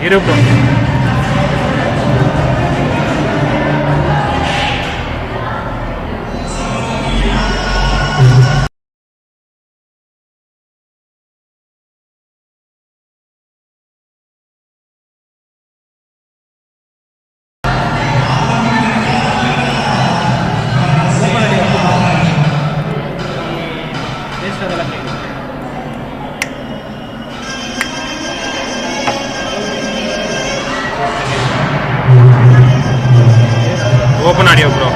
இரு bro. Open audio bro.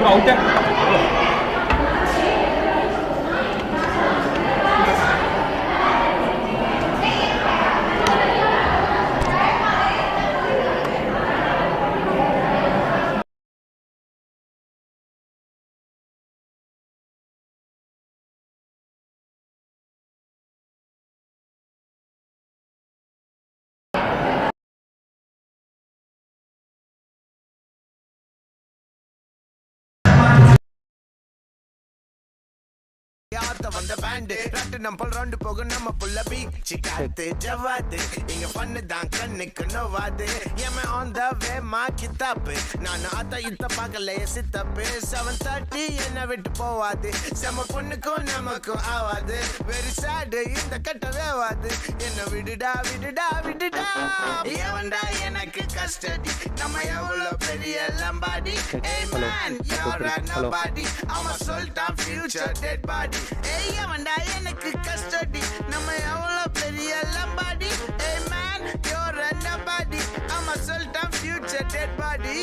Out. வந்த pant ரெண்டு நம்பல் ரவுண்டு போக நம்ம புள்ள பீச் காத்து ஜவாது இங்க பண்ணு தான் கண்ணுக்கு நோவாது ஏமே ஆன் த வே மா கித்தாப்பு நான் அத்த இத்த பார்க்கல சித்தப்பு 7:30 என்ன விட்டு போவாது செம பொண்ணுக்கும் நமக்கும் ஆவாது வெரி சேடு இந்த கட்ட வேவாது என்ன விடுடா விடுடா விடுடா ஏவன்டா எனக்கு கஸ்டடி நம்ம எவ்வளவு பெரிய லம்பாடி ஏய் மேன் யூர் nobody அவன் சொல்லிட்டான் ஃபியூச்சர் டெட் பாடி ஏய் அவன்டா எனக்கு கஸ்டடி நம்ம எவ்வளவு பெரிய லம்பாடி ஏய் மேன் யூர் nobody அவன் சொல்லிட்டான் future dead body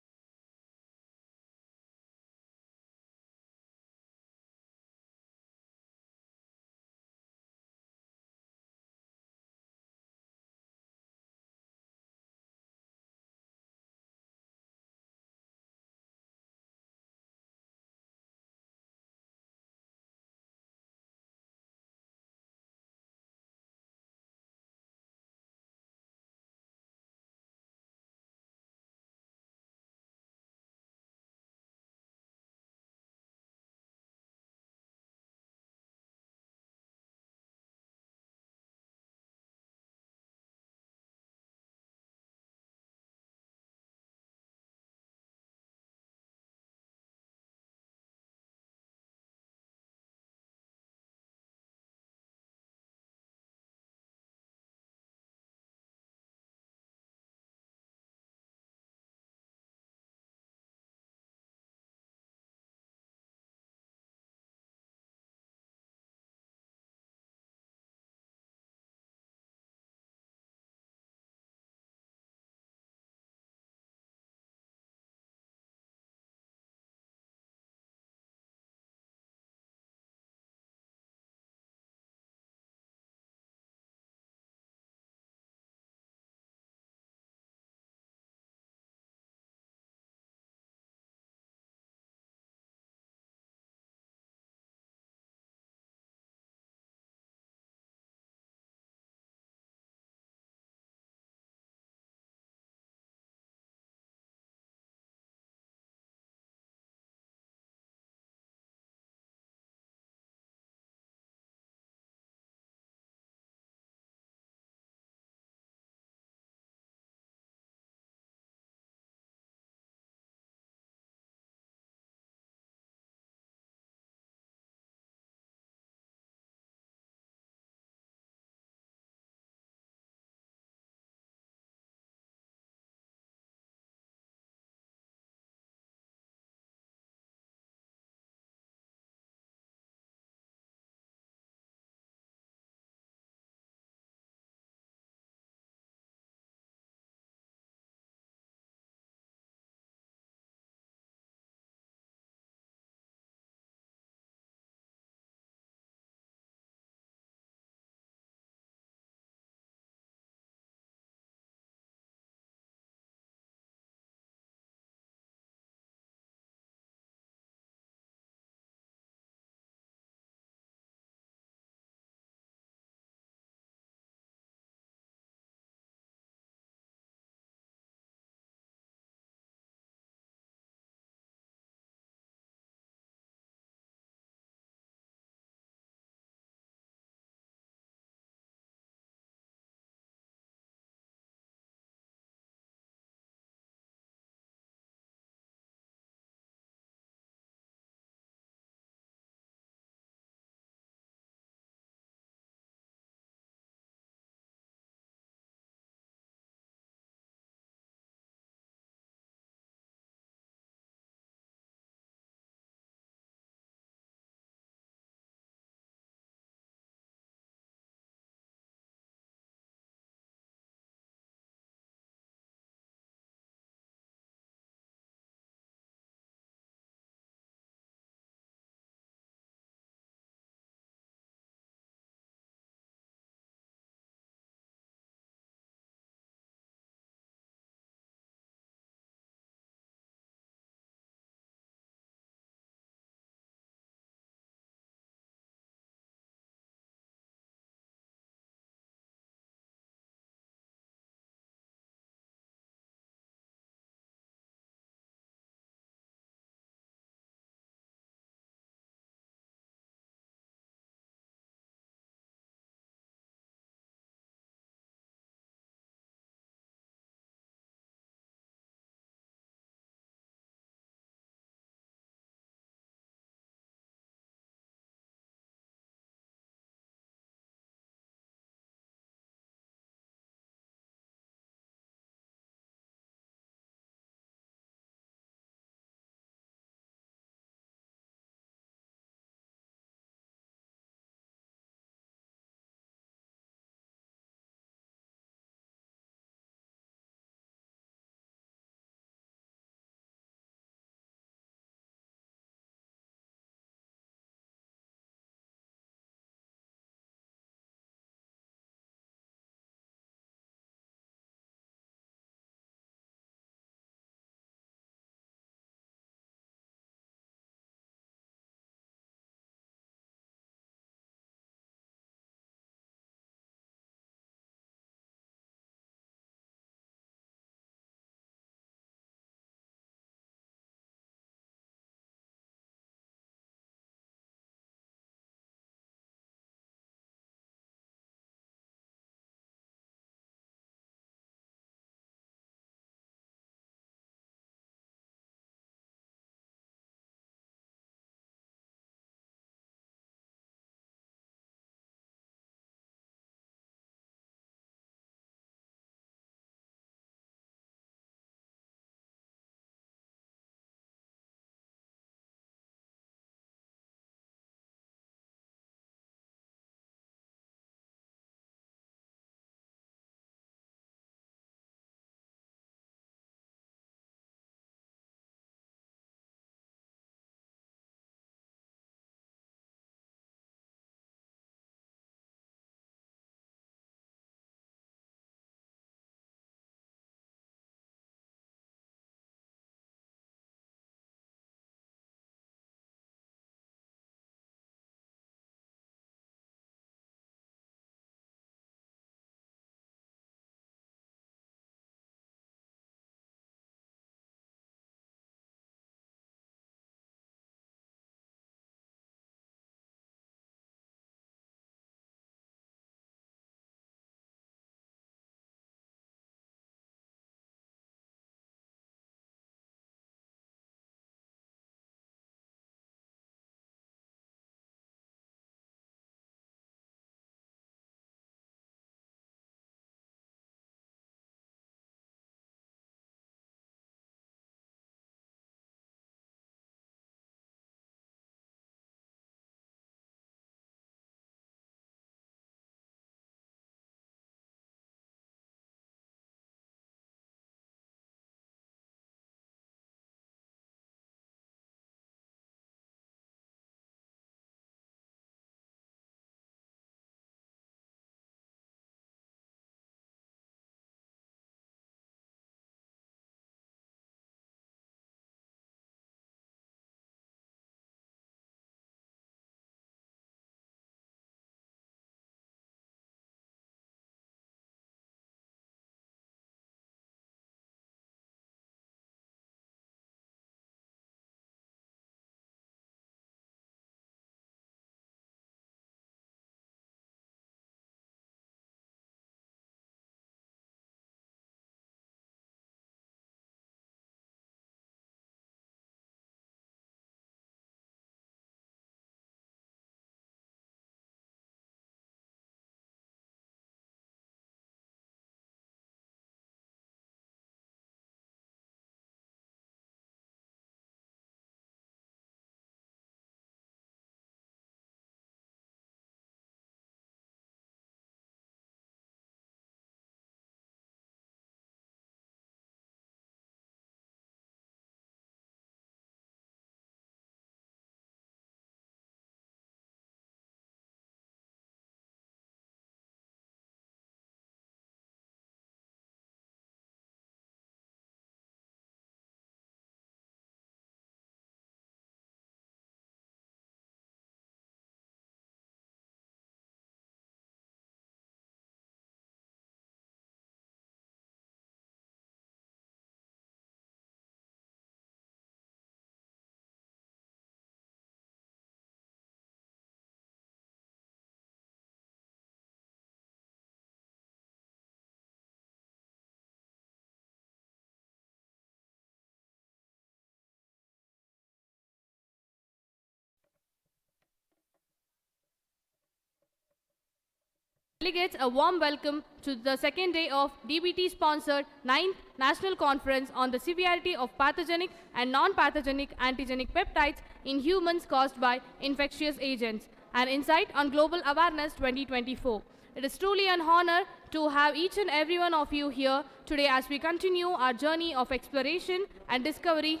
Delegates, a warm welcome to the second day of DBT-sponsored 9th National Conference on the Severity of Pathogenic and Non-Pathogenic Antigenic Peptides in Humans Caused by Infectious Agents, an insight on global awareness 2024. It is truly an honor to have each and every one of you here today as we continue our journey of exploration and discovery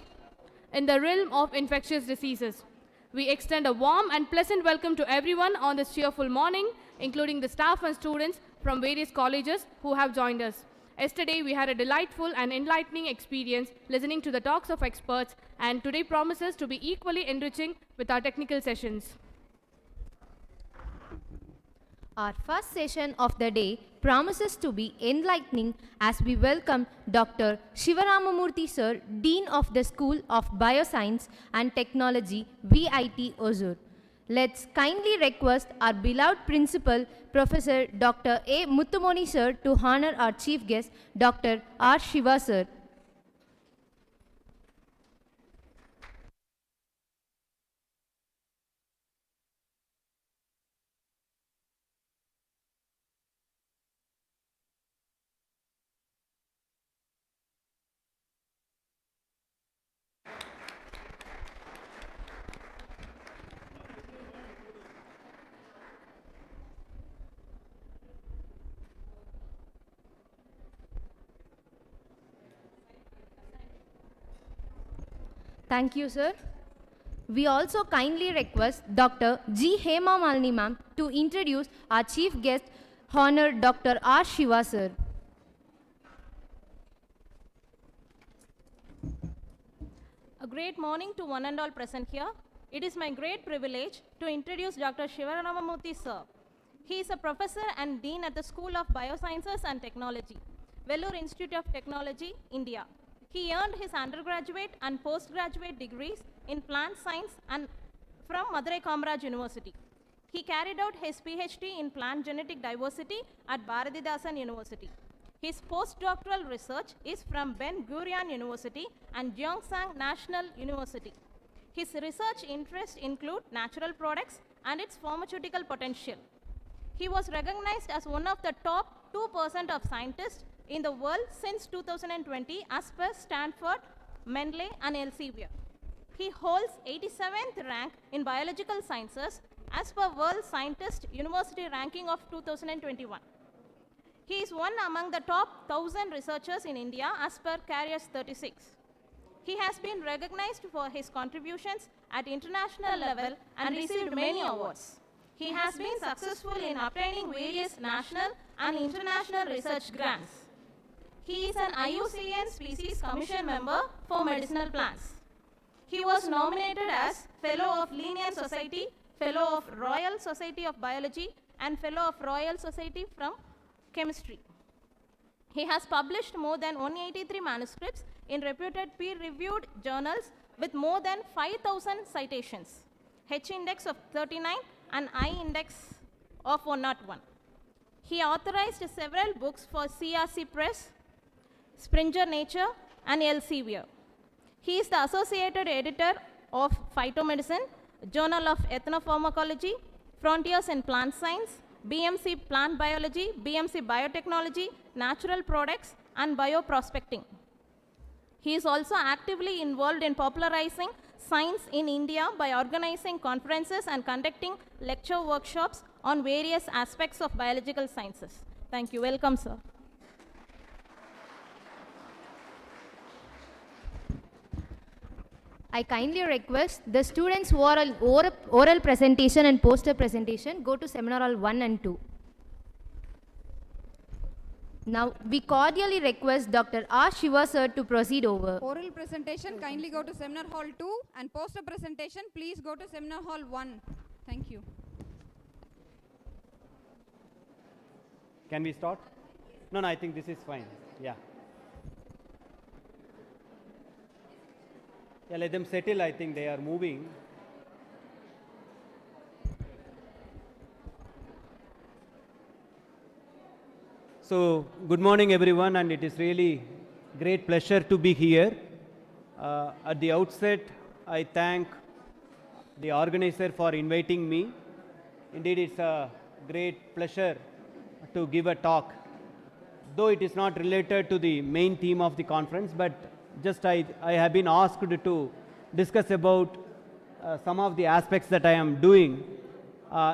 in the realm of infectious diseases. We extend a warm and pleasant welcome to everyone on this cheerful morning, including the staff and students from various colleges who have joined us. Yesterday, we had a delightful and enlightening experience listening to the talks of experts, and today promises to be equally enriching with our technical sessions. Our first session of the day promises to be enlightening as we welcome Dr. Sivaramamurthy Sir, Dean of the School of Bioscience and Technology, VIT Hosur. Let's kindly request our beloved Principal, Professor Dr. A. Muttumoni Sir, to honor our Chief Guest, Dr. R. Shiva Sir. Thank you, sir. We also kindly request Dr. G. Hema Malini ma'am to introduce our chief guest, Honor Dr. R. Shiva sir. A great morning to one and all present here. It is my great privilege to introduce Dr. Sivaramamurthy sir. He is a professor and dean at the School of Biosciences and Technology, Vellore Institute of Technology, India. He earned his undergraduate and postgraduate degrees in plant science and from Madurai Kamaraj University. He carried out his PhD in plant genetic diversity at Bharathidasan University. His postdoctoral research is from Ben Gurion University and Gyeongsang National University. His research interests include natural products and its pharmaceutical potential. He was recognized as one of the top 2% of scientists in the world since 2020 as per Stanford, Mendeley and Elsevier. He holds 87th rank in biological sciences as per World Scientist University ranking of 2021. He is one among the top 1,000 researchers in India as per Careers 36. He has been recognized for his contributions at international level and received many awards. He has been successful in obtaining various national and international research grants. He is an IUCN Species Commission member for medicinal plants. He was nominated as Fellow of Linnean Society, Fellow of Royal Society of Biology, and Fellow of Royal Society from Chemistry. He has published more than 183 manuscripts in reputed peer-reviewed journals with more than 5,000 citations, H-index of 39 and I-index of 101. He authorized several books for CRC Press, Springer Nature, and Elsevier. He is the associated editor of Phytomedicine, Journal of Ethnopharmacology, Frontiers in Plant Science, BMC Plant Biology, BMC Biotechnology, Natural Products, and Bioprospecting. He is also actively involved in popularizing science in India by organizing conferences and conducting lecture workshops on various aspects of biological sciences. Thank you. Welcome, sir. I kindly request the students' oral presentation and poster presentation go to Seminar Hall 1 and 2. Now, we cordially request Dr. R. Shiva sir to proceed over. Oral presentation, kindly go to Seminar Hall 2, and poster presentation, please go to Seminar Hall 1. Thank you. Can we start? No, I think this is fine. Yeah. Yeah, let them settle. I think they are moving. So, good morning everyone, and it is really great pleasure to be here. At the outset, I thank the organizer for inviting me. Indeed, it's a great pleasure to give a talk, though it is not related to the main theme of the conference, but just I have been asked to discuss about some of the aspects that I am doing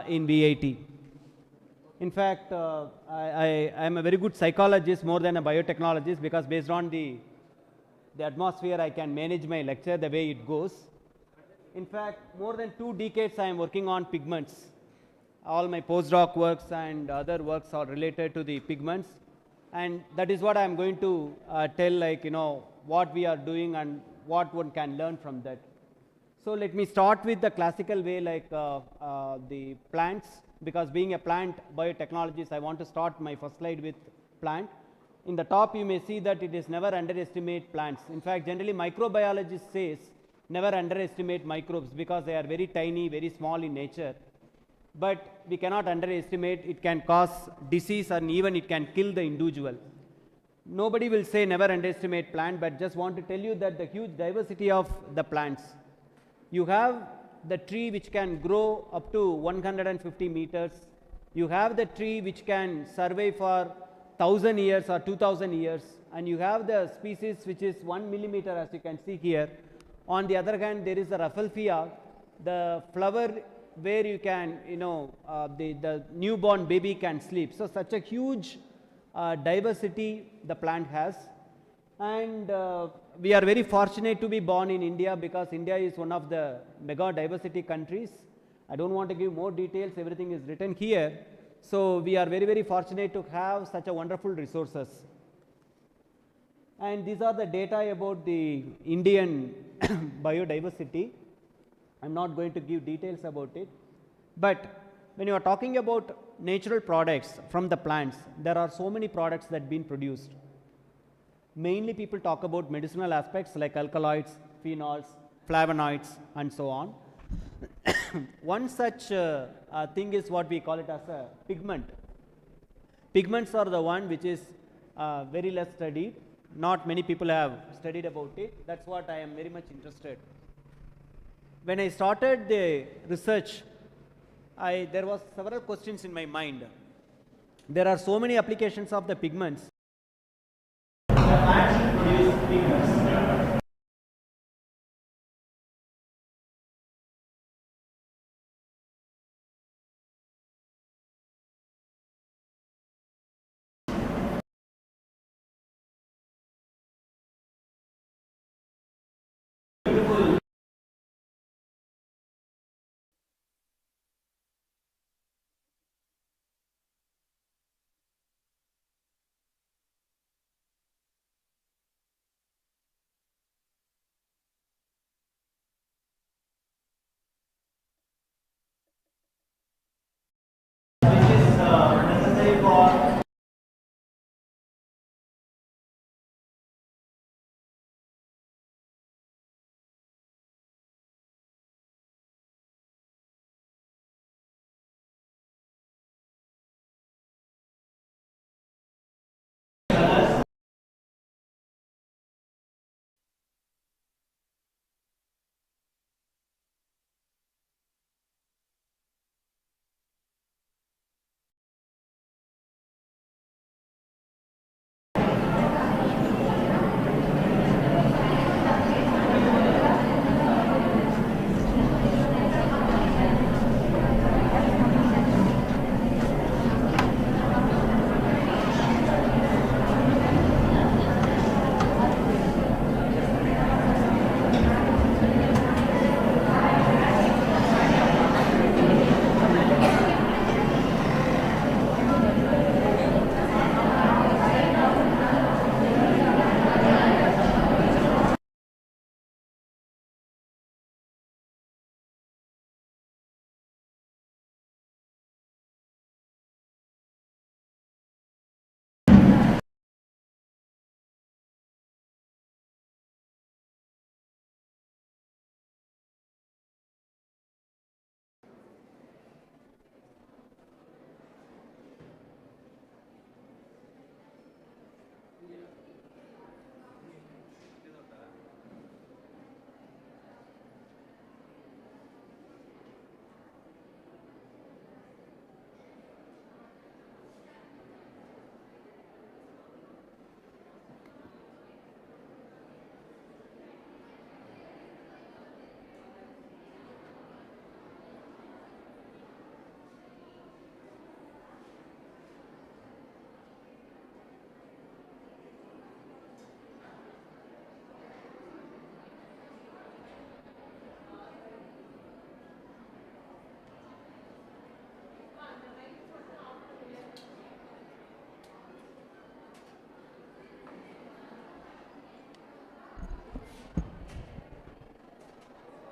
in VIT. In fact, I am a very good psychologist more than a biotechnologist, because based on the atmosphere, I can manage my lecture the way it goes. In fact, more than 2 decades I am working on pigments. All my postdoc works and other works are related to the pigments, and that is what I am going to tell, like, you know, what we are doing and what one can learn from that. So let me start with the classical way, like the plants, because being a plant biotechnologist, I want to start my first slide with plant. In the top you may see that it is never underestimate plants. In fact, generally microbiologist says never underestimate microbes, because they are very tiny, very small in nature. But we cannot underestimate, it can cause disease and even it can kill the individual. Nobody will say never underestimate plant, but just want to tell you that the huge diversity of the plants. You have the tree which can grow up to 150 meters. You have the tree which can survive for 1000 years or 2000 years, and you have the species which is 1 millimeter, as you can see here. On the other hand, there is the Rafflesia, the flower where you can, you know, the newborn baby can sleep. So such a huge diversity the plant has. And we are very fortunate to be born in India, because India is one of the mega diversity countries. I don't want to give more details, everything is written here. So we are very, very fortunate to have such a wonderful resources. And these are the data about the Indian biodiversity. I am not going to give details about it. But when you are talking about natural products from the plants, there are so many products that have been produced. Mainly people talk about medicinal aspects like alkaloids, phenols, flavonoids, and so on. One such thing is what we call it as a pigment. Pigments are the one which is very less studied. Not many people have studied about it. That's what I am very much interested. When I started the research, there was several questions in my mind. There are so many applications of the pigments.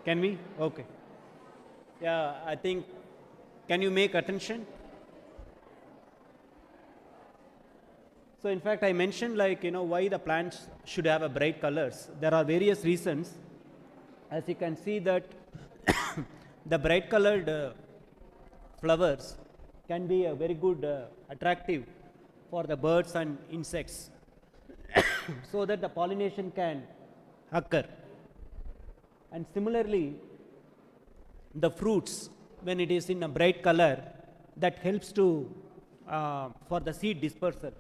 Can we? Okay. Yeah, I think, can you make attention? So in fact, I mentioned like, why the plants should have a bright colors. There are various reasons. As you can see that the bright colored flowers can be a very good attractive for the birds and insects so that the pollination can occur. And similarly, the fruits, when it is in a bright color, that helps to for the seed dispersal.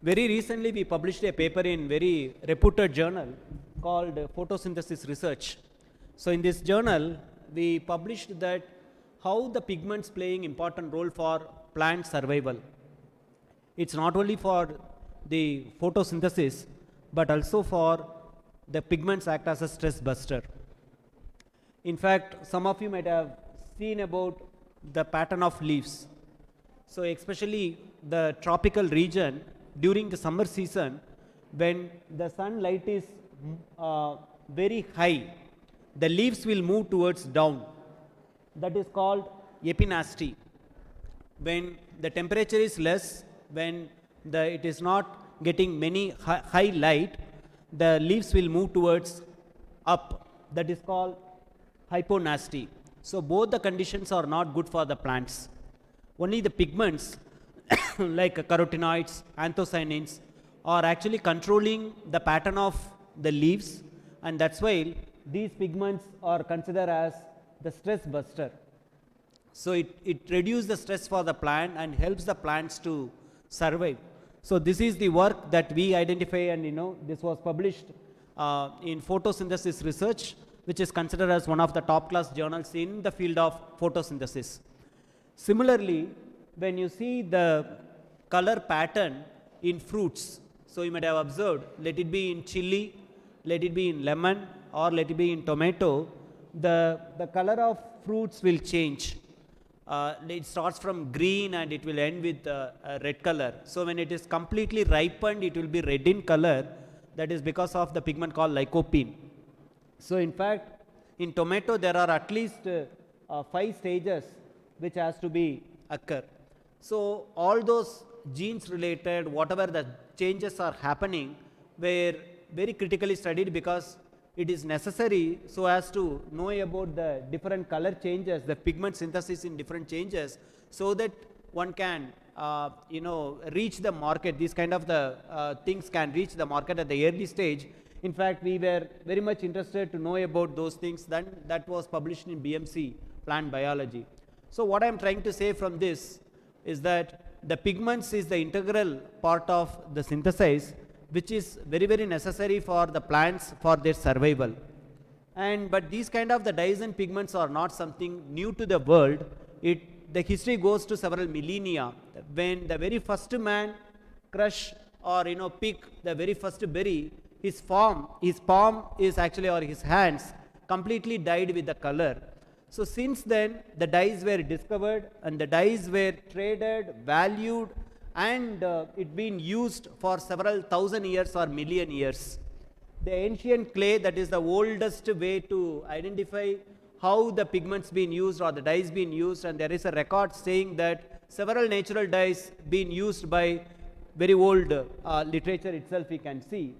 Very recently, we published a paper in very reputed journal called Photosynthesis Research. So in this journal, we published that how the pigments playing important role for plant survival. It's not only for the photosynthesis, but also for the pigments act as a stress buster. In fact, some of you might have seen about the pattern of leaves. So especially the tropical region, during the summer season, when the sunlight is very high, the leaves will move towards down. That is called epinasty. When the temperature is less, when it is not getting many high light, the leaves will move towards up. That is called hyponasty. So both the conditions are not good for the plants. Only the pigments like carotenoids, anthocyanins are actually controlling the pattern of the leaves, and that's why these pigments are considered as the stress buster. So it reduces the stress for the plant and helps the plants to survive. So this is the work that we identify, and this was published in Photosynthesis Research, which is considered as one of the top class journals in the field of photosynthesis. Similarly, when you see the color pattern in fruits, so you might have observed, let it be in chili, let it be in lemon, or let it be in tomato, the color of fruits will change. It starts from green and it will end with a red color. So when it is completely ripened, it will be red in color. That is because of the pigment called lycopene. So in fact, in tomato there are at least 5 stages which has to be occur. So all those genes related, whatever the changes are happening, were very critically studied because it is necessary so as to know about the different color changes, the pigment synthesis in different changes, so that one can reach the market. These kind of the things can reach the market at the early stage. In fact, we were very much interested to know about those things. Then that was published in BMC Plant Biology. So what I am trying to say from this is that the pigments is the integral part of the synthesis, which is very, very necessary for the plants for their survival. But these kind of the dyes and pigments are not something new to the world. The history goes to several millennia. When the very first man crush or pick the very first berry, his palm is actually, or his hands, completely dyed with the color. So since then, the dyes were discovered and the dyes were traded, valued, and it been used for several thousand years or million years. The ancient clay, that is the oldest way to identify how the pigments been used or the dyes been used, and there is a record saying that several natural dyes been used by very old literature itself we can see.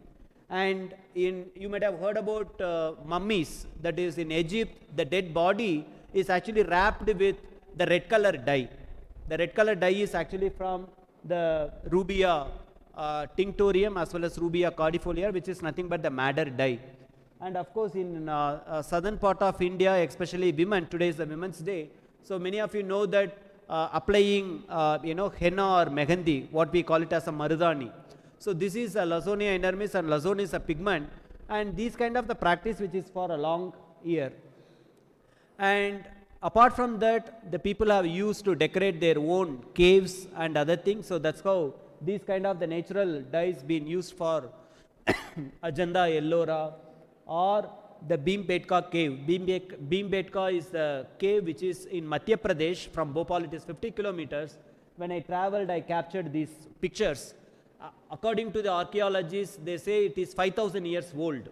And you might have heard about mummies, that is in Egypt, the dead body is actually wrapped with the red color dye. The red color dye is actually from the Rubia tinctorium as well as Rubia cordifolia, which is nothing but the madder dye. And of course in southern part of India, especially women, today is the Women's Day. So many of you know that applying henna or mehendi, what we call it as a marudani. So this is a Lawsonia inermis, and Lawson is a pigment, and these kind of the practice which is for a long year. And apart from that, the people have used to decorate their own caves and other things. So that's how these kind of the natural dyes been used for Ajanta, Ellora, or the Bhimbetka cave. Bhimbetka is the cave which is in Madhya Pradesh. From Bhopal it is 50 kilometers. when I traveled, I captured these pictures. According to the archaeologists, they say it is 5,000 years old.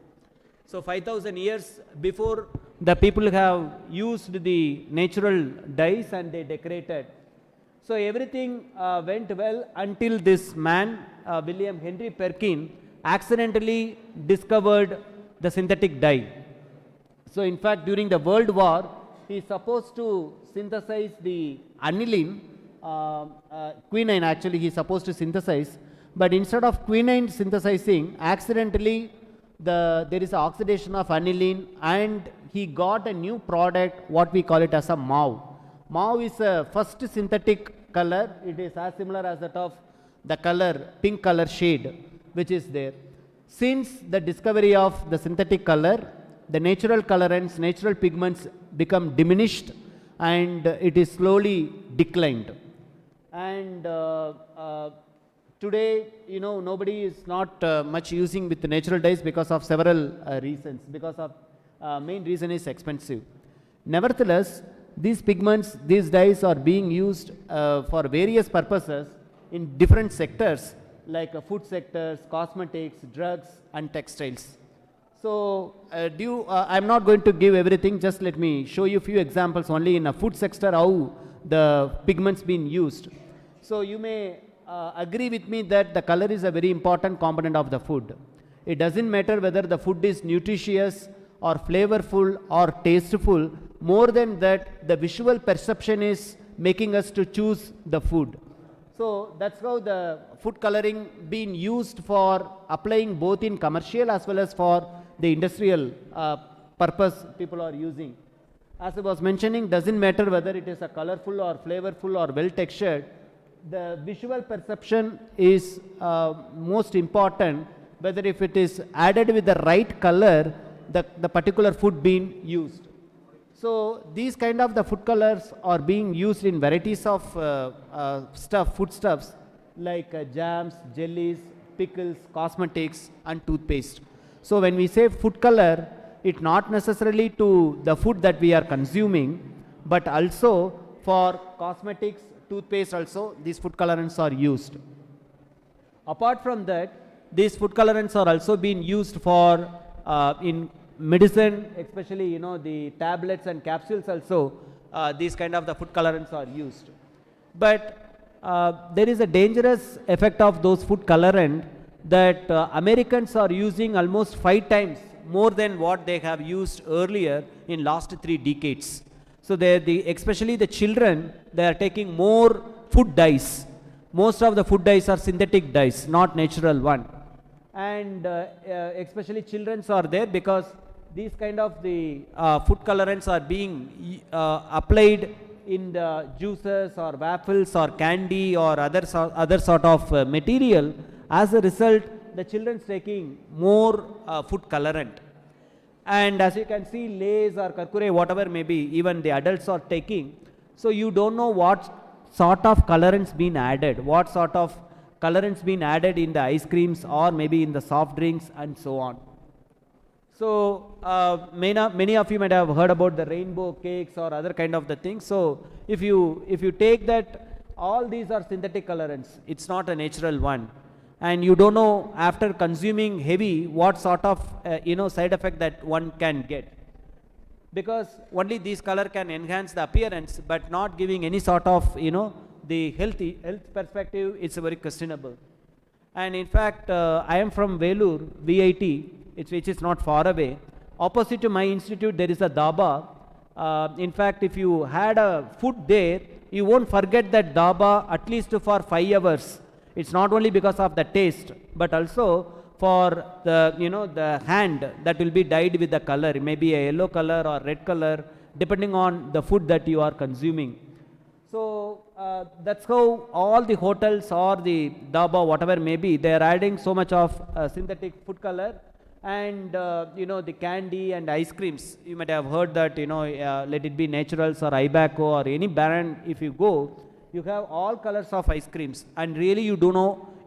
So 5,000 years before, the people have used the natural dyes and they decorated. So everything went well until this man, William Henry Perkin, accidentally discovered the synthetic dye. So in fact, during the World War, he is supposed to synthesize the aniline, quinine actually he is supposed to synthesize, but instead of quinine synthesizing, accidentally there is oxidation of aniline and he got a new product, what we call it as a mauve. Mauve is a first synthetic color. It is as similar as that of the color, pink color shade, which is there. Since the discovery of the synthetic color, the natural colorants, natural pigments become diminished and it is slowly declined. And today, nobody is not much using with the natural dyes because of several reasons. Because of main reason is expensive. Nevertheless, these pigments, these dyes are being used for various purposes in different sectors like food sectors, cosmetics, drugs and textiles. So I'm not going to give everything, just let me show you a few examples only in a food sector how the pigments been used. So you may agree with me that the color is a very important component of the food. It doesn't matter whether the food is nutritious or flavorful or tasteful. More than that, the visual perception is making us to choose the food. So that's how the food coloring being used for applying both in commercial as well as for the industrial purpose people are using. As I was mentioning, doesn't matter whether it is a colorful or flavorful or well textured, the visual perception is most important, whether if it is added with the right color, the particular food being used. So these kind of the food colors are being used in varieties of foodstuffs like jams, jellies, pickles, cosmetics and toothpaste. So when we say food color, it's not necessarily to the food that we are consuming, but also for cosmetics, toothpaste also, these food colorants are used. Apart from that, these food colorants are also being used for in medicine, especially the tablets and capsules also, these kind of the food colorants are used. But there is a dangerous effect of those food colorant that Americans are using almost 5 times more than what they have used earlier in last 3 decades. So especially the children, they are taking more food dyes. Most of the food dyes are synthetic dyes, not natural one. And especially children are there because these kind of the food colorants are being applied in the juices or waffles or candy or other sort of material. As a result, the children taking more food colorant. And as you can see, Lays or Kurkure, whatever may be, even the adults are taking. So you don't know what sort of colorants been added, what sort of colorants been added in the ice creams or maybe in the soft drinks and so on. So many of you might have heard about the rainbow cakes or other kind of the things. So if you take that, all these are synthetic colorants. It's not a natural one. And you don't know after consuming heavy what sort of side effect that one can get, because only this color can enhance the appearance but not giving any sort of the health perspective. It's very questionable. And in fact, I am from Velur VIT, which is not far away. Opposite to my institute there is a dhaba. In fact, if you had a food there, you won't forget that dhaba at least for 5 hours. It's not only because of the taste, but also for the the hand that will be dyed with the color. It may be a yellow color or red color, depending on the food that you are consuming. So that's how all the hotels or the dhaba, whatever may be, they are adding so much of synthetic food color. And the candy and ice creams, you might have heard that let it be Naturals or Ibaco or any brand, if you go, you have all colors of ice creams, and really you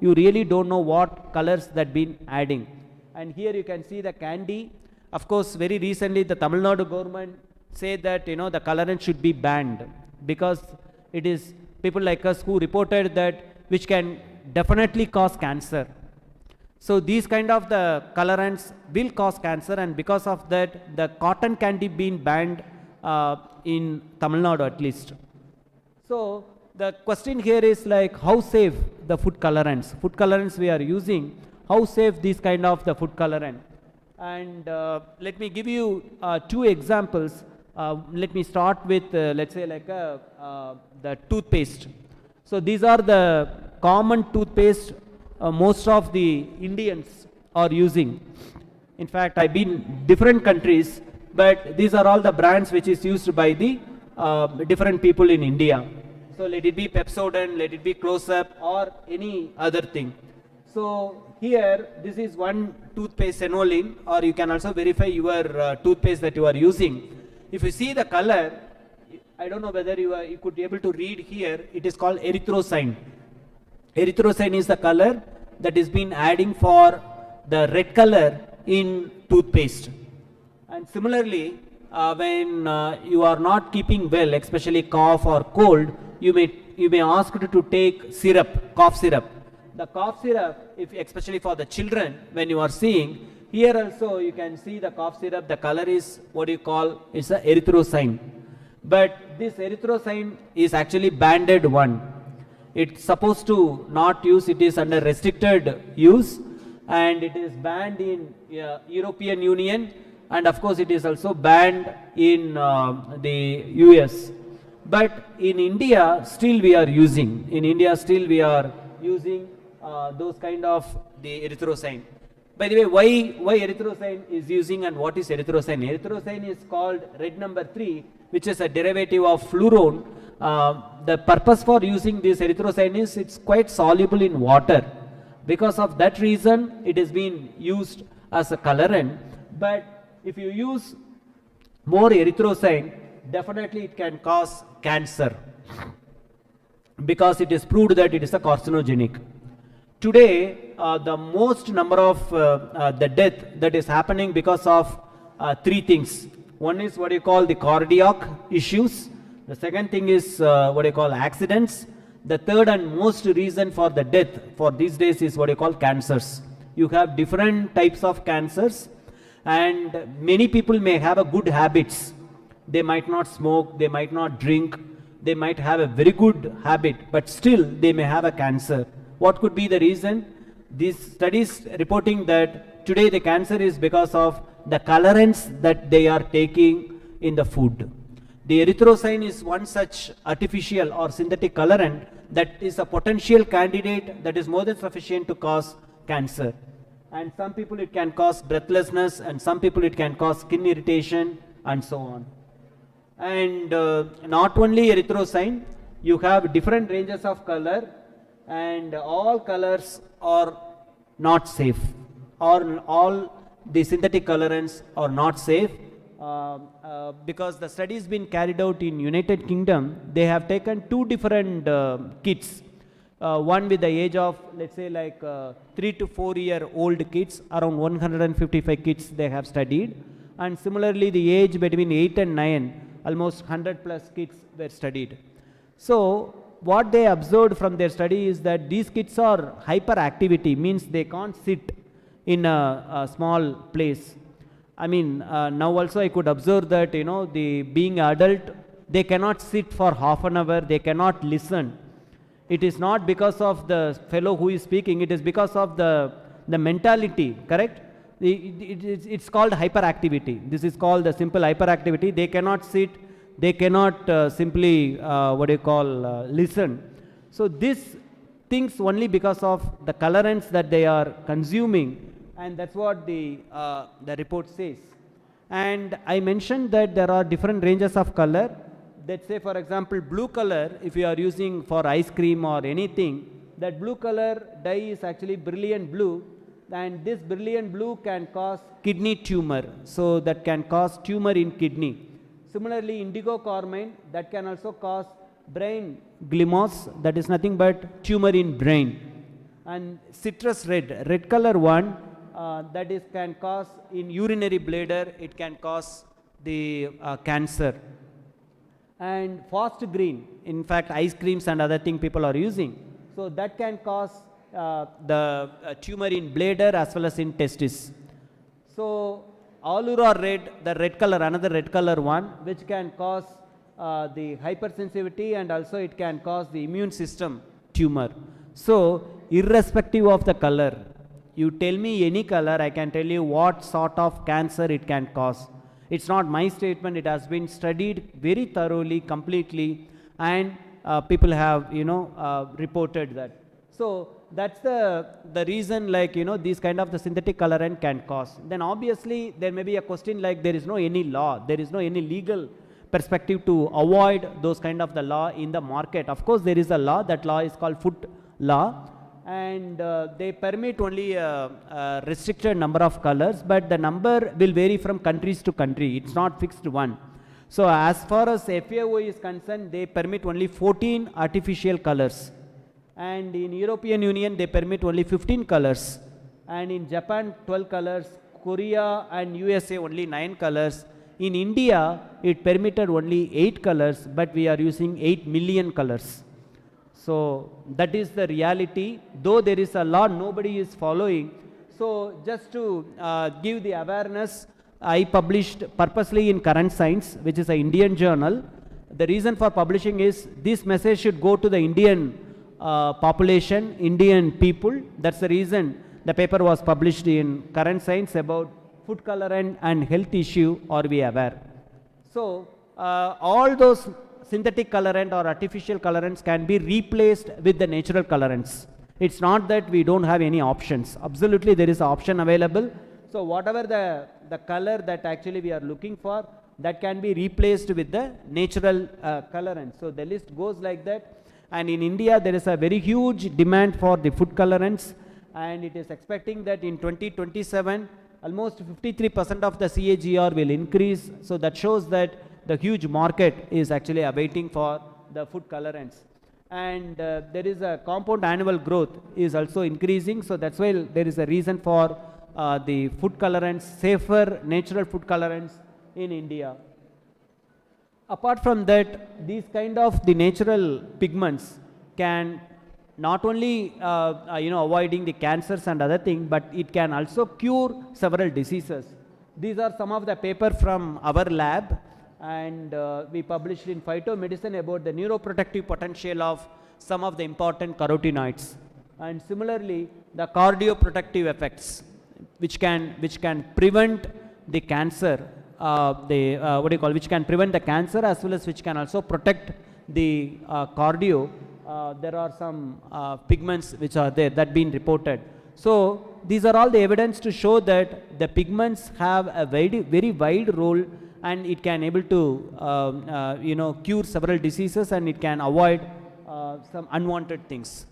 really don't know what colors that been adding. And here you can see the candy. Of course, very recently the Tamil Nadu government said that the colorant should be banned because it is people like us who reported that which can definitely cause cancer. So these kind of the colorants will cause cancer, and because of that the cotton candy being banned in Tamil Nadu at least. So the question here is like, how safe the food colorants we are using, how safe these kind of the food colorant. And let me give you 2 examples. Let me start with let's say like the toothpaste. So these are the common toothpaste most of the Indians are using. In fact, I've been different countries, but these are all the brands which is used by the different people in India. So let it be Pepsodent, let it be Close-Up, or any other thing. So here, this is one toothpaste, Senolin, or you can also verify your toothpaste that you are using. If you see the color, I don't know whether you could be able to read here, it is called erythrocyan. Erythrocyan is the color that is been adding for the red color in toothpaste. And similarly, when you are not keeping well, especially cough or cold, you may ask to take syrup, cough syrup. The cough syrup, especially for the children, when you are seeing, here also you can see the cough syrup, the color is what you call, it's a erythrocyan. But this erythrocyan is actually banded one. It's supposed to not use, it is under restricted use, and it is banned in European Union, and of course it is also banned in the US. But in India still we are using, those kind of the erythrocyan. By the way, why erythrocyan is using, and what is erythrocyan? Erythrocyan is called red number 3, which is a derivative of fluorone. The purpose for using this erythrocyan is it's quite soluble in water. Because of that reason, it is being used as a colorant. But if you use more erythrocyan, definitely it can cause cancer, because it is proved that it is a carcinogenic. Today, the most number of the death that is happening because of 3 things. One is what you call the cardiac issues. The second thing is what you call accidents. The third and most reason for the death for these days is what you call cancers. You have different types of cancers, and many people may have a good habits. They might not smoke, they might not drink, they might have a very good habit, but still they may have a cancer. What could be the reason? These studies reporting that today the cancer is because of the colorants that they are taking in the food. The erythrocyan is one such artificial or synthetic colorant that is a potential candidate that is more than sufficient to cause cancer. And some people it can cause breathlessness, and some people it can cause skin irritation, and so on. And not only erythrocyan, you have different ranges of color, and all colors are not safe, or all the synthetic colorants are not safe. Because the study has been carried out in United Kingdom, they have taken 2 different kids. One with the age of, let's say, like 3 to 4 year old kids, around 155 kids they have studied. And similarly, the age between 8 and 9, almost 100 plus kids were studied. So what they observed from their study is that these kids are hyperactivity, means they can't sit in a small place. I mean, now also I could observe that, the being adult, they cannot sit for half an hour, they cannot listen. It is not because of the fellow who is speaking, it is because of the mentality, correct? It's called hyperactivity. This is called the simple hyperactivity. They cannot sit, they cannot simply, listen. So this things only because of the colorants that they are consuming, and that's what the report says. And I mentioned that there are different ranges of color. Let's say, for example, blue color, if you are using for ice cream or anything, that blue color dye is actually brilliant blue, and this brilliant blue can cause kidney tumor. So that can cause tumor in kidney. Similarly, indigo carmine, that can also cause brain glioma, that is nothing but tumor in brain. And citrus red color one, that is can cause in urinary bladder, it can cause the cancer. and fast green, in fact ice creams and other thing people are using. So that can cause the tumor in bladder as well as in testis. So Allura red, the red color, another red color one, which can cause the hypersensitivity, and also it can cause the immune system tumor. So irrespective of the color, you tell me any color, I can tell you what sort of cancer it can cause. It's not my statement, it has been studied very thoroughly, completely, and people have, reported that. So that's the reason, like, these kind of the synthetic colorant can cause. Then obviously there may be a question like there is no any law, there is no any legal perspective to avoid those kind of the law in the market. Of course there is a law, that law is called food law, and they permit only a restricted number of colors, but the number will vary from countries to country, it's not fixed one. So as far as FAO is concerned, they permit only 14 artificial colors, and in European Union they permit only 15 colors, and in Japan 12 colors, Korea and USA only 9 colors. In India it permitted only 8 colors, but we are using 8 million colors. So that is the reality. Though there is a law, nobody is following. So just to give the awareness, I published purposely in Current Science, which is an Indian journal. The reason for publishing is this message should go to the Indian population, Indian people. That's the reason the paper was published in Current Science about food colorant and health issue, are we aware. So all those synthetic colorant or artificial colorants can be replaced with the natural colorants. It's not that we don't have any options. Absolutely there is an option available. So whatever the color that actually we are looking for, that can be replaced with the natural colorant. So the list goes like that. And in India there is a very huge demand for the food colorants, and it is expecting that in 2027 almost 53% of the CAGR will increase. So that shows that the huge market is actually awaiting for the food colorants. And there is a compound annual growth is also increasing. So that's why there is a reason for the food colorants, safer natural food colorants in India. Apart from that, these kind of the natural pigments can not only avoiding the cancers and other things, but it can also cure several diseases. These are some of the paper from our lab, and we published in Phytomedicine about the neuroprotective potential of some of the important carotenoids, and similarly the cardioprotective effects which can prevent the cancer, which can prevent the cancer as well as which can also protect the cardio. There are some pigments which are there that been reported. So these are all the evidence to show that the pigments have a very wide role, and it can able to cure several diseases, and it can avoid some unwanted things.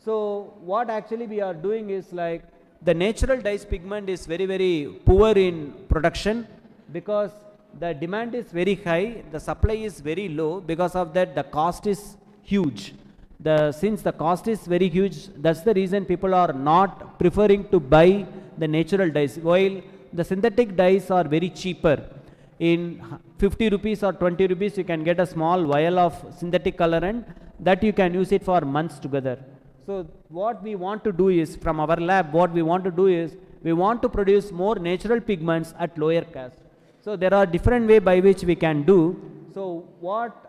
So what actually we are doing is, like, the natural dyes pigment is very poor in production, because the demand is very high, the supply is very low. Because of that the cost is huge. Since the cost is very huge, that's the reason people are not preferring to buy the natural dyes, while the synthetic dyes are very cheaper. In 50 rupees or 20 rupees you can get a small vial of synthetic colorant that you can use it for months together. So what we want to do is, from our lab, what we want to do is, we want to produce more natural pigments at lower cost. So there are different way by which we can do. So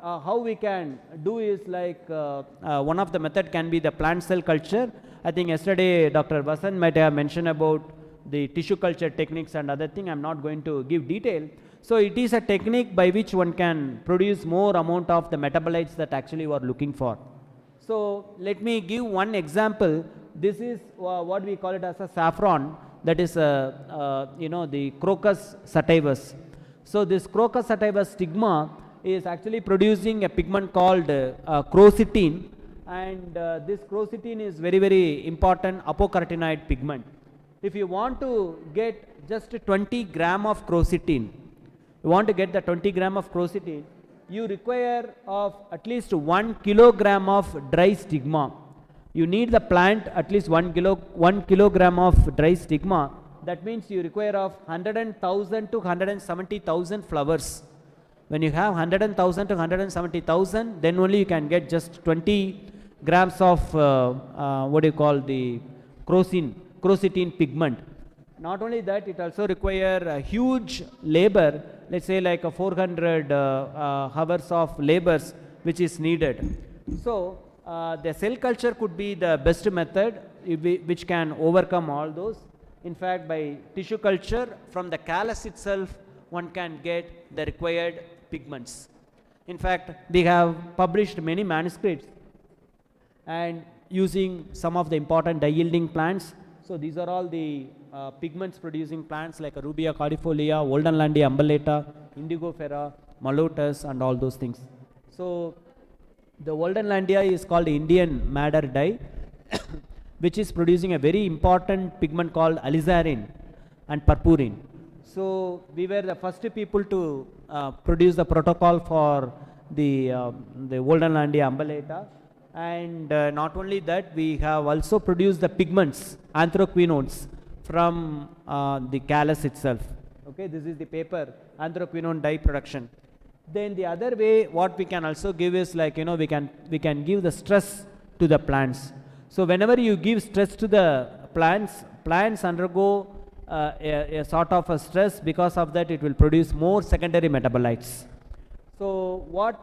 how we can do is, like, one of the method can be the plant cell culture. I think yesterday Dr. Vasant might have mentioned about the tissue culture techniques and other thing. I'm not going to give detail. So it is a technique by which one can produce more amount of the metabolites that actually you are looking for. So let me give one example. This is what we call it as a saffron, that is the Crocus sativus. So this Crocus sativus stigma is actually producing a pigment called crocetine, and this crocetine is very important apocarotenoid pigment. If you want to get just 20 gram of crocetine, you want to get the 20 gram of crocetine, you require of at least 1 kilogram of dry stigma. You need the plant at least 1 kilogram of dry stigma. That means you require of 100,000 to 170,000 flowers. When you have 100,000 to 170,000, then only you can get just 20 grams of what do you call the crocetine pigment. Not only that, it also require a huge labor, let's say like a 400 hours of labors which is needed. So the cell culture could be the best method which can overcome all those. In fact, by tissue culture, from the callus itself, one can get the required pigments. In fact, we have published many manuscripts and using some of the important dye yielding plants. So these are all the pigments producing plants like Rubia cordifolia, Waldenlandia umbellata, Indigofera, Malotus and all those things. So the Waldenlandia is called Indian madder dye which is producing a very important pigment called alizarin and purpurine. So we were the first people to produce the protocol for the Waldenlandia umbellata, and not only that, we have also produced the pigments, anthraquinones, from the callus itself. Okay, this is the paper, anthraquinone dye production. Then the other way, what we can also give is like, you know, we can give the stress to the plants. So whenever you give stress to the plants undergo a sort of a stress. Because of that, it will produce more secondary metabolites. So what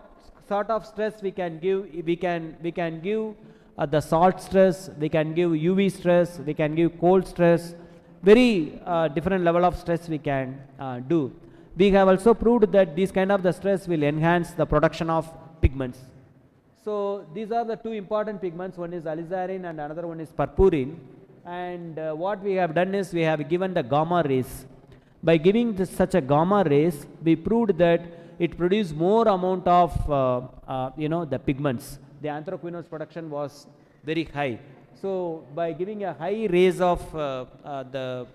sort of stress we can give? We can give the salt stress, we can give UV stress, we can give cold stress, very different level of stress we can do. We have also proved that these kind of the stress will enhance the production of pigments. So these are the two important pigments, one is alizarin and another one is purpurine. And what we have done is we have given the gamma rays. By giving such a gamma rays, we proved that it produced more amount of the pigments. The anthraquinones production was very high. So by giving a high rays of the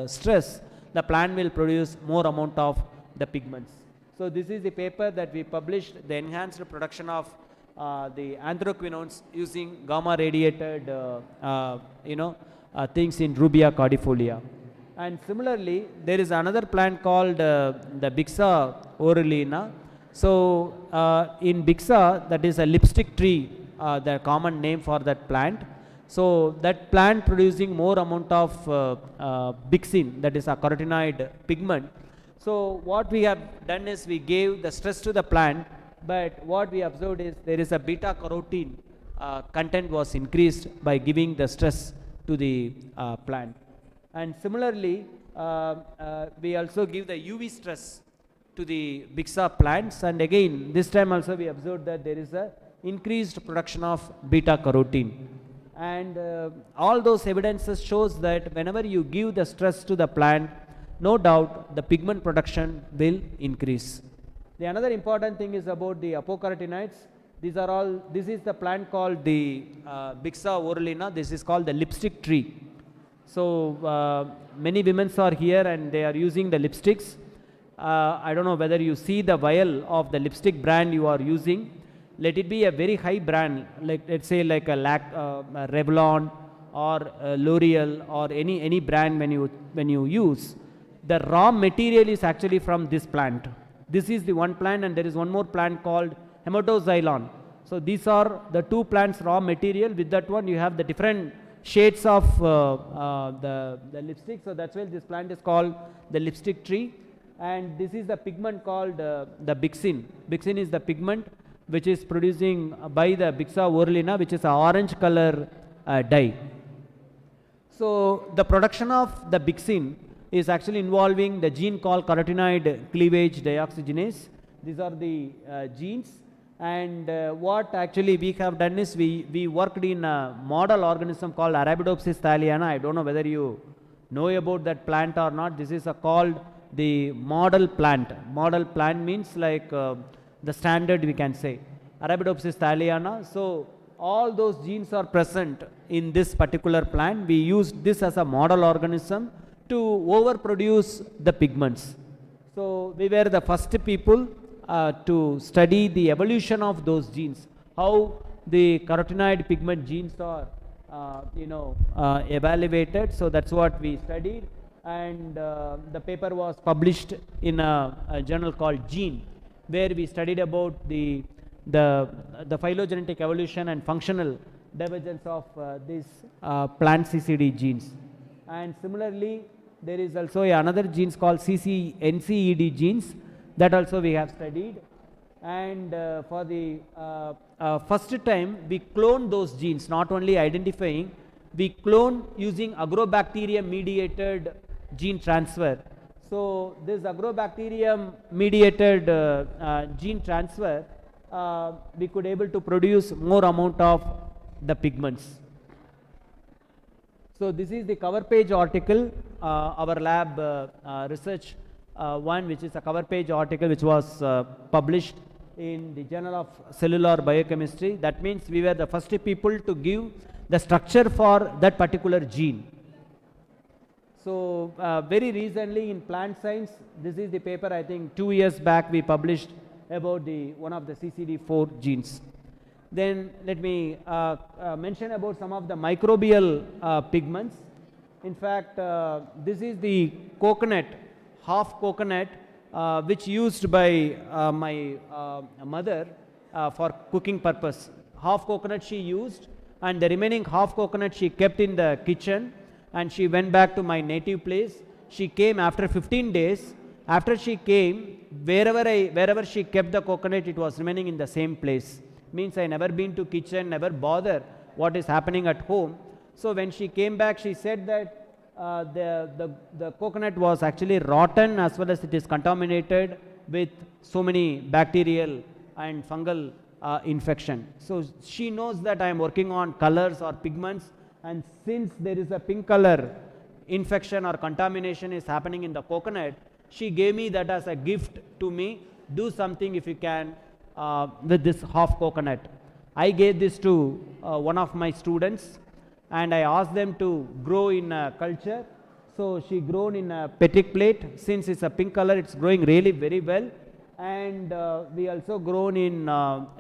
stress, the plant will produce more amount of the pigments. So this is the paper that we published, the enhanced production of the anthraquinones using gamma radiated things in Rubia cordifolia. And similarly, there is another plant called the Bixa orulina. So in Bixa, that is a lipstick tree, the common name for that plant. So that plant producing more amount of bixin, that is a carotenoid pigment. So what we have done is we gave the stress to the plant, but what we observed is there is a beta carotene content was increased by giving the stress to the plant. And similarly, we also give the UV stress to the Bixa plants, and again this time also we observed that there is a increased production of beta carotene. And all those evidences shows that whenever you give the stress to the plant, no doubt the pigment production will increase. The another important thing is about the apocarotenoids. This is the plant called the Bixa orulina. This is called the lipstick tree. So many women are here and they are using the lipsticks. I don't know whether you see the vial of the lipstick brand you are using. Let it be a very high brand, like let's say like a Revlon or L'Oreal or any brand. When you use, the raw material is actually from this plant. This is the one plant, and there is one more plant called Hematoxylon. So these are the two plants raw material. With that one, you have the different shades of the lipstick. So that's why this plant is called the lipstick tree. And this is the pigment called the bixin. Bixin is the pigment which is producing by the Bixa orulina, which is an orange color dye. So the production of the bixin is actually involving the gene called carotenoid cleavage deoxygenase. These are the genes. And what actually we have done is we worked in a model organism called Arabidopsis thaliana. I don't know whether you know about that plant or not. This is called the model plant. Model plant means like the standard, we can say, Arabidopsis thaliana. So all those genes are present in this particular plant. We used this as a model organism to overproduce the pigments. So we were the first people to study the evolution of those genes, how the carotenoid pigment genes are evaluated. So that's what we studied, and the paper was published in a journal called Gene, where we studied about the phylogenetic evolution and functional divergence of these plant CCD genes. And similarly, there is also another genes called NCED genes that also we have studied. And for the first time, we clone those genes, not only identifying, we clone using agrobacterium mediated gene transfer. So this agrobacterium mediated gene transfer, we could able to produce more amount of the pigments. So this is the cover page article, our lab research one, which is a cover page article which was published in the Journal of Cellular Biochemistry. That means we were the first people to give the structure for that particular gene. So very recently in Plant Science, this is the paper, I think 2 years back we published about one of the CCD4 genes. Then let me mention about some of the microbial pigments. In fact, this is the coconut, half coconut, which used by my mother for cooking purpose. Half coconut she used, and the remaining half coconut she kept in the kitchen, and she went back to my native place. She came after 15 days. After she came, wherever she kept the coconut, it was remaining in the same place. Means I never been to kitchen, never bother what is happening at home. So when she came back, she said that the coconut was actually rotten, as well as it is contaminated with so many bacterial and fungal infection. So she knows that I am working on colors or pigments, and since there is a pink color infection or contamination is happening in the coconut, she gave me that as a gift to me. Do something if you can with this half coconut. I gave this to one of my students, and I asked them to grow in a culture. So she grown in a petit plate. Since it's a pink color, it's growing really very well. And we also grown in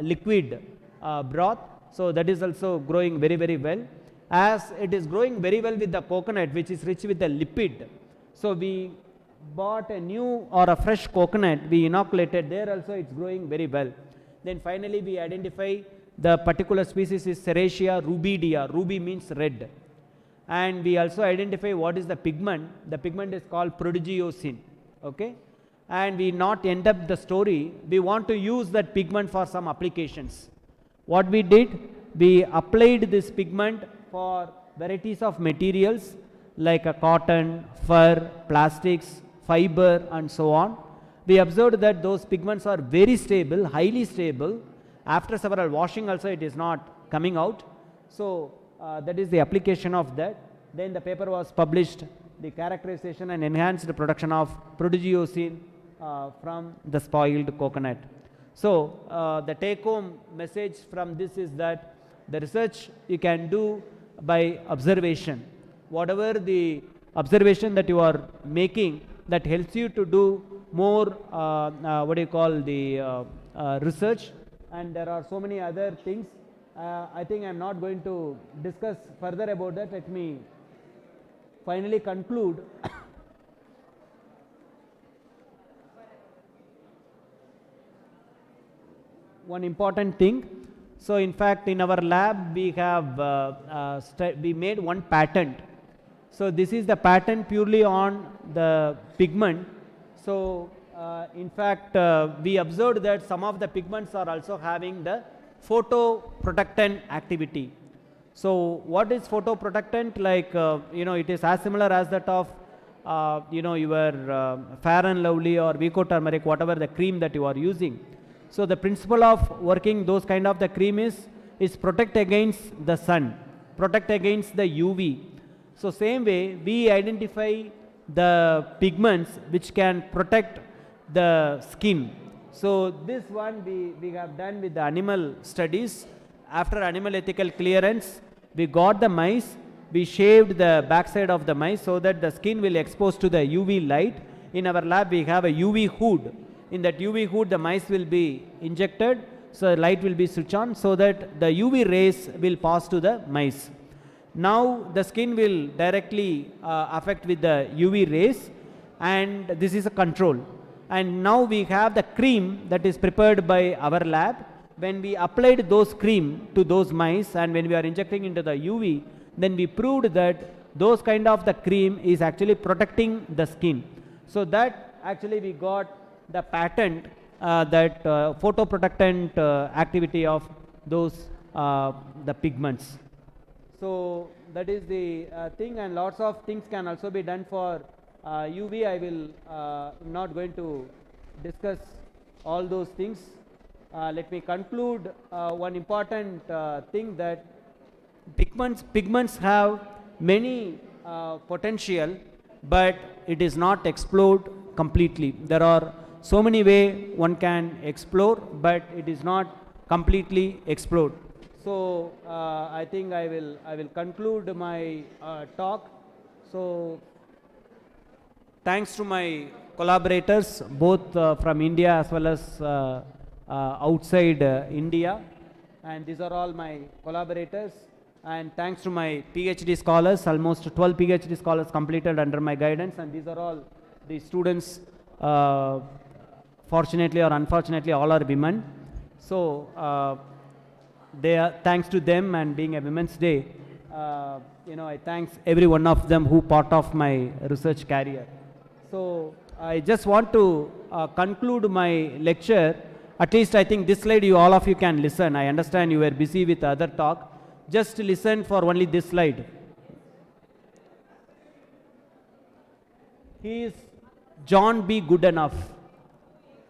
liquid broth. So that is also growing very, very well. As it is growing very well with the coconut, which is rich with the lipid. So we bought a new or a fresh coconut, we inoculated there also, it's growing very well. Then finally we identify the particular species is Serratia rubidea. Ruby means red. And we also identify what is the pigment. The pigment is called protegiocin. Okay. And we not end up the story. We want to use that pigment for some applications. What we did, we applied this pigment for varieties of materials like a cotton, fur, plastics, fiber, and so on. We observed that those pigments are very stable, highly stable. After several washing also it is not coming out. So that is the application of that. Then the paper was published, the characterization and enhanced production of protegiocin from the spoiled coconut. So the take home message from this is that the research you can do by observation. Whatever the observation that you are making, that helps you to do more what do you call the research, and there are so many other things. I think I am not going to discuss further about that. Let me finally conclude. One important thing. So in fact in our lab we have we made one patent. So this is the patent purely on the pigment. So in fact we observed that some of the pigments are also having the photoprotectant activity. So what is photoprotectant? Like it is as similar as that of your Fair and Lovely or Vico Turmeric, whatever the cream that you are using. So the principle of working those kind of the cream is protect against the sun, protect against the UV. So same way we identify the pigments which can protect the skin. So this one we have done with the animal studies. After animal ethical clearance, we got the mice, we shaved the backside of the mice so that the skin will expose to the UV light. In our lab we have a UV hood. In that UV hood the mice will be injected, so light will be switched on so that the UV rays will pass to the mice. Now the skin will directly affect with the UV rays, and this is a control. And now we have the cream that is prepared by our lab. When we applied those cream to those mice and when we are injecting into the UV, then we proved that those kind of the cream is actually protecting the skin. So that actually we got the patent that photoprotectant activity of those the pigments. So that is the thing, and lots of things can also be done for UV. I will not going to discuss all those things. Let me conclude one important thing, that pigments have many potential, but it is not explored completely. There are so many ways one can explore, but it is not completely explored. So I think I will conclude my talk. So thanks to my collaborators, both from India as well as outside India, and these are all my collaborators. And thanks to my PhD scholars, almost 12 PhD scholars completed under my guidance, and these are all the students, fortunately or unfortunately all are women. So they are, thanks to them, and being a Women's Day, I thanks every one of them who part of my research career. So I just want to conclude my lecture. At least I think this slide all of you can listen. I understand you were busy with other talk. Just listen for only this slide. He is John B. Goodenough.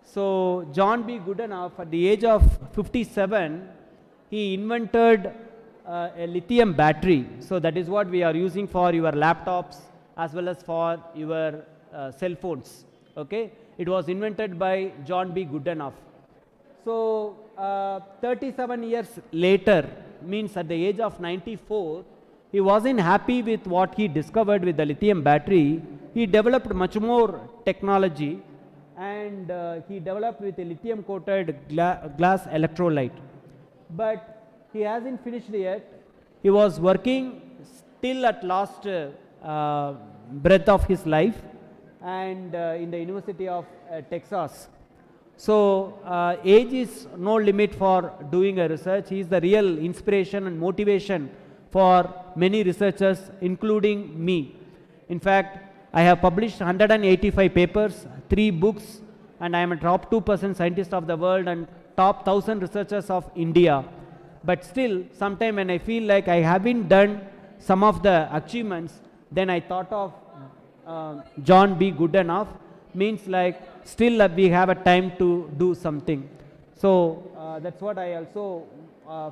So John B. Goodenough, at the age of 57, he invented a lithium battery. So that is what we are using for your laptops as well as for your cell phones. Okay, it was invented by John B. Goodenough. So 37 years later, means at the age of 94, he wasn't happy with what he discovered with the lithium battery. He developed much more technology, and he developed with a lithium coated glass electrolyte. But he hasn't finished yet. He was working still at last breath of his life, and in the University of Texas. So age is no limit for doing a research. He is the real inspiration and motivation for many researchers, including me. In fact, I have published 185 papers, 3 books, and I am a top 2% scientist of the world and top 1000 researchers of India. But still, sometime when I feel like I haven't done some of the achievements, then I thought of John B. Goodenough, means like still we have a time to do something. So that's what I also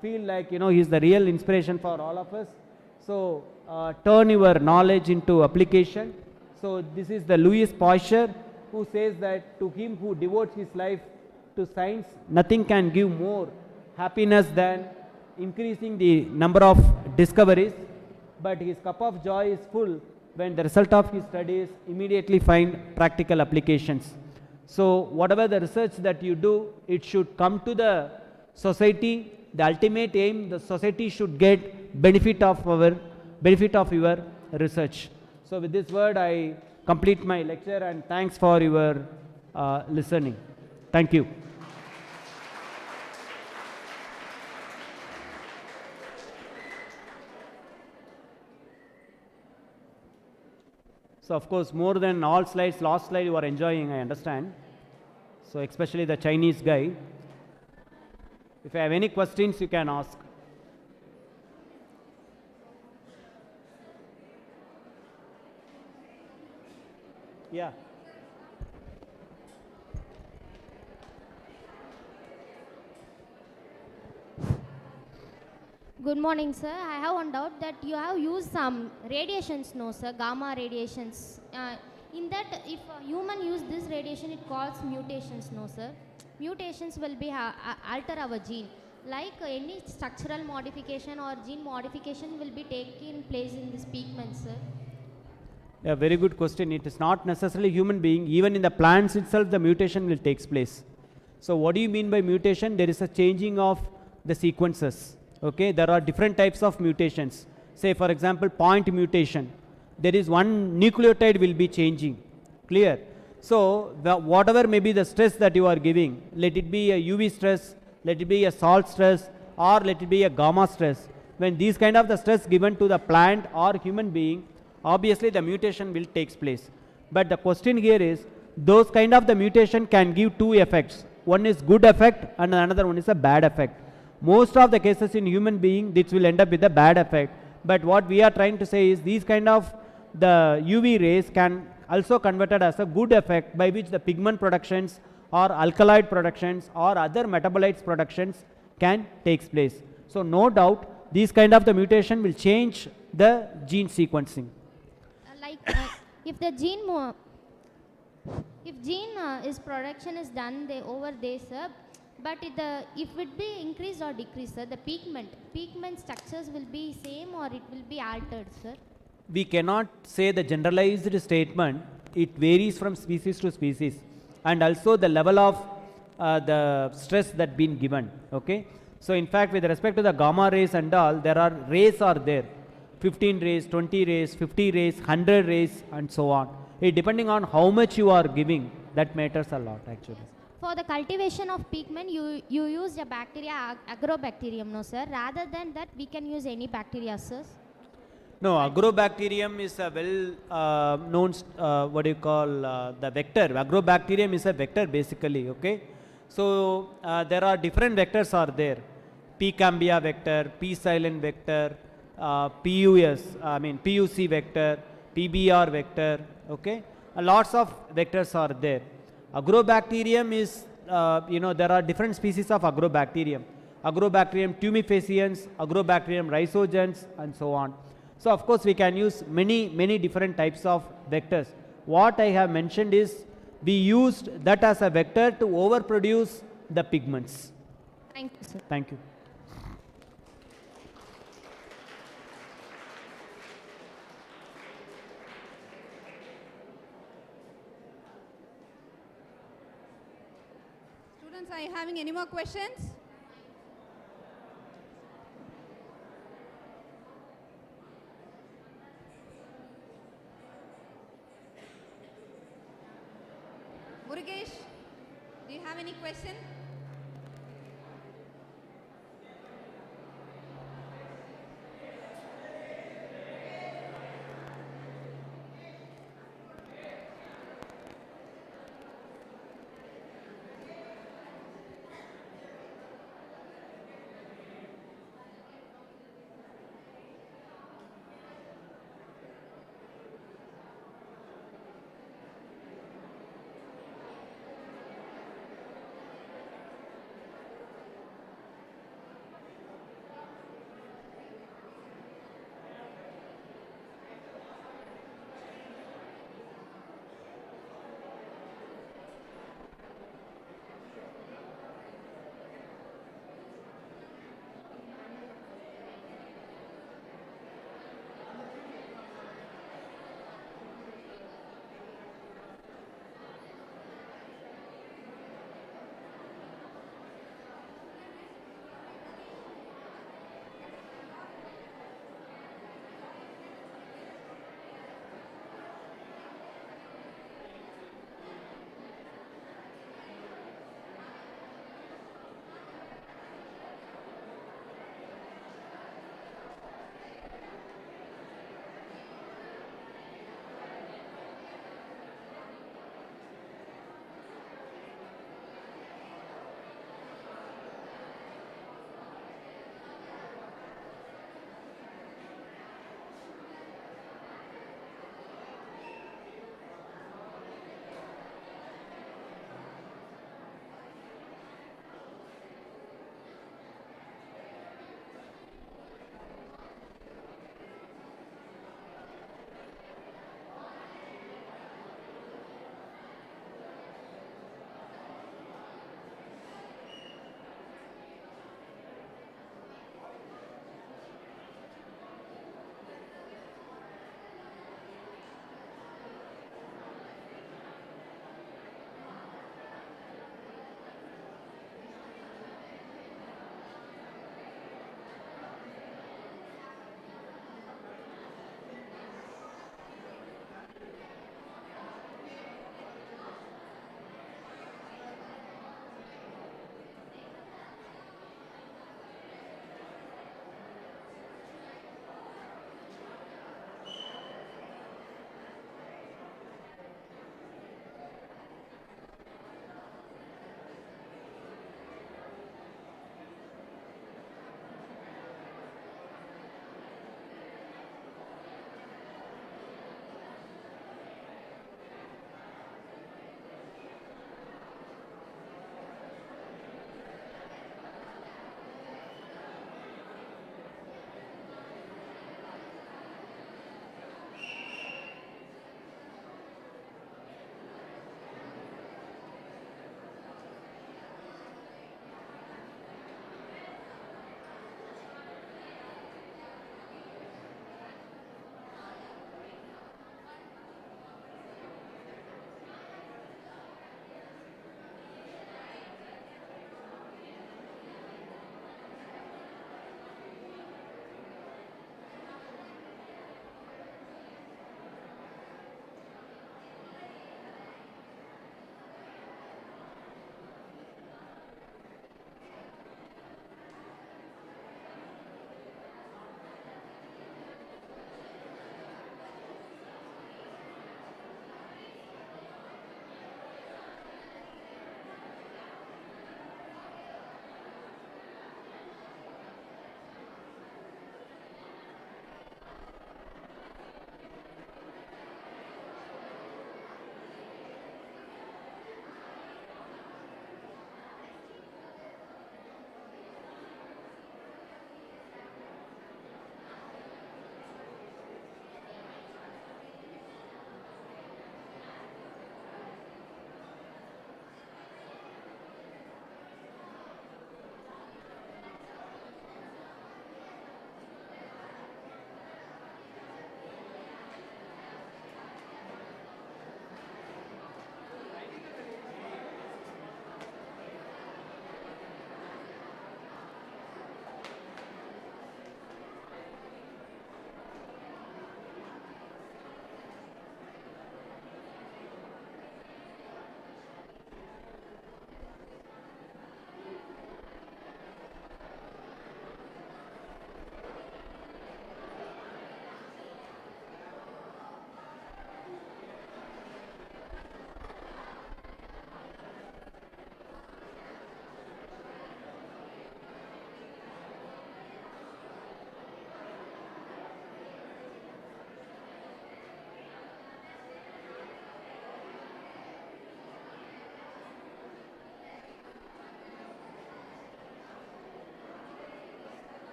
feel like, he is the real inspiration for all of us. So turn your knowledge into application. So this is the Louis Pasteur, who says that to him who devotes his life to science, nothing can give more happiness than increasing the number of discoveries, but his cup of joy is full when the result of his studies immediately find practical applications. So whatever the research that you do, it should come to the society. The ultimate aim, the society should get benefit of your research. So with this word, I complete my lecture, and thanks for your listening. Thank you. So of course, more than all slides, last slide you are enjoying, I understand. So especially the Chinese guy. If you have any questions, you can ask. Yeah. Good morning, sir. I have one doubt that you have used some radiations, no, sir, gamma radiations. In that, if a human use this radiation, it causes mutations, no, sir. Mutations will be alter our gene. Like any structural modification or gene modification will be taking place in this pigment, sir. A very good question. It is not necessarily human being. Even in the plants itself, the mutation will take place. So what do you mean by mutation? There is a changing of the sequences. Okay, there are different types of mutations. say for example point mutation, there is one nucleotide will be changing, clear. So whatever may be the stress that you are giving, let it be a UV stress, let it be a salt stress, or let it be a gamma stress, when these kind of the stress given to the plant or human being, obviously the mutation will takes place. But the question here is, those kind of the mutation can give two effects. One is good effect and another one is a bad effect. Most of the cases in human being, this will end up with a bad effect. But what we are trying to say is these kind of the UV rays can also converted as a good effect, by which the pigment productions or alkaloid productions or other metabolites productions can takes place. So no doubt these kind of the mutation will change the gene sequencing. If the gene is production is done over there, sir, but if it be increased or decreased, sir, the pigment structures will be same or it will be altered, sir? We cannot say the generalized statement. It varies from species to species, and also the level of the stress that been given. Okay, so in fact with respect to the gamma rays and all, there are rays are there, 15 rays, 20 rays, 50 rays, 100 rays and so on. It depending on how much you are giving, that matters a lot actually. For the cultivation of pigment, you use a bacteria, agrobacterium, no sir? Rather than that, we can use any bacteria, sir? No, agrobacterium is a well known, the vector. Agrobacterium is a vector basically, okay. So there are different vectors are there. P. cambia vector, P. silent vector, PUC vector, PBR vector, okay. Lots of vectors are there. Agrobacterium is, there are different species of agrobacterium. Agrobacterium tumefaciens, Agrobacterium rhizogens and so on. So of course we can use many different types of vectors. What I have mentioned is we used that as a vector to overproduce the pigments. Thank you, sir. Thank you. Students, are you having any more questions? Murugesh, do you have any question?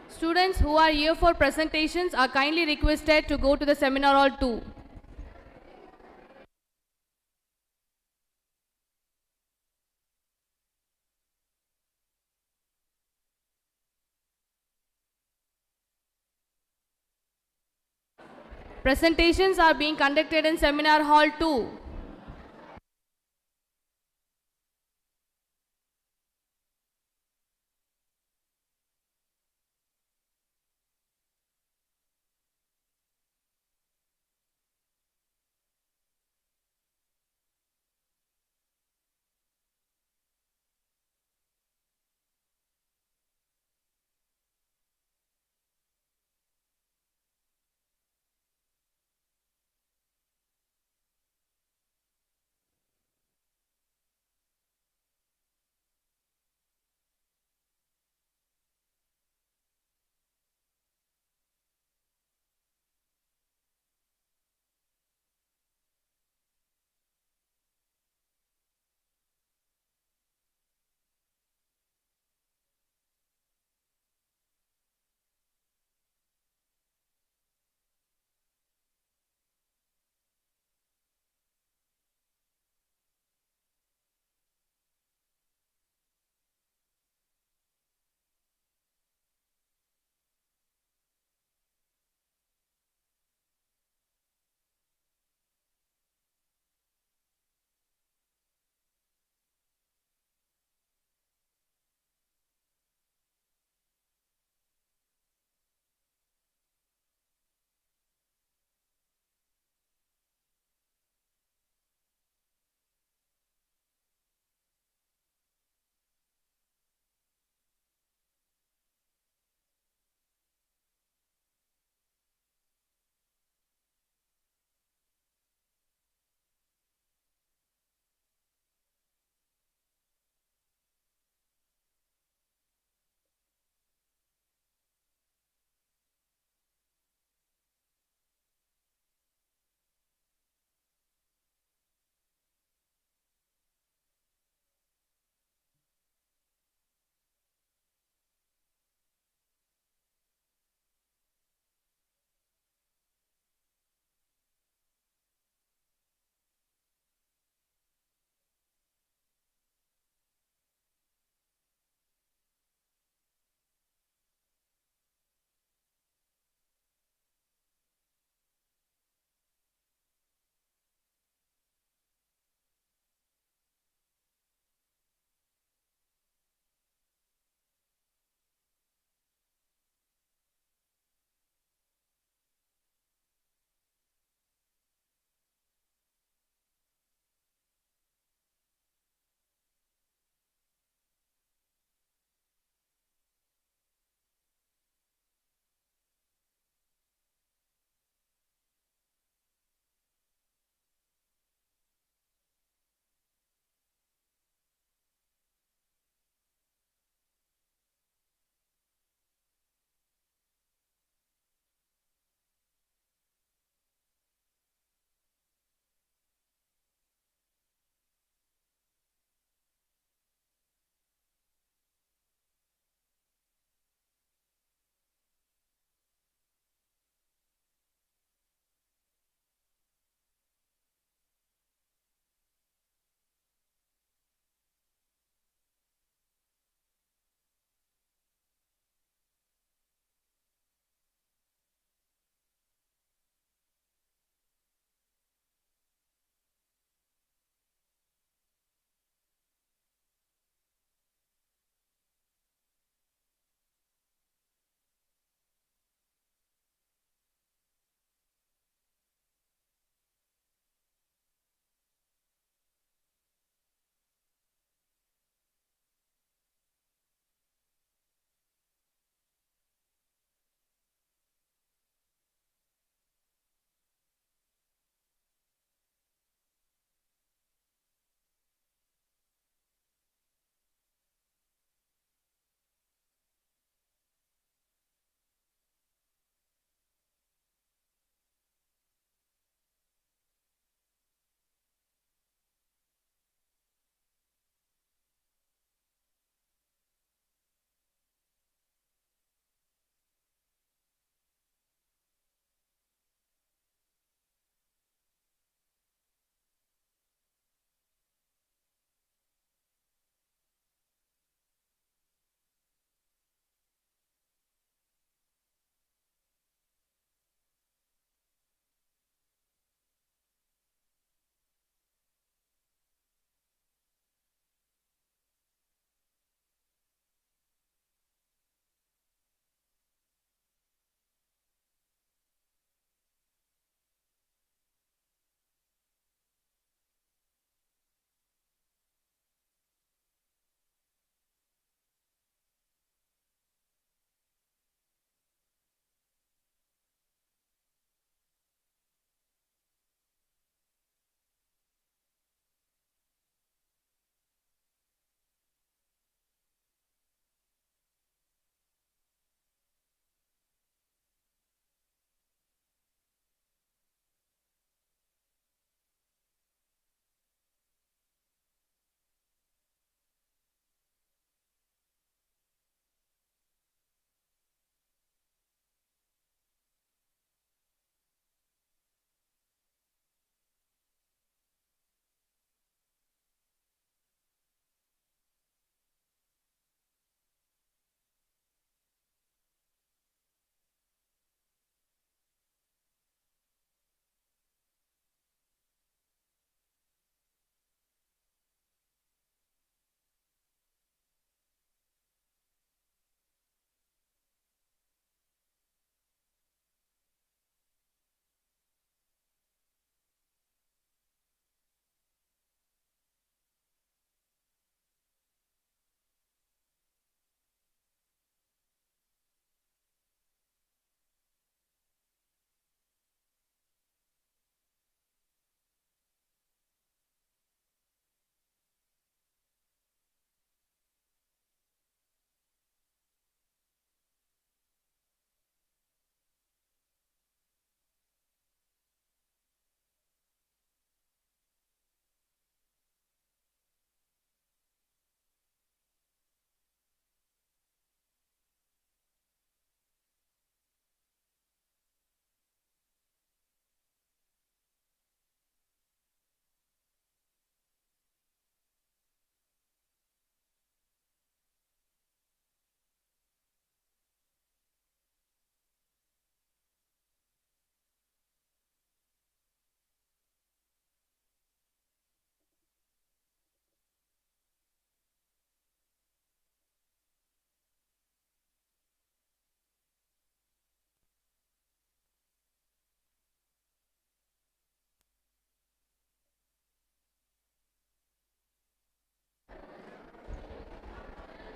Students who are here for presentations are kindly requested to go to the seminar hall 2. Presentations are being conducted in seminar hall 2.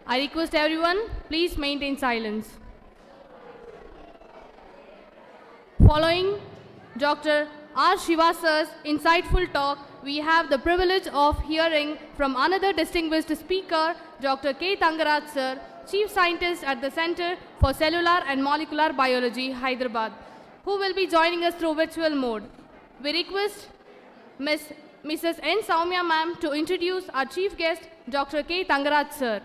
I request everyone, please maintain silence. Following Dr. R. Shiva sir's insightful talk, we have the privilege of hearing from another distinguished speaker, Dr. K. Tangaraj sir, Chief Scientist at the Center for Cellular and Molecular Biology, Hyderabad, who will be joining us through virtual mode. We request Mrs. N. Soumya ma'am to introduce our chief guest, Dr. K. Tangaraj sir.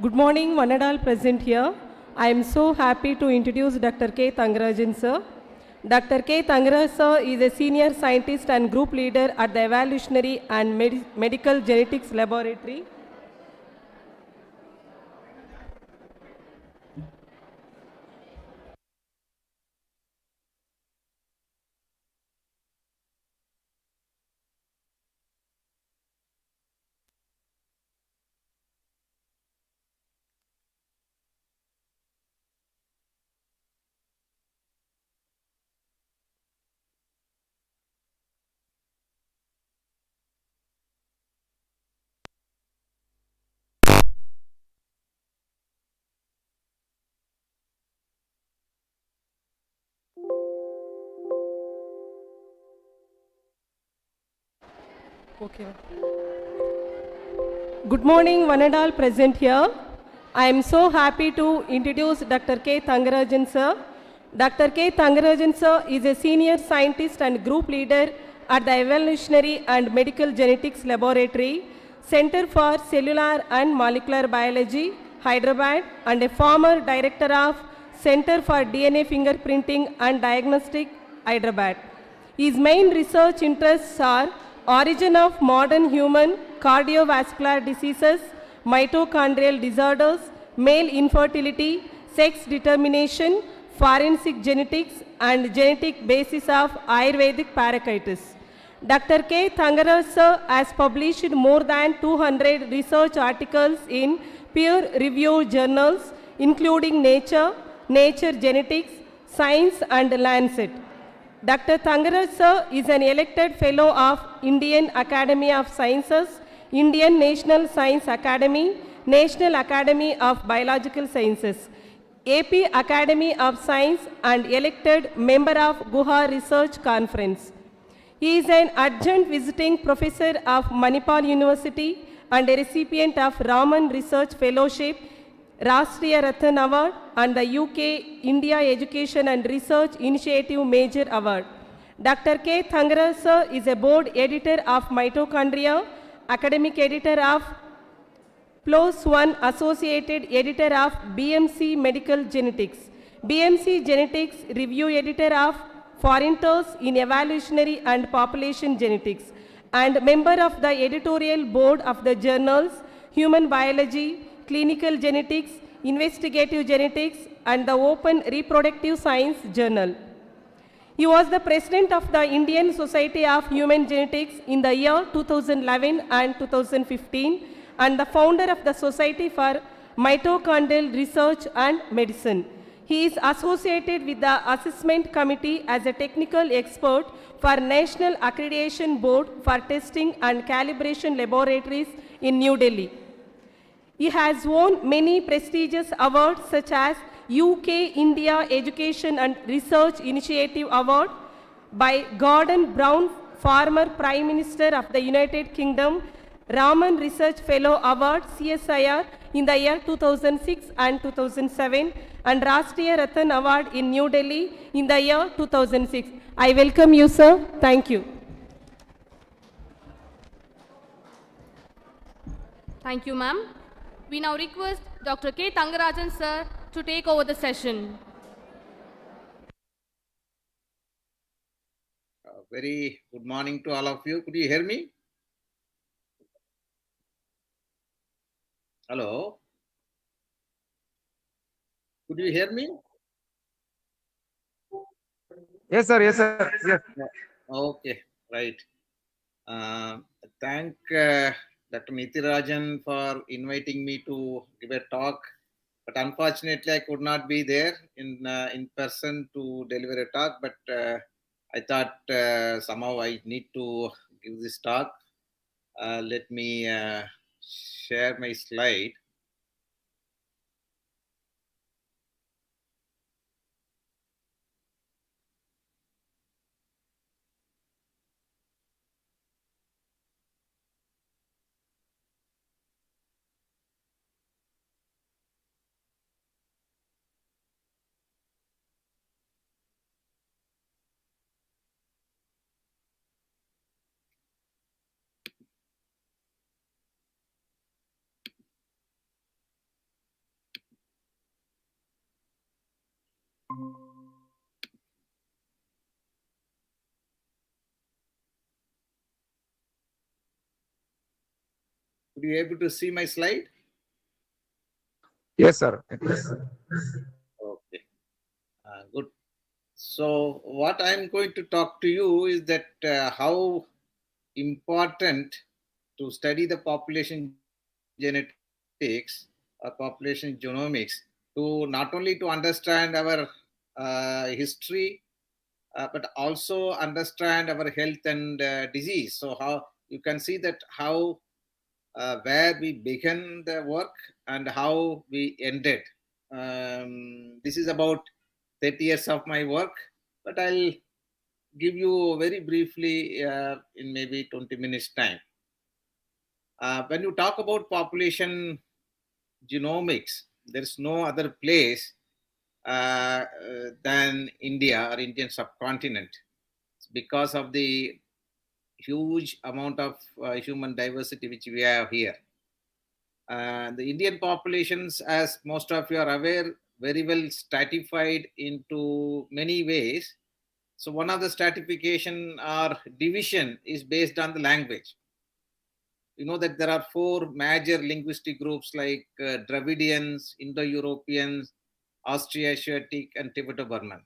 Good morning, one and all present here. I am so happy to introduce Dr. K. Thangarajan sir. Dr. K. Thangaraj sir is a senior scientist and group leader at the Evolutionary and Medical Genetics Laboratory. Okay. Good morning, one and all present here. I am so happy to introduce Dr. K. Thangarajan sir. Dr. K. Thangarajan sir is a senior scientist and group leader at the Evolutionary and Medical Genetics Laboratory, Center for Cellular and Molecular Biology, Hyderabad, and a former director of Center for DNA Fingerprinting and Diagnostic, Hyderabad. His main research interests are origin of modern human cardiovascular diseases, mitochondrial disorders, male infertility, sex determination, forensic genetics, and genetic basis of Ayurvedic paracytis. Dr. K. Thangaraj sir has published more than 200 research articles in peer-reviewed journals, including Nature, Nature Genetics, Science, and Lancet. Dr. Thangaraj sir is an elected fellow of Indian Academy of Sciences, Indian National Science Academy, National Academy of Biological Sciences, AP Academy of Science, and elected member of Guha Research Conference. He is an adjunct visiting professor of Manipal University and a recipient of Raman Research Fellowship, Rashtriya Ratan Award, and the UK India Education and Research Initiative Major Award. Dr. K. Thangaraj sir is a board editor of Mitochondria, academic editor of PLOS One, associated editor of BMC Medical Genetics, BMC Genetics review editor of Foreigners in Evolutionary and Population Genetics, and member of the editorial board of the journals Human Biology, Clinical Genetics, Investigative Genetics, and the Open Reproductive Science Journal. He was the president of the Indian Society of Human Genetics in the year 2011 and 2015, and the founder of the Society for Mitochondrial Research and Medicine. He is associated with the Assessment Committee as a technical expert for National Accreditation Board for Testing and Calibration Laboratories in New Delhi. He has won many prestigious awards such as UK India Education and Research Initiative Award by Gordon Brown, former Prime Minister of the United Kingdom, Raman Research Fellow Award CSIR in the year 2006 and 2007, and Rashtriya Ratan Award in New Delhi in the year 2006. I welcome you, sir. Thank you. Thank you, ma'am. We now request Dr. K. Thangarajan sir to take over the session. Very good morning to all of you. Could you hear me? Hello? Could you hear me? Yes, sir. Yes, sir. Yes. Okay. right? Thank Dr. Nitirajan for inviting me to give a talk, but unfortunately I could not be there in person to deliver a talk. But I thought somehow I need to give this talk. Let me share my slide. Would you be able to see my slide? Yes, sir. Okay, good. So what I'm going to talk to you is that how important to study the population genetics or population genomics to not only to understand our history, but also understand our health and disease. So how you can see that how where we began the work and how we ended. This is about 30 years of my work, but I'll give you very briefly in maybe 20 minutes time. When you talk about population genomics, there's no other place than India or Indian subcontinent. It's because of the huge amount of human diversity which we have here. The Indian populations, as most of you are aware, very well stratified into many ways. So one of the stratification or division is based on the language. You know that there are 4 major linguistic groups like Dravidians, Indo-Europeans, Austroasiatic, and Tibeto-Burman.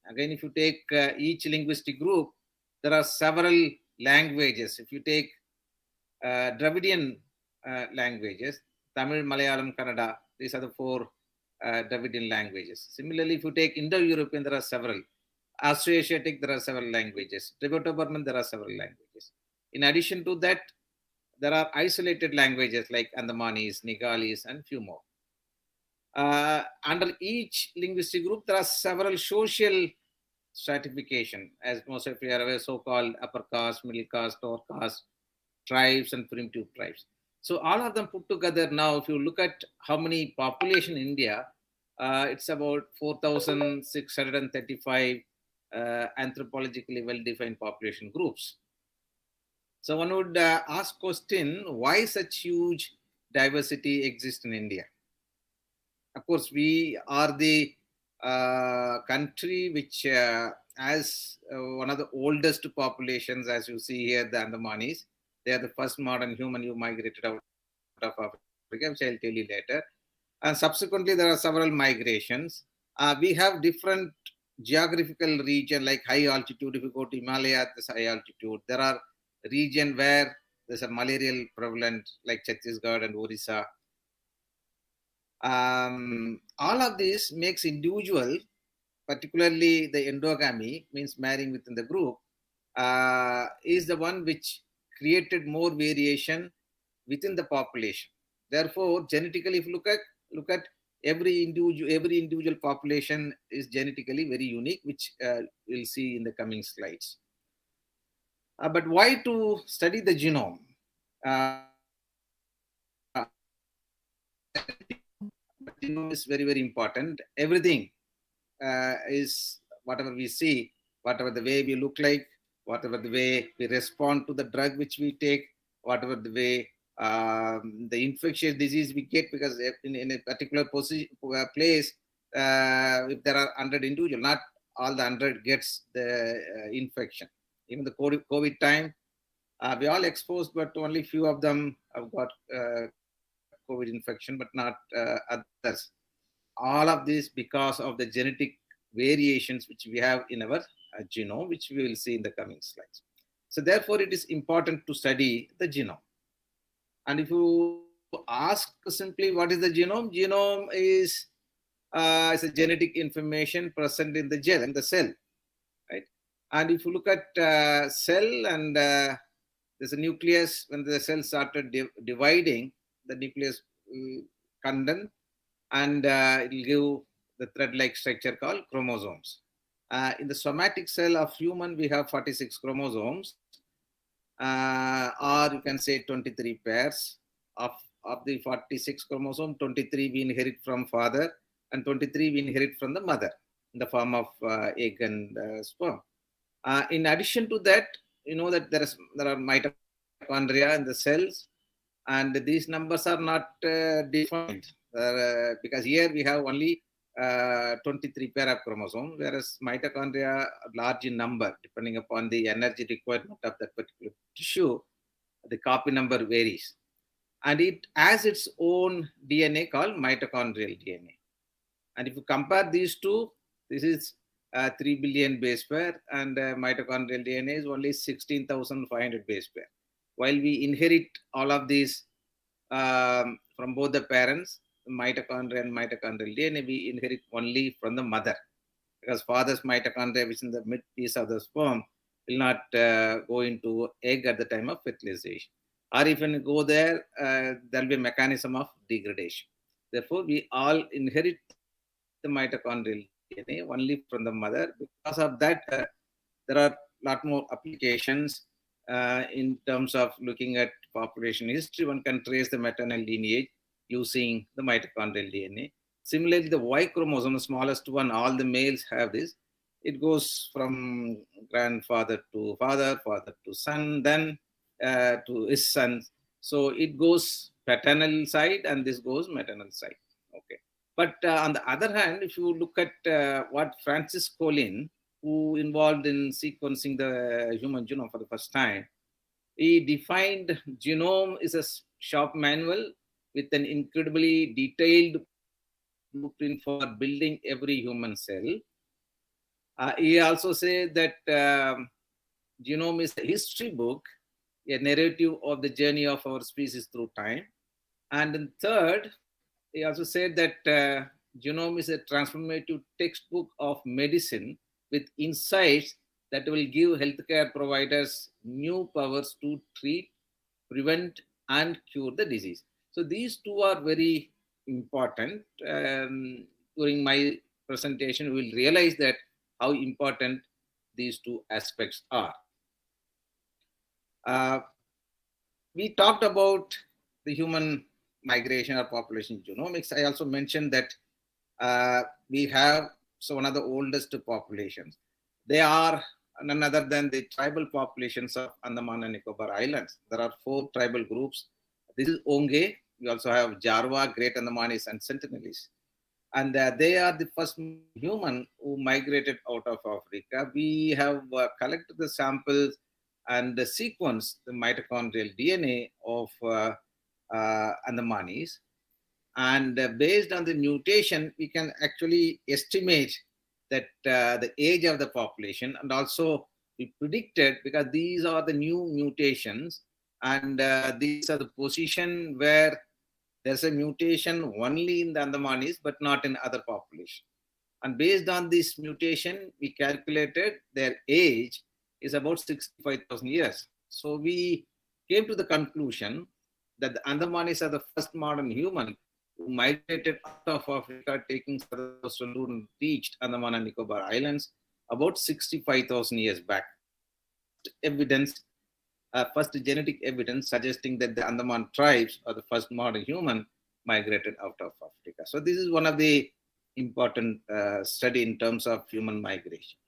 Again, if you take each linguistic group, there are several languages. If you take Dravidian languages, Tamil, Malayalam, Kannada, these are the 4 Dravidian languages. Similarly, if you take Indo-European, there are several. Austroasiatic, there are several languages. Tibeto-Burman, there are several languages. In addition to that, there are isolated languages like Andamanese, Nigalis, and few more. Under each linguistic group, there are several social stratification, as most of you are aware, so-called upper caste, middle caste, lower caste, tribes, and primitive tribes. So all of them put together now, if you look at how many population in India, it's about 4,635 anthropologically well-defined population groups. So one would ask question, why such huge diversity exists in India? Of course, we are the country which has one of the oldest populations, as you see here, the Andamanese. They are the first modern human who migrated out of Africa, which I'll tell you later. And subsequently, there are several migrations. We have different geographical region, like high altitude. If you go to Himalaya, there's high altitude. There are region where there's a malarial prevalent, like Chhattisgarh and Orissa. All of this makes individual, particularly the endogamy, means marrying within the group, is the one which created more variation within the population. Therefore, genetically, if you look at every individual population is genetically very unique, which we'll see in the coming slides. But why to study the genome? Genome is very, very important. Everything is whatever we see, whatever the way we look like, whatever the way we respond to the drug which we take, whatever the way the infectious disease we get, because in a particular place, if there are 100 individuals, not all the 100 gets the infection. Even the COVID time, we all exposed, but only few of them have got COVID infection, but not others. All of this because of the genetic variations which we have in our genome, which we will see in the coming slides. So therefore, it is important to study the genome. And if you ask simply what is the genome, genome is a genetic information present in the cell, right? And if you look at cell and there's a nucleus, when the cell started dividing, the nucleus will condense and it will give the thread-like structure called chromosomes. In the somatic cell of human, we have 46 chromosomes, or you can say 23 pairs. Of the 46 chromosome, 23 we inherit from father and 23 we inherit from the mother in the form of egg and sperm. In addition to that, you know that there are mitochondria in the cells, and these numbers are not defined because here we have only 23 pair of chromosomes, whereas mitochondria are large in number. Depending upon the energy requirement of that particular tissue, the copy number varies. And it has its own DNA called mitochondrial DNA. And if you compare these two, this is 3 billion base pair, and mitochondrial DNA is only 16,500 base pair. While we inherit all of these from both the parents, mitochondria and mitochondrial DNA, we inherit only from the mother, because father's mitochondria, which is in the mid piece of the sperm, will not go into egg at the time of fertilization. Or if you go there, there will be a mechanism of degradation. Therefore, we all inherit the mitochondrial DNA only from the mother. Because of that, there are a lot more applications in terms of looking at population history. One can trace the maternal lineage using the mitochondrial DNA. Similarly, the Y chromosome, the smallest one, all the males have this. It goes from grandfather to father, father to son, then to his son. So it goes paternal side and this goes maternal side. Okay. But on the other hand, if you look at what Francis Collin, who involved in sequencing the human genome for the first time, he defined genome is a shop manual with an incredibly detailed blueprint for building every human cell. He also said that genome is a history book, a narrative of the journey of our species through time. And then third, he also said that genome is a transformative textbook of medicine with insights that will give healthcare providers new powers to treat, prevent, and cure the disease. So these two are very important. During my presentation, we will realize that how important these two aspects are. We talked about the human migration or population genomics. I also mentioned that we have one of the oldest populations. They are none other than the tribal populations of Andaman and Nicobar Islands. There are 4 tribal groups. This is Onge. We also have Jarwa, Great Andamanis, and Sentinelese. And they are the first human who migrated out of Africa. We have collected the samples and sequenced the mitochondrial DNA of Andamanis. And based on the mutation, we can actually estimate that the age of the population, and also we predicted, because these are the new mutations, and these are the position where there's a mutation only in the Andamanis, but not in other populations. And based on this mutation, we calculated their age is about 65,000 years. So we came to the conclusion that the Andamanis are the first modern human who migrated out of Africa, taking and reached Andaman and Nicobar Islands about 65,000 years back. Evidence, first genetic evidence suggesting that the Andaman tribes are the first modern human migrated out of Africa. So this is one of the important study in terms of human migration.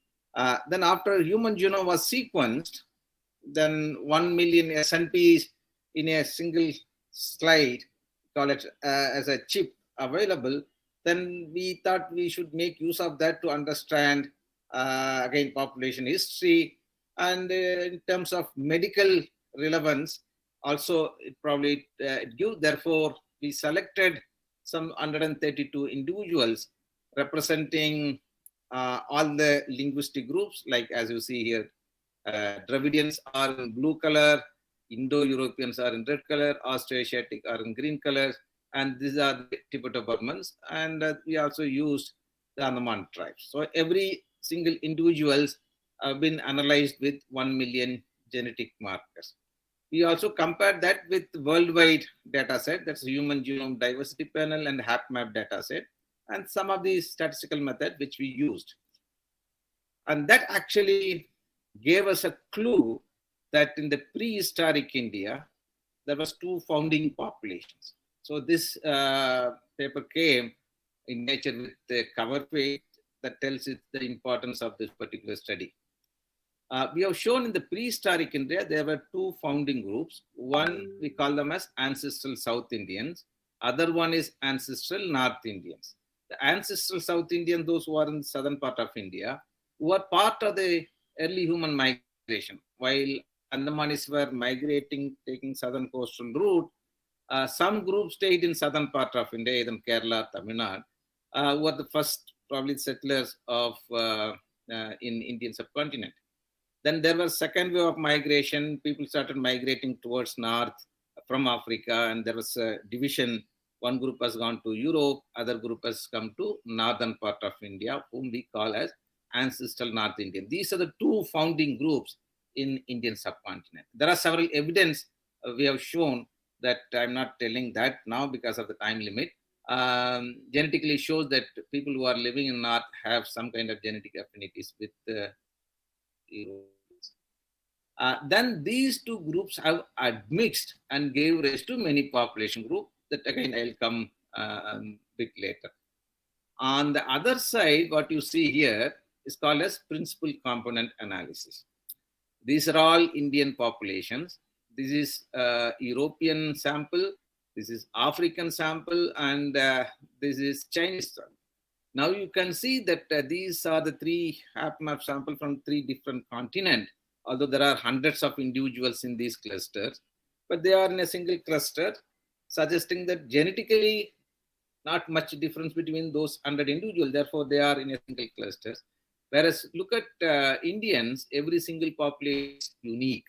Then after human genome was sequenced, then 1 million SNPs in a single slide, call it as a chip available, then we thought we should make use of that to understand, again, population history. And in terms of medical relevance, also it probably gives. Therefore, we selected some 132 individuals representing all the linguistic groups, like as you see here, Dravidians are in blue color, Indo-Europeans are in red color, Austroasiatic are in green color, and these are the Tibeto-Burmans. And we also used the Andaman tribes. So every single individuals have been analyzed with 1 million genetic markers. We also compared that with worldwide data set, that's the Human Genome Diversity Panel and HapMap data set, and some of the statistical method which we used. And that actually gave us a clue that in the prehistoric India, there was two founding populations. So this paper came in Nature with the cover page that tells it the importance of this particular study. We have shown in the prehistoric India, there were two founding groups. One, we call them as ancestral South Indians. Other one is ancestral North Indians. The ancestral South Indians, those who are in the southern part of India, who are part of the early human migration. While Andamanis were migrating, taking southern coastal route, some groups stayed in southern part of India, either Kerala, Tamil Nadu, were the first probably settlers of in Indian subcontinent. Then there was second wave of migration. People started migrating towards north from Africa, and there was a division. One group has gone to Europe, other group has come to northern part of India, whom we call as ancestral North Indian. These are the two founding groups in Indian subcontinent. There are several evidence we have shown that I'm not telling that now because of the time limit. Genetically shows that people who are living in north have some kind of genetic affinities with Europeans. Then these two groups have admixed and gave rise to many population groups that again I'll come a bit later. On the other side, what you see here is called as principal component analysis. These are all Indian populations. This is European sample, this is African sample, and this is Chinese sample. Now you can see that these are the three HapMap sample from three different continents, although there are hundreds of individuals in these clusters, but they are in a single cluster, suggesting that genetically not much difference between those 100 individuals, therefore they are in a single cluster. Whereas look at Indians, every single population is unique.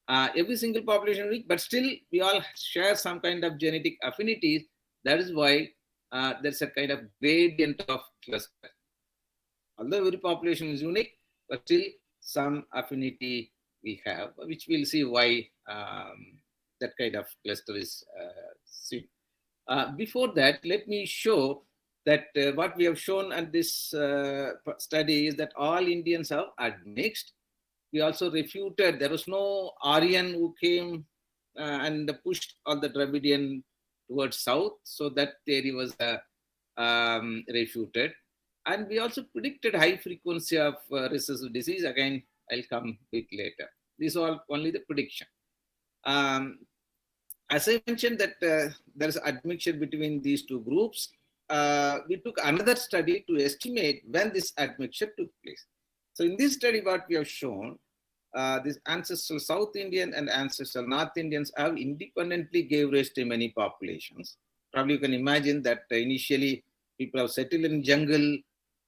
Every single population is unique, but still we all share some kind of genetic affinities. That is why there's a kind of gradient of cluster. Although every population is unique, but still some affinity we have, which we'll see why that kind of cluster is seen. Before that, let me show that what we have shown at this study is that all Indians have admixed. We also refuted, there was no Aryan who came and pushed all the Dravidian towards south, so that theory was refuted. And we also predicted high frequency of recessive disease. Again, I'll come a bit later. These are only the prediction. As I mentioned that there is admixture between these two groups. We took another study to estimate when this admixture took place. So in this study, what we have shown, this ancestral South Indian and ancestral North Indians have independently gave rise to many populations. Probably you can imagine that initially people have settled in jungle.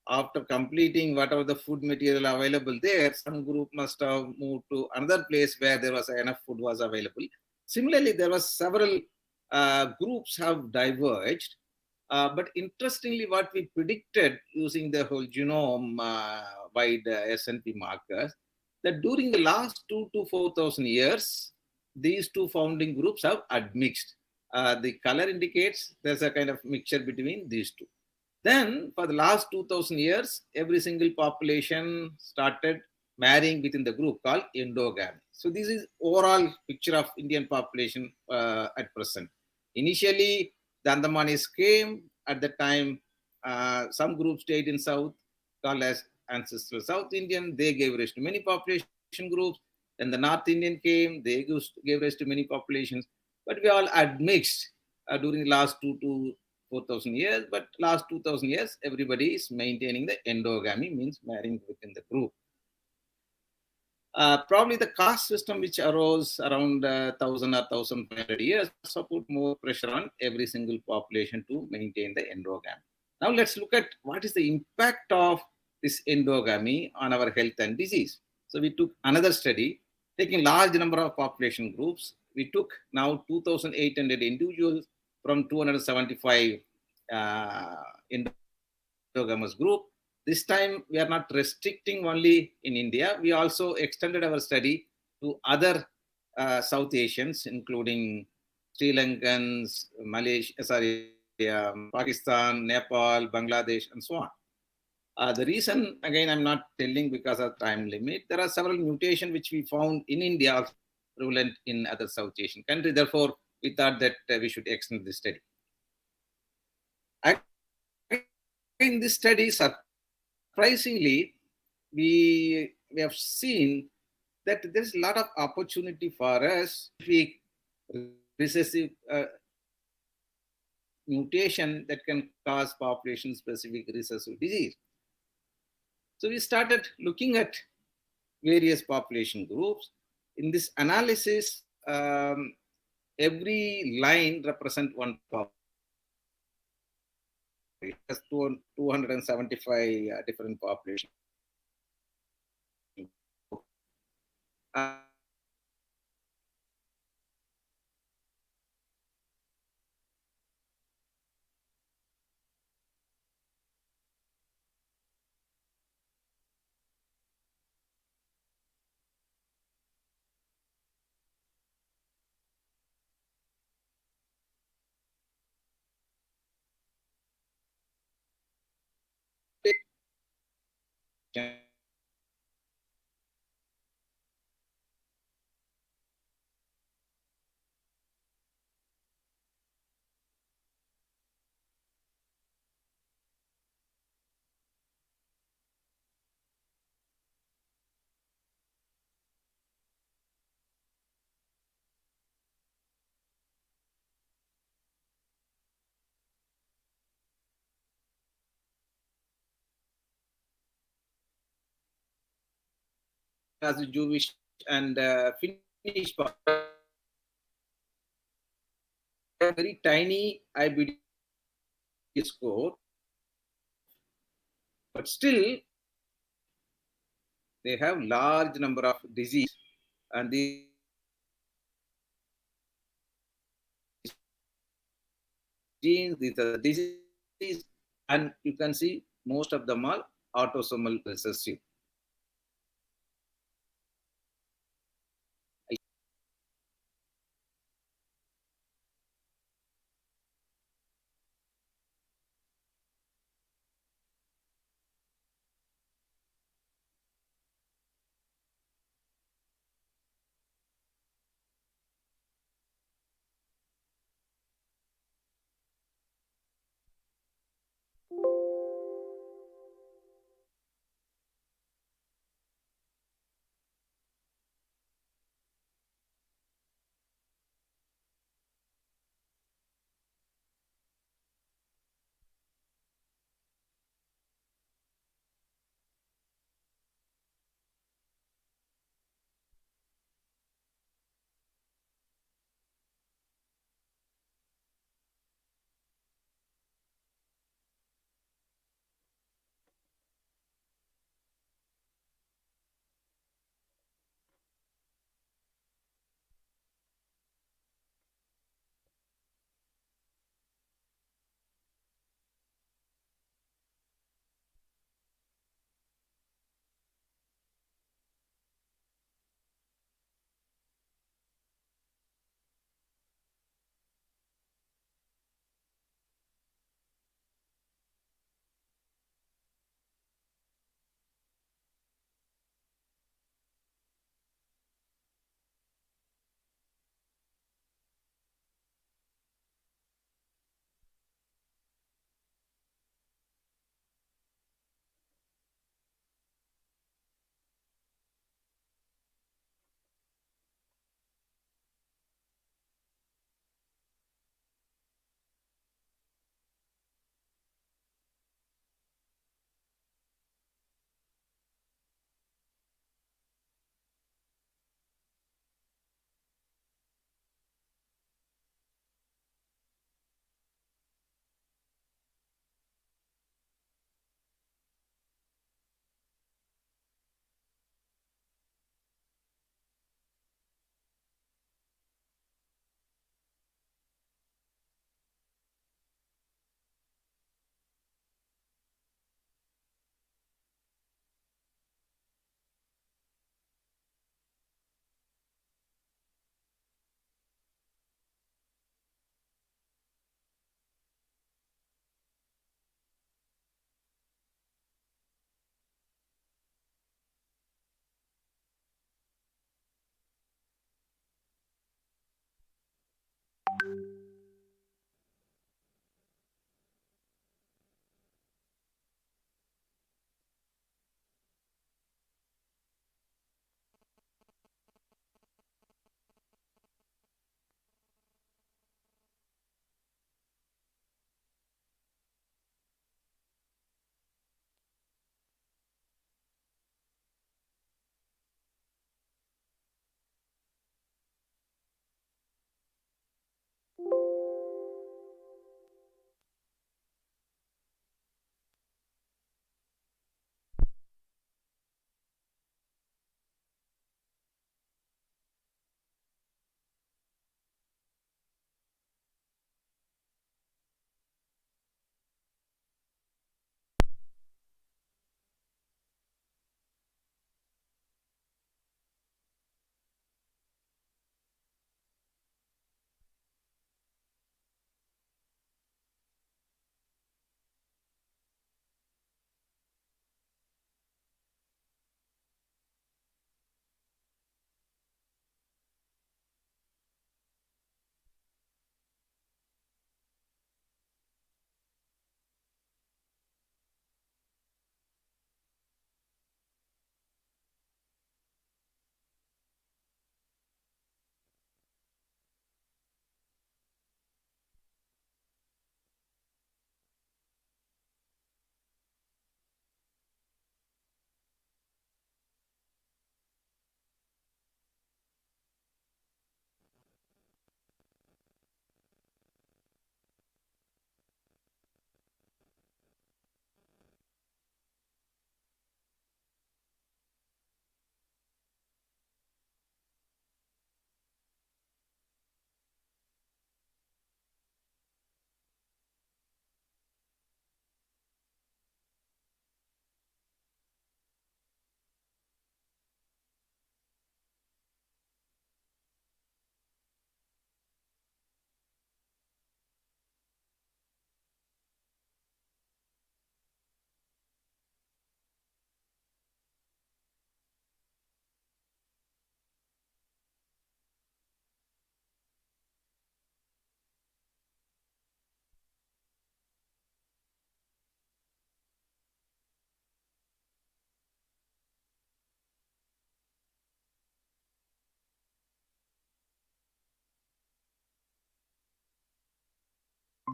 After completing whatever the food material available there, some group must have moved to another place where there was enough food was available. Similarly, there was several groups have diverged. But interestingly, what we predicted using the whole genome wide SNP markers, that during the last 2,000 to 4,000 years, these two founding groups have admixed. The color indicates there's a kind of mixture between these two. Then for the last 2,000 years, every single population started marrying within the group called endogamy. So this is overall picture of Indian population at present. Initially, the Andamanis came at the time, some groups stayed in south called as ancestral South Indian. They gave rise to many population groups. Then the North Indian came, they gave rise to many populations. But we all admixed during the last 2,000 to 4,000 years. But last 2,000 years, everybody is maintaining the endogamy, means marrying within the group. Probably the caste system which arose around 1,000 or 1,500 years also put more pressure on every single population to maintain the endogamy. Now let's look at what is the impact of this endogamy on our health and disease. So we took another study, taking large number of population groups. We took now 2,800 individuals from 275 endogamous group. This time we are not restricting only in India. We also extended our study to other South Asians, including Sri Lankans, Pakistan, Nepal, Bangladesh, and so on. The reason, again, I'm not telling because of time limit. There are several mutations which we found in India also prevalent in other South Asian countries. Therefore, we thought that we should extend this study. In this study, surprisingly, we have seen that there's a lot of opportunity for us if we recessive mutation that can cause population-specific recessive disease. So we started looking at various population groups. In this analysis, every line represents one population. 275 different populations. As a Jewish and Finnish very tiny IBD score, but still they have large number of disease, and these genes, these are disease, and you can see most of them are autosomal recessive.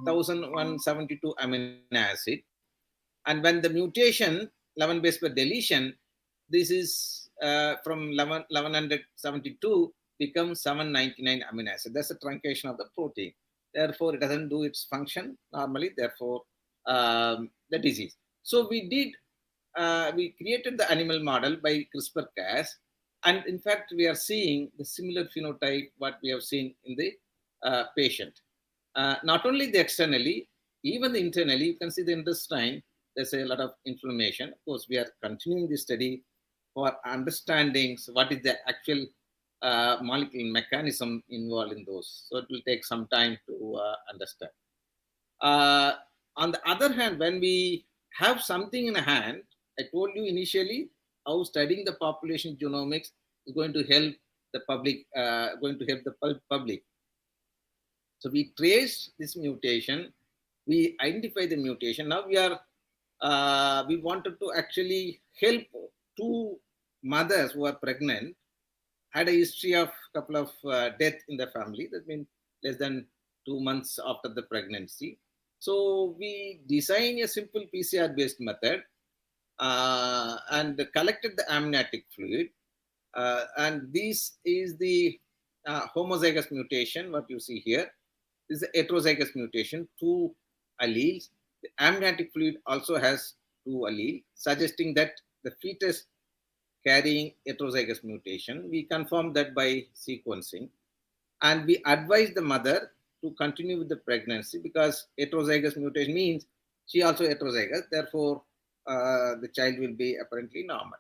1172 amino acid. And when the mutation 11 base pair deletion, this is from 1172 becomes 799 amino acid. That's a truncation of the protein. Therefore, it doesn't do its function normally. Therefore, the disease. So we created the animal model by CRISPR-Cas, and in fact, we are seeing the similar phenotype what we have seen in the patient. Not only the externally, even the internally, you can see the intestine. There's a lot of inflammation. Of course, we are continuing this study for understanding what is the actual molecular mechanism involved in those. So it will take some time to understand. On the other hand, when we have something in hand, I told you initially how studying the population genomics is going to help the public, public. So we traced this mutation, we identify the mutation. Now we wanted to actually help two mothers who are pregnant, had a history of couple of death in the family. That means less than 2 months after the pregnancy. So we designed a simple PCR-based method and collected the amniotic fluid. And this is the homozygous mutation, what you see here. This is the heterozygous mutation, 2 alleles. The amniotic fluid also has 2 alleles, suggesting that the fetus carrying heterozygous mutation. We confirmed that by sequencing. And we advise the mother to continue with the pregnancy because heterozygous mutation means she also heterozygous. Therefore, the child will be apparently normal.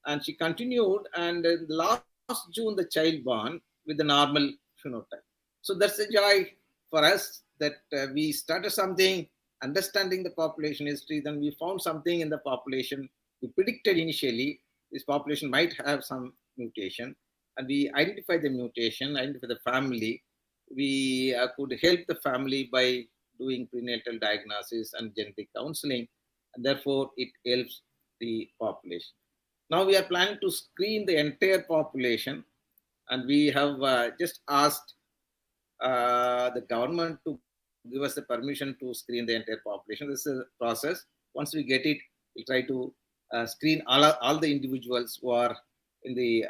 And she continued, and last June, the child born with the normal phenotype. So that's a joy for us that we started something, understanding the population history, then we found something in the population. We predicted initially this population might have some mutation, and we identified the mutation, identified the family. We could help the family by doing prenatal diagnosis and genetic counseling, and therefore it helps the population. Now we are planning to screen the entire population, and we have just asked the government to give us the permission to screen the entire population. This is a process. Once we get it, we'll try to screen all the individuals who are in the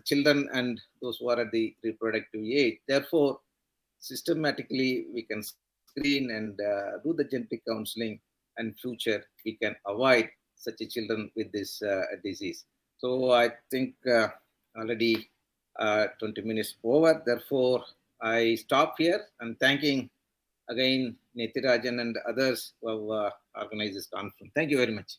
children and those who are at the reproductive age. Therefore, systematically we can screen and do the genetic counseling, and future we can avoid such a children with this disease. So I think already 20 minutes over. Therefore, I stop here and thanking again Nithirajan and others who have organized this conference. Thank you very much.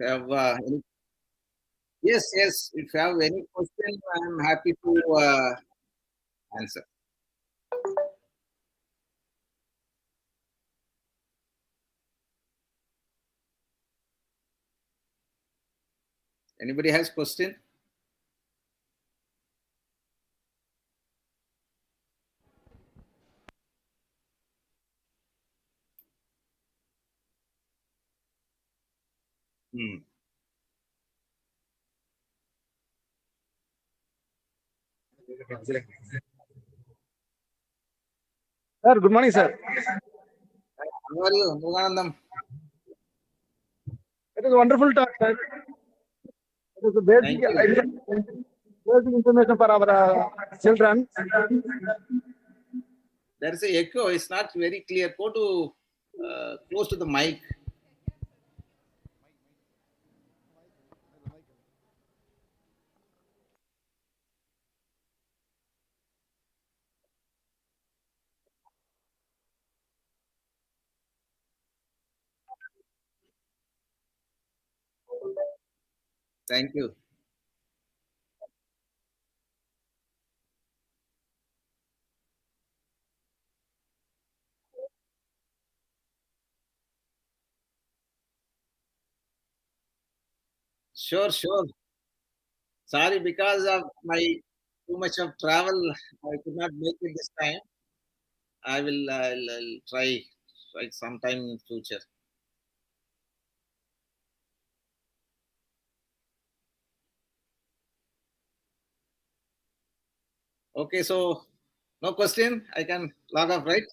Have yes, if you have any question, I'm happy to answer. Anybody has question? Sir, good morning, sir. How are you, Muganandam? It is a wonderful talk, sir. It is a basic information for our children. There is an echo. It's not very clear. Go to close to the mic. Thank you. Sure. Sorry, because of my too much of travel, I could not make it this time. I will I'll try sometime in future. Okay, so no question. I can log off, right?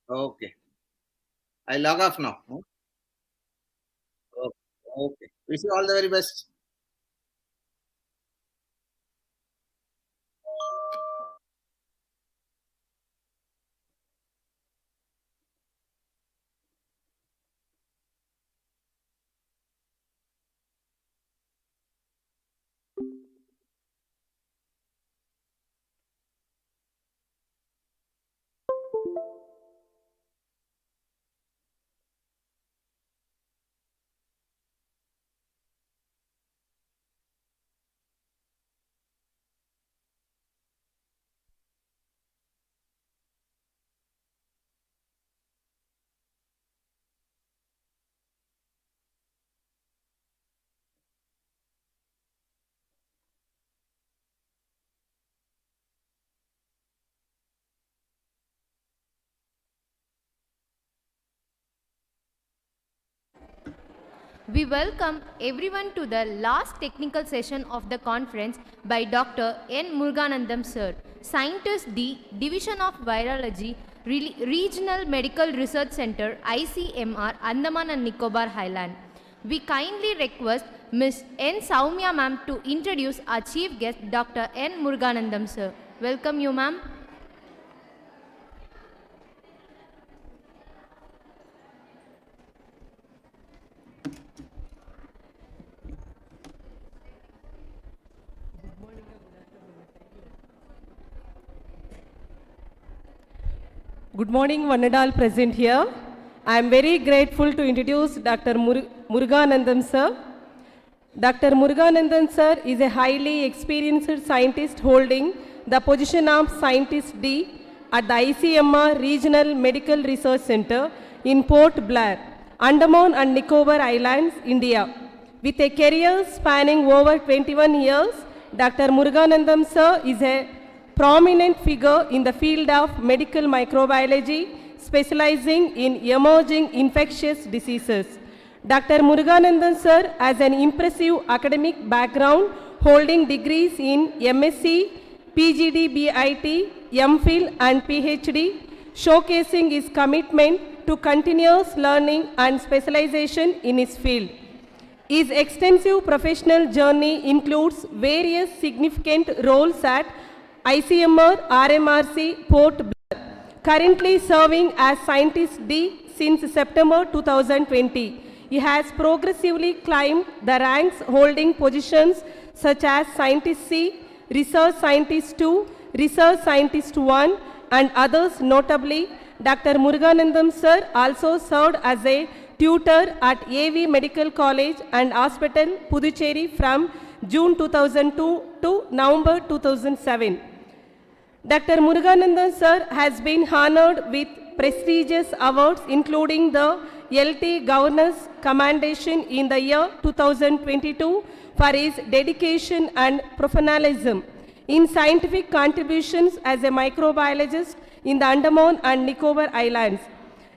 Okay. I log off now. Okay. Okay. Wish you all the very best. We welcome everyone to the last technical session of the conference by Dr. N. Muruganandam Sir, Scientist D, Division of Virology, Regional Medical Research Center, ICMR, Andaman and Nicobar Highland. We kindly request Ms. N. Saumya ma'am to introduce our chief guest, Dr. N. Muruganandam Sir. Welcome you ma'am. Good morning, one and all present here. I am very grateful to introduce Dr. Muruganandam Sir. Dr. Muruganandam Sir is a highly experienced scientist holding the position of Scientist D at the ICMR Regional Medical Research Center in Port Blair, Andaman and Nicobar Islands, India. With a career spanning over 21 years, Dr. Muruganandam Sir is a prominent figure in the field of medical microbiology, specializing in emerging infectious diseases. Dr. Muruganandam Sir has an impressive academic background, holding degrees in MSc, PGD, BIT, MPhil and PhD, showcasing his commitment to continuous learning and specialization in his field. His extensive professional journey includes various significant roles at ICMR, RMRC, Port Blair, currently serving as Scientist D since September 2020. He has progressively climbed the ranks, holding positions such as Scientist C, Research Scientist 2, Research Scientist 1 and others. Notably, Dr. Muruganandam Sir also served as a tutor at AV Medical College and Hospital, Puducherry from June 2002 to November 2007. Dr. Muruganandam Sir has been honored with prestigious awards including the LT Governors Commendation in the year 2022 for his dedication and professionalism in scientific contributions as a microbiologist in the Andaman and Nicobar Islands.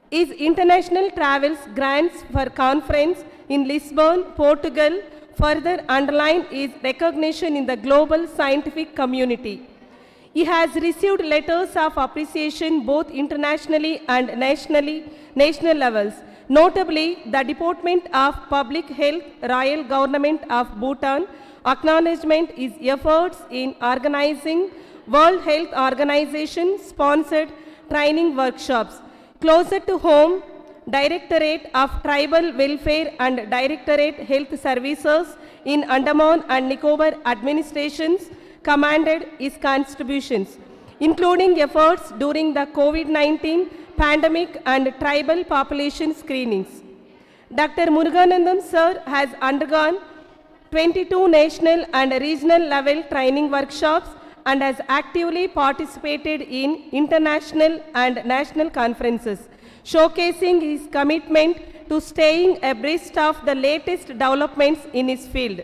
His international travels, grants for conference in Lisbon, Portugal, further underline his recognition in the global scientific community. He has received letters of appreciation both internationally and national levels. Notably, the Department of Public Health, Royal Government of Bhutan, acknowledgement his efforts in organizing World Health Organization sponsored training workshops. Closer to home, Directorate of Tribal Welfare and Directorate Health Services in Andaman and Nicobar administrations commended his contributions, including efforts during the COVID-19 pandemic and tribal population screenings. Dr. Muruganandam Sir has undergone 22 national and regional level training workshops and has actively participated in international and national conferences, showcasing his commitment to staying abreast of the latest developments in his field.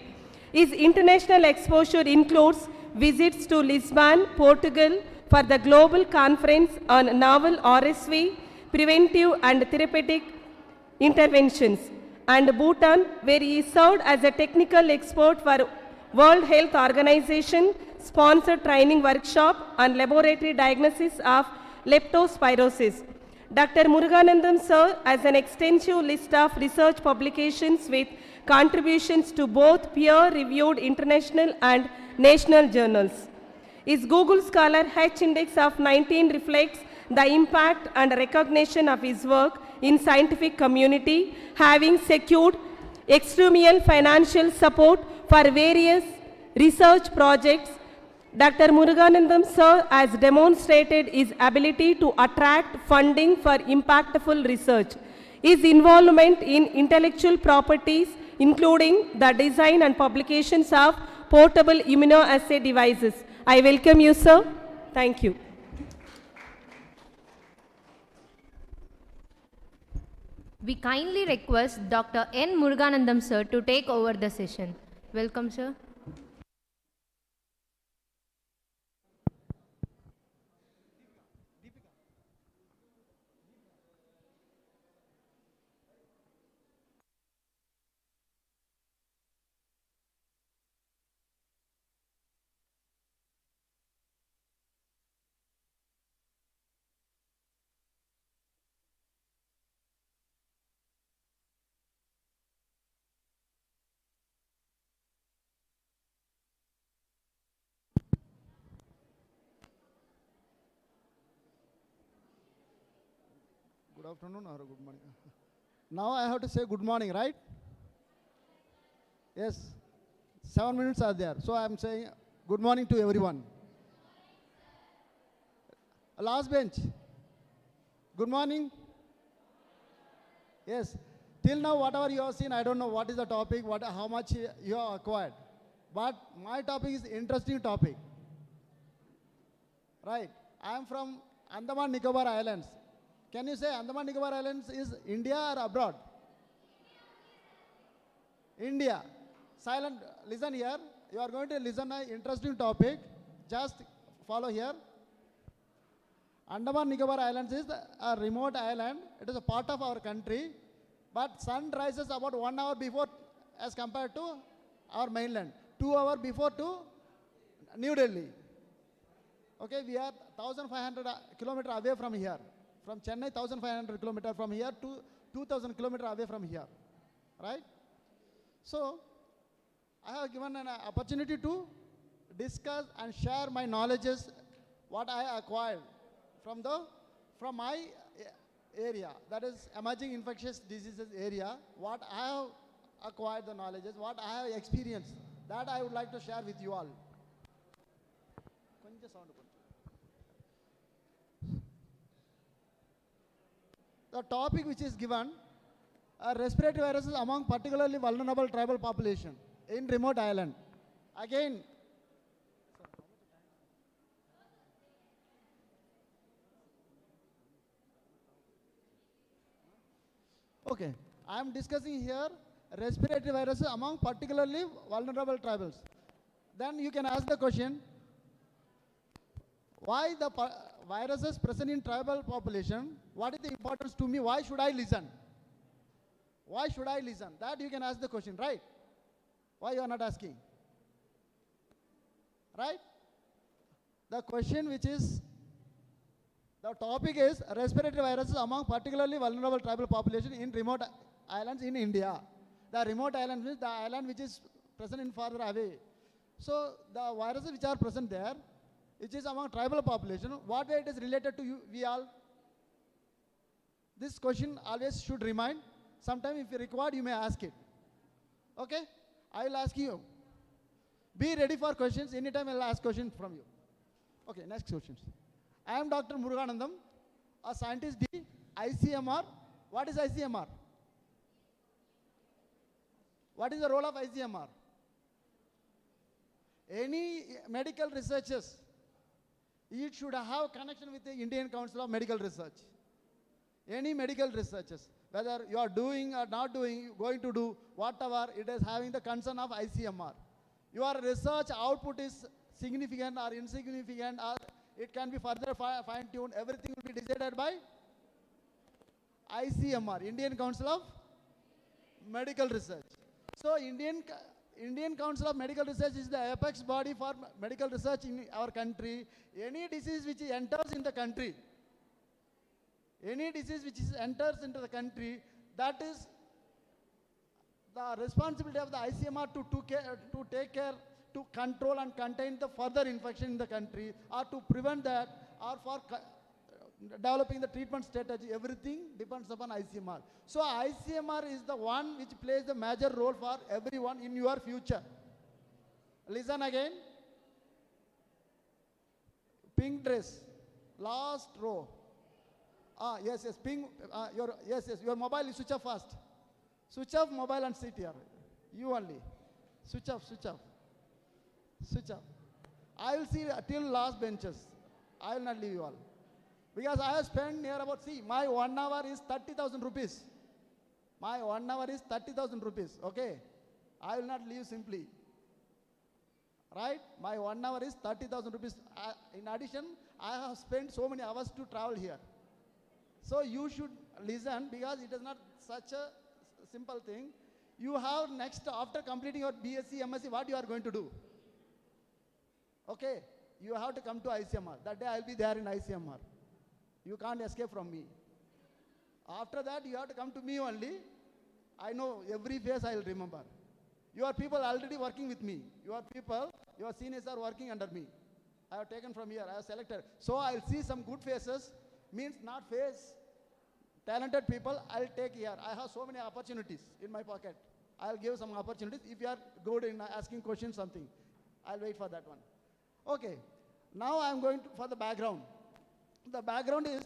His international exposure includes visits to Lisbon, Portugal for the Global Conference on Novel RSV, Preventive and Therapeutic interventions, and Bhutan, where he served as a technical expert for World Health Organization sponsored training workshop on laboratory diagnosis of leptospirosis. Dr. Muruganandam sir has an extensive list of research publications with contributions to both peer-reviewed international and national journals. His Google Scholar H index of 19 reflects the impact and recognition of his work in scientific community, having secured extramural financial support for various research projects. Dr. Muruganandam sir has demonstrated his ability to attract funding for impactful research. His involvement in intellectual properties, including the design and publications of portable immunoassay devices. I welcome you, sir. Thank you. We kindly request Dr. N. Muruganandam sir to take over the session. Welcome, sir. Good afternoon or good morning. Now I have to say good morning, right? Yes. 7 minutes are there. So I am saying good morning to everyone. Last bench. Good morning. Yes. Till now, whatever you have seen, I don't know what is the topic, how much you have acquired. But my topic is interesting topic. Right. I am from Andaman Nicobar Islands. Can you say Andaman Nicobar Islands is India or abroad? India. Silent. Listen here. You are going to listen an interesting topic. Just follow here. Andaman Nicobar Islands is a remote island. It is a part of our country. But sun rises about 1 hour before as compared to our mainland. 2 hours before to New Delhi. Okay, we are 1,500 kilometers away from here. From Chennai, 1,500 kilometers from here to 2,000 kilometers away from here. Right? So, I have given an opportunity to discuss and share my knowledges, what I acquired from my area, that is emerging infectious diseases area, what I have acquired the knowledges, what I have experienced, that I would like to share with you all. The topic which is given are respiratory viruses among particularly vulnerable tribal population in remote island. Again, okay, I am discussing here respiratory viruses among particularly vulnerable tribals. Then you can ask the question, why the viruses present in tribal population, what is the importance to me, why should I listen? Why should I listen? That you can ask the question, right? Why you are not asking? Right? The question which is, the topic is respiratory viruses among particularly vulnerable tribal population in remote islands in India. The remote island means the island which is present in farther away. So the viruses which are present there, which is among tribal population, what way it is related to you, we all? This question always should remind. Sometime if you required, you may ask it. Okay? I will ask you. Be ready for questions. Anytime I will ask questions from you. Okay, next questions. I am Dr. Muruganandam, a scientist D, ICMR. What is ICMR? What is the role of ICMR? Any medical researchers, it should have connection with the Indian Council of Medical Research. Any medical researchers, whether you are doing or not doing, going to do, whatever, it is having the concern of ICMR. Your research output is significant or insignificant, or it can be further fine-tuned. Everything will be decided by ICMR, Indian Council of Medical Research. So Indian Council of Medical Research is the apex body for medical research in our country. Any disease which enters in the country, enters into the country, that is the responsibility of the ICMR to take care, to control and contain the further infection in the country, or to prevent that, or for developing the treatment strategy. Everything depends upon ICMR. So ICMR is the one which plays the major role for everyone in your future. Listen again. Pink dress, last row. Yes, pink. Your mobile is switch off first. Switch off mobile and sit here. You only. Switch off. I will see till last benches. I will not leave you all. Because I have spent near about, my 1 hour is 30,000 rupees. My 1 hour is 30,000 rupees, okay? I will not leave simply. Right? My 1 hour is 30,000 rupees. In addition, I have spent so many hours to travel here. So you should listen, because it is not such a simple thing. You have next, after completing your BSc, MSc, what you are going to do? Okay? You have to come to ICMR. That day I will be there in ICMR. You can't escape from me. After that, you have to come to me only. I know every face I will remember. Your people already working with me. Your seniors are working under me. I have taken from here, I have selected. So I will see some good faces, means not face, talented people, I will take here. I have so many opportunities in my pocket. I will give some opportunities. If you are good in asking questions, something, I will wait for that one. Okay, now I am going for the background. The background is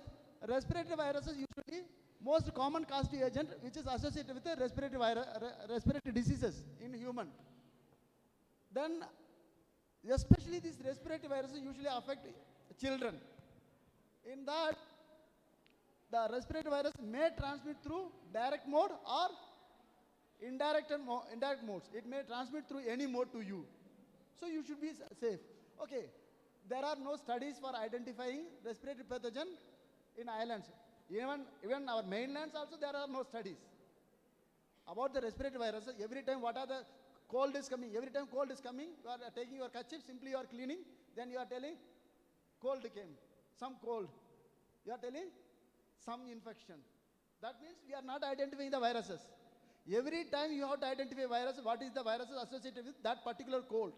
respiratory viruses usually most common causative agent which is associated with the respiratory diseases in human. Then especially these respiratory viruses usually affect children. In that, the respiratory virus may transmit through direct mode or indirect modes. It may transmit through any mode to you. So you should be safe. Okay. There are no studies for identifying respiratory pathogen in islands. Even our mainlands also, there are no studies about the respiratory viruses. Every time cold is coming, you are taking your kerchief, simply you are cleaning, then you are telling cold came, some cold. You are telling some infection. That means we are not identifying the viruses. Every time you have to identify viruses, what is the viruses associated with that particular cold.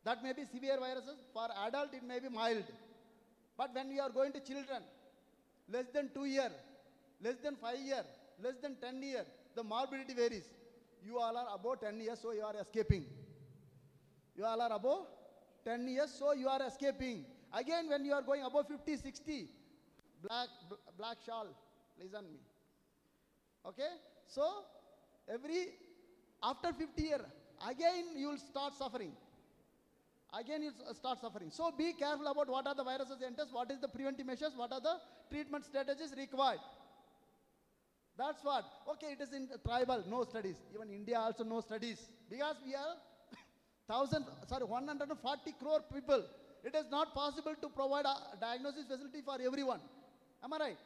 That may be severe viruses. For adult, it may be mild. But when we are going to children, less than 2 years, less than 5 years, less than 10 years, the morbidity varies. You all are above 10 years, so you are escaping. You all are above 10 years, so you are escaping. Again, when you are going above 50, 60, black shawl, listen me. Okay? So, after 50 years, again you will start suffering. So be careful about what are the viruses enters, what is the preventive measures, what are the treatment strategies required. That's what. Okay, it is in tribal, no studies. Even India also no studies. Because we are 140 crore people. It is not possible to provide a diagnosis facility for everyone. Am I right?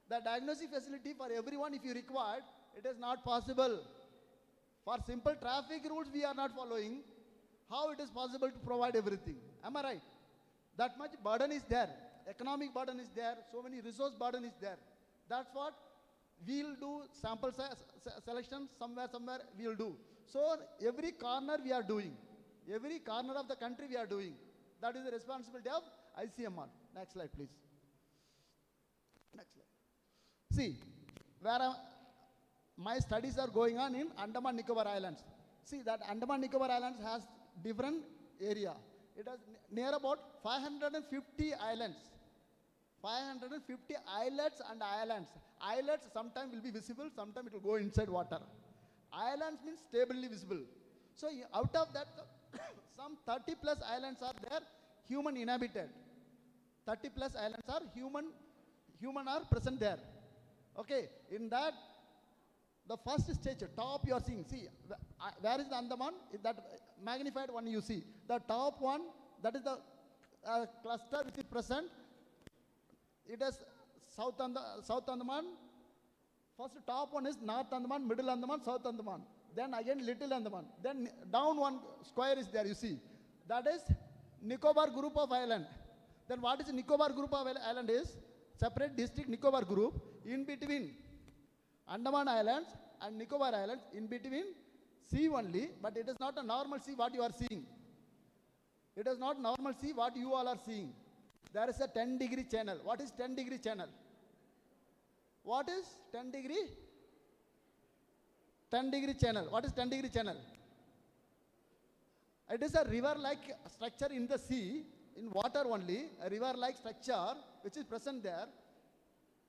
The diagnosis facility for everyone, if you required, it is not possible. For simple traffic rules we are not following. How it is possible to provide everything? Am I right? That much burden is there. Economic burden is there. So many resource burden is there. That's what we'll do. Sample selection somewhere we'll do. So every corner we are doing. Every corner of the country we are doing. That is the responsibility of ICMR. Next slide, please. Next slide. See, where my studies are going on in Andaman Nicobar Islands. See, that Andaman Nicobar Islands has different area. It has near about 550 islands. 550 islets and islands. Islets sometimes will be visible, sometimes it will go inside water. Islands means stably visible. So out of that, some 30 plus islands are there, human inhabited. 30 plus islands are human are present there. Okay, in that, the first stage, top you are seeing, see, where is the Andaman? That magnified one you see. The top one, that is the cluster which is present. It is South Andaman, First top one is North Andaman, Middle Andaman, South Andaman. Then again Little Andaman. Then down one square is there, you see. That is Nicobar group of island. Then what is Nicobar group of island is? Separate district Nicobar group. In between Andaman Islands and Nicobar Islands, in between sea only, but it is not a normal sea what you are seeing. It is not normal sea what you all are seeing. There is a 10-degree channel. What is 10-degree channel? What is 10-degree? 10-degree channel. What is 10-degree channel? It is a river-like structure in the sea, in water only, a river-like structure which is present there.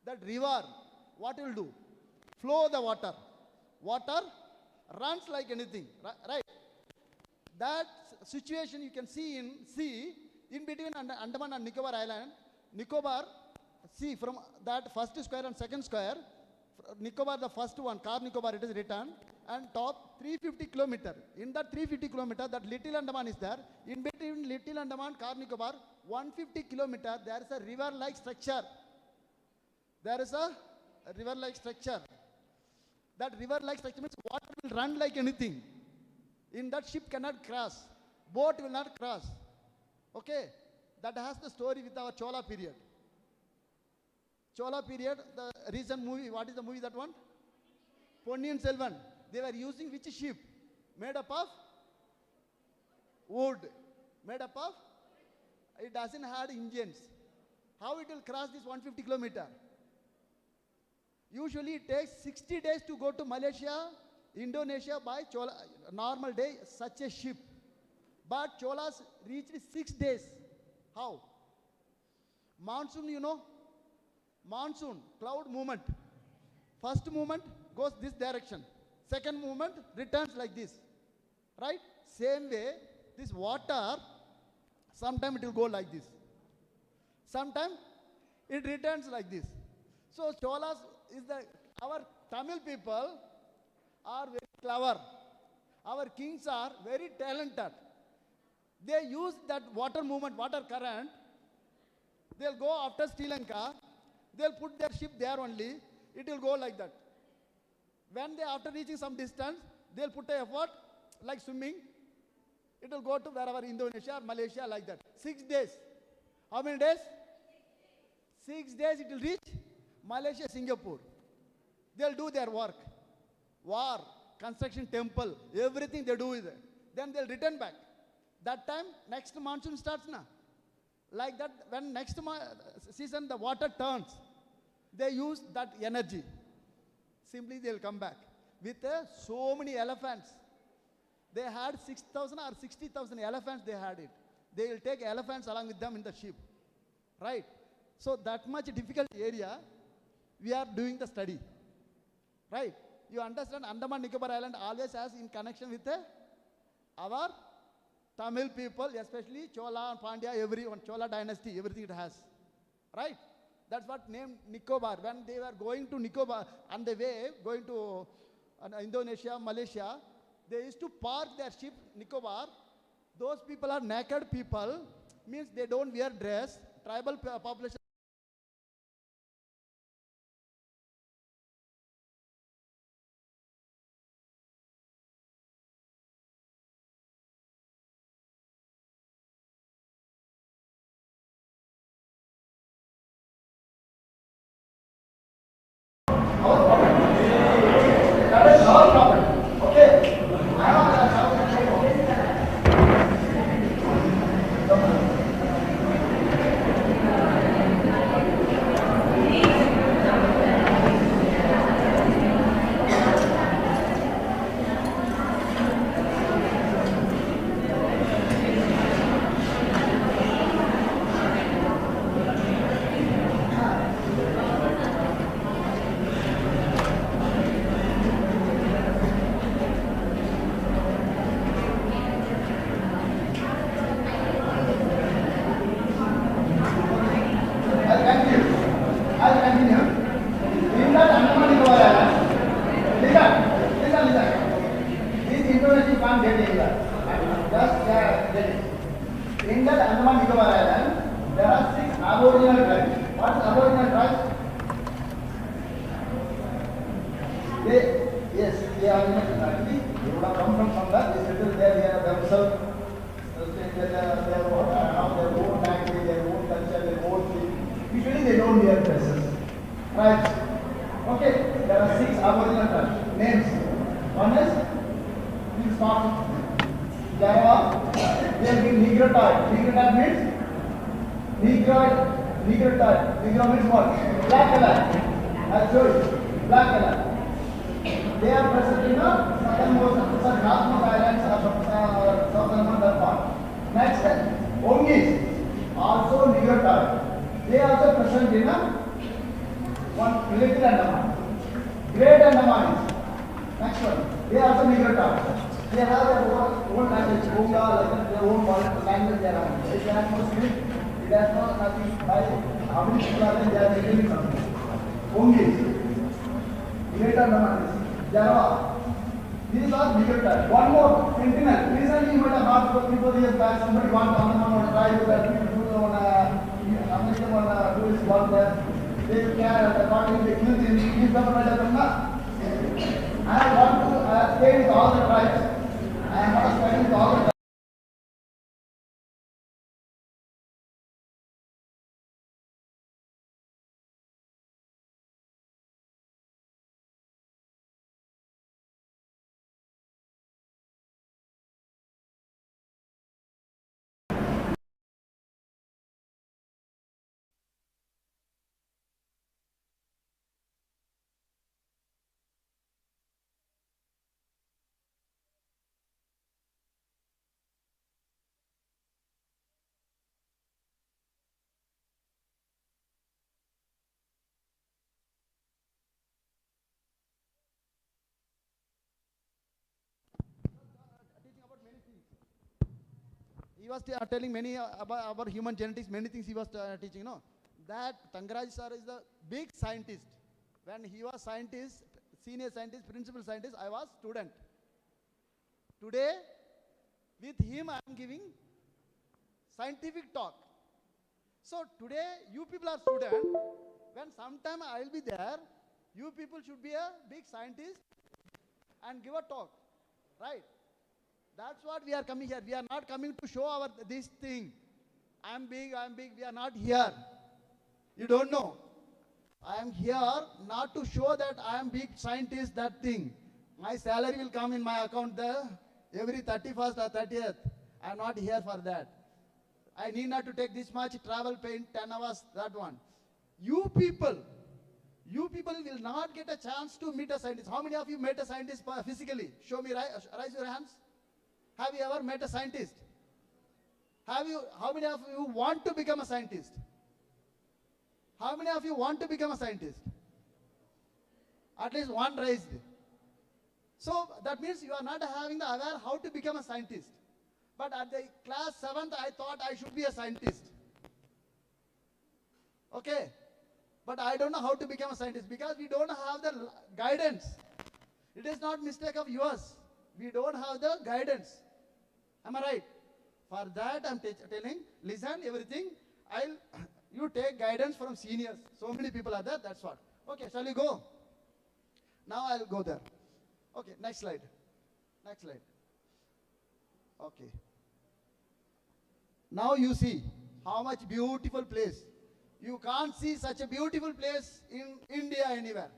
That river, what will do? Flow the water. Water runs like anything, right? That situation you can see in sea, in between Andaman and Nicobar Island. Nicobar, see from that first square and second square, Nicobar the first one, Car Nicobar it is written, and top 350 kilometer. In that 350 kilometer, that Little Andaman is there. In between Little Andaman, Car Nicobar, 150 kilometer, there is a river-like structure. There is a river-like structure. That river-like structure means water will run like anything. In that ship cannot cross. Boat will not cross. Okay? That has the story with our Chola period. Chola period, the recent movie, what is the movie that one? Ponniyin Selvan. They were using which ship? Made up of wood. Made up of? It doesn't have engines. How it will cross this 150 kilometer? Usually it takes 60 days to go to Malaysia, Indonesia by Chola, normal day, such a ship. But Cholas reached 6 days. How? Monsoon, you know? Monsoon, cloud movement. First movement goes this direction. Second movement returns like this. Right? Same way, this water, sometime it will go like this. Sometime it returns like this. So Cholas is our Tamil people are very clever. Our kings are very talented. They use that water movement, water current. They'll go after Sri Lanka. They'll put their ship there only. It will go like that. When they, after reaching some distance, they'll put an effort, like swimming. It will go to wherever, Indonesia or Malaysia, like that. 6 days. How many days? 6 days it will reach Malaysia, Singapore. They'll do their work. War, construction temple, everything they do with it. Then they'll return back. That time, next monsoon starts now. Like that, when next season the water turns, they use that energy. Simply they'll come back. With so many elephants. They had 6,000 or 60,000 elephants they had it. They will take elephants along with them in the ship. Right? So that much difficult area, we are doing the study. Right? You understand, Andaman Nicobar Island always has in connection with our Tamil people, especially Chola and Pandya, everyone, Chola dynasty, everything it has. Right? That's what named Nicobar. When they were going to Nicobar, on the way, going to Indonesia, Malaysia, they used to park their ship, Nicobar. Those people are naked people, means they don't wear dress, tribal population. In that Andaman Nicobar Island, there are 6 aboriginal tribes. What is aboriginal tribes? Java, there will be negrotoid. Negrotoid means negrotoid. Negro means what? Black color. I'll show you. Black color. They are present in the southernmost islands of southern part. Next, Ongis, also negrotoid. They are also present in one Little Andaman. Great Andaman. Next one. They are also negrotoid. They have their own language, their own language. They have no script. It has no nothing. How many people are there? They are telling something. Ongis, Great Andaman. Java. These are negrotoid. One more, Sentinel. Recently, you might have heard 3-4 years back, somebody wants to try to that people do on tourist work there. They can, according to the kill in newspaper, I want to stay with all the tribes. I am not studying with all the tribes. He was telling many about human genetics, many things he was teaching, that Tangaraj sir is the big scientist. When he was scientist, senior scientist, principal scientist, I was student. Today, with him, I am giving scientific talk. So today, you people are students. When sometime I will be there, you people should be a big scientist and give a talk, right? That's what we are coming here. We are not coming to show this thing. I am big. We are not here. You don't know. I am here not to show that I am big scientist, that thing. My salary will come in my account there every 31st or 30th. I am not here for that. I need not to take this much travel pain, 10 hours, that one. You people will not get a chance to meet a scientist. How many of you met a scientist physically? Show me, raise your hands. Have you ever met a scientist? How many of you want to become a scientist? How many of you want to become a scientist? At least one raised. So that means you are not having the aware how to become a scientist. But at the class 7th, I thought I should be a scientist. Okay. But I don't know how to become a scientist because we don't have the guidance. It is not mistake of yours. We don't have the guidance. Am I right? For that I'm telling, listen everything. You take guidance from seniors. So many people are there, that's what. Okay, shall we go? Now I'll go there. Okay, next slide. Next slide. Okay. Now you see how much beautiful place. You can't see such a beautiful place in India anywhere.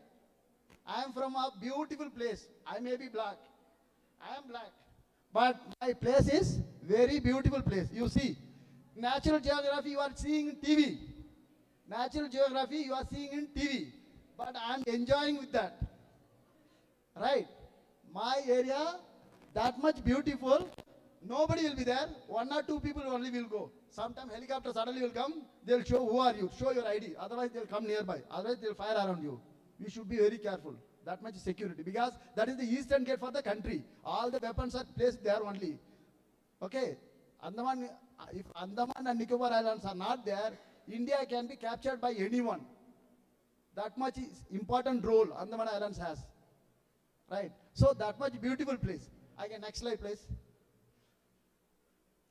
I am from a beautiful place. I may be black. I am black. But my place is very beautiful place. You see, natural geography you are seeing in TV. Natural geography you are seeing in TV. But I am enjoying with that. Right? My area, that much beautiful. Nobody will be there. 1 or 2 people only will go. Sometime helicopter suddenly will come. They'll show who are you. Show your ID. Otherwise they'll come nearby. Otherwise they'll fire around you. We should be very careful. That much security. Because that is the eastern gate for the country. All the weapons are placed there only. Okay. If Andaman and Nicobar Islands are not there, India can be captured by anyone. That much is important role Andaman Islands has. Right. So that much beautiful place. Again, next slide please.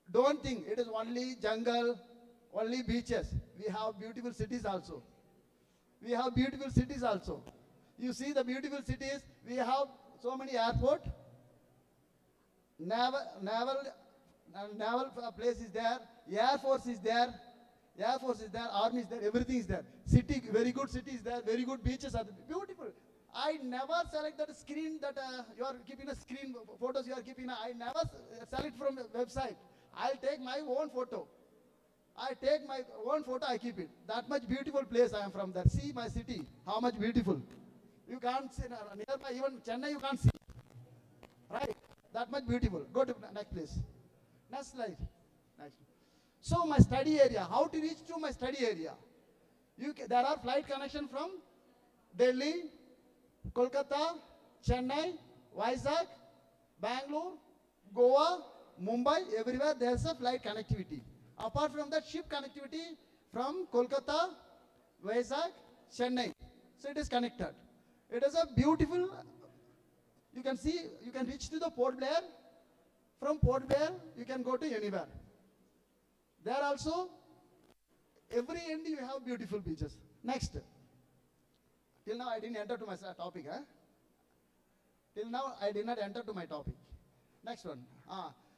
Don't think it is only jungle, only beaches. We have beautiful cities also. We have beautiful cities also. You see the beautiful cities, we have so many airports, naval place is there, Air Force is there, Army is there, everything is there. City, very good cities there, very good beaches are there. Beautiful. I never select that screen that you are keeping a screen, photos you are keeping. I never select from website. I'll take my own photo. I take my own photo, I keep it. That much beautiful place I am from there. See my city, how much beautiful. You can't see, nearby even Chennai you can't see. Right? That much beautiful. Go to next place. Next slide. Next. So my study area, how to reach to my study area? There are flight connection from Delhi, Kolkata, Chennai, Vizag, Bangalore, Goa, Mumbai, everywhere there is a flight connectivity. Apart from that, ship connectivity from Kolkata, Vizag, Chennai. So it is connected. It is a beautiful, you can see, you can reach to the Port Blair. From Port Blair, you can go to anywhere. There also, every end you have beautiful beaches. Next. Till now I didn't enter to my topic. Till now I did not enter to my topic. Next one.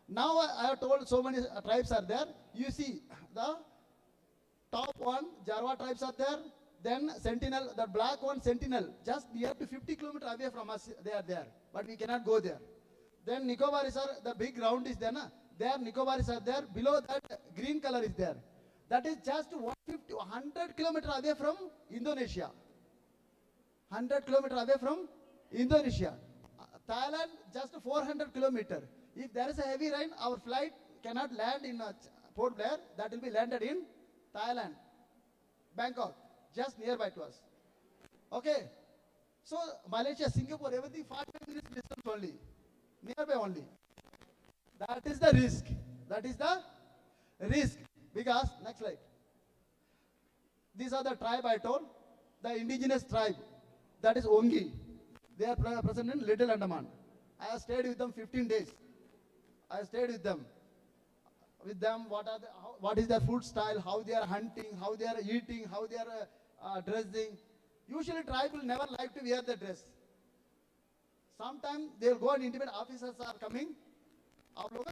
Now I have told so many tribes are there. You see the top one, Jarwa tribes are there. Then Sentinel, the black one, Sentinel, just near to 50 kilometers away from us, they are there. But we cannot go there. Then Nicobaris are, the big ground is there. There Nicobaris are there. Below that green color is there. That is just 100 kilometers away from Indonesia. 100 kilometers away from Indonesia. Thailand just 400 kilometers. If there is a heavy rain, our flight cannot land in Port Blair. That will be landed in Thailand, Bangkok, just nearby to us. Okay. So Malaysia, Singapore, everything 45 minutes distance only, nearby only. That is the risk. That is the risk. Because, next slide. These are the tribe I told, the indigenous tribe. That is Ongi. They are present in Little Andaman. I have stayed with them 15 days. I stayed with them. What is their food style, how they are hunting, how they are eating, how they are dressing. Usually tribe will never like to wear the dress. Sometimes they will go and intimate officers are coming. आप लोग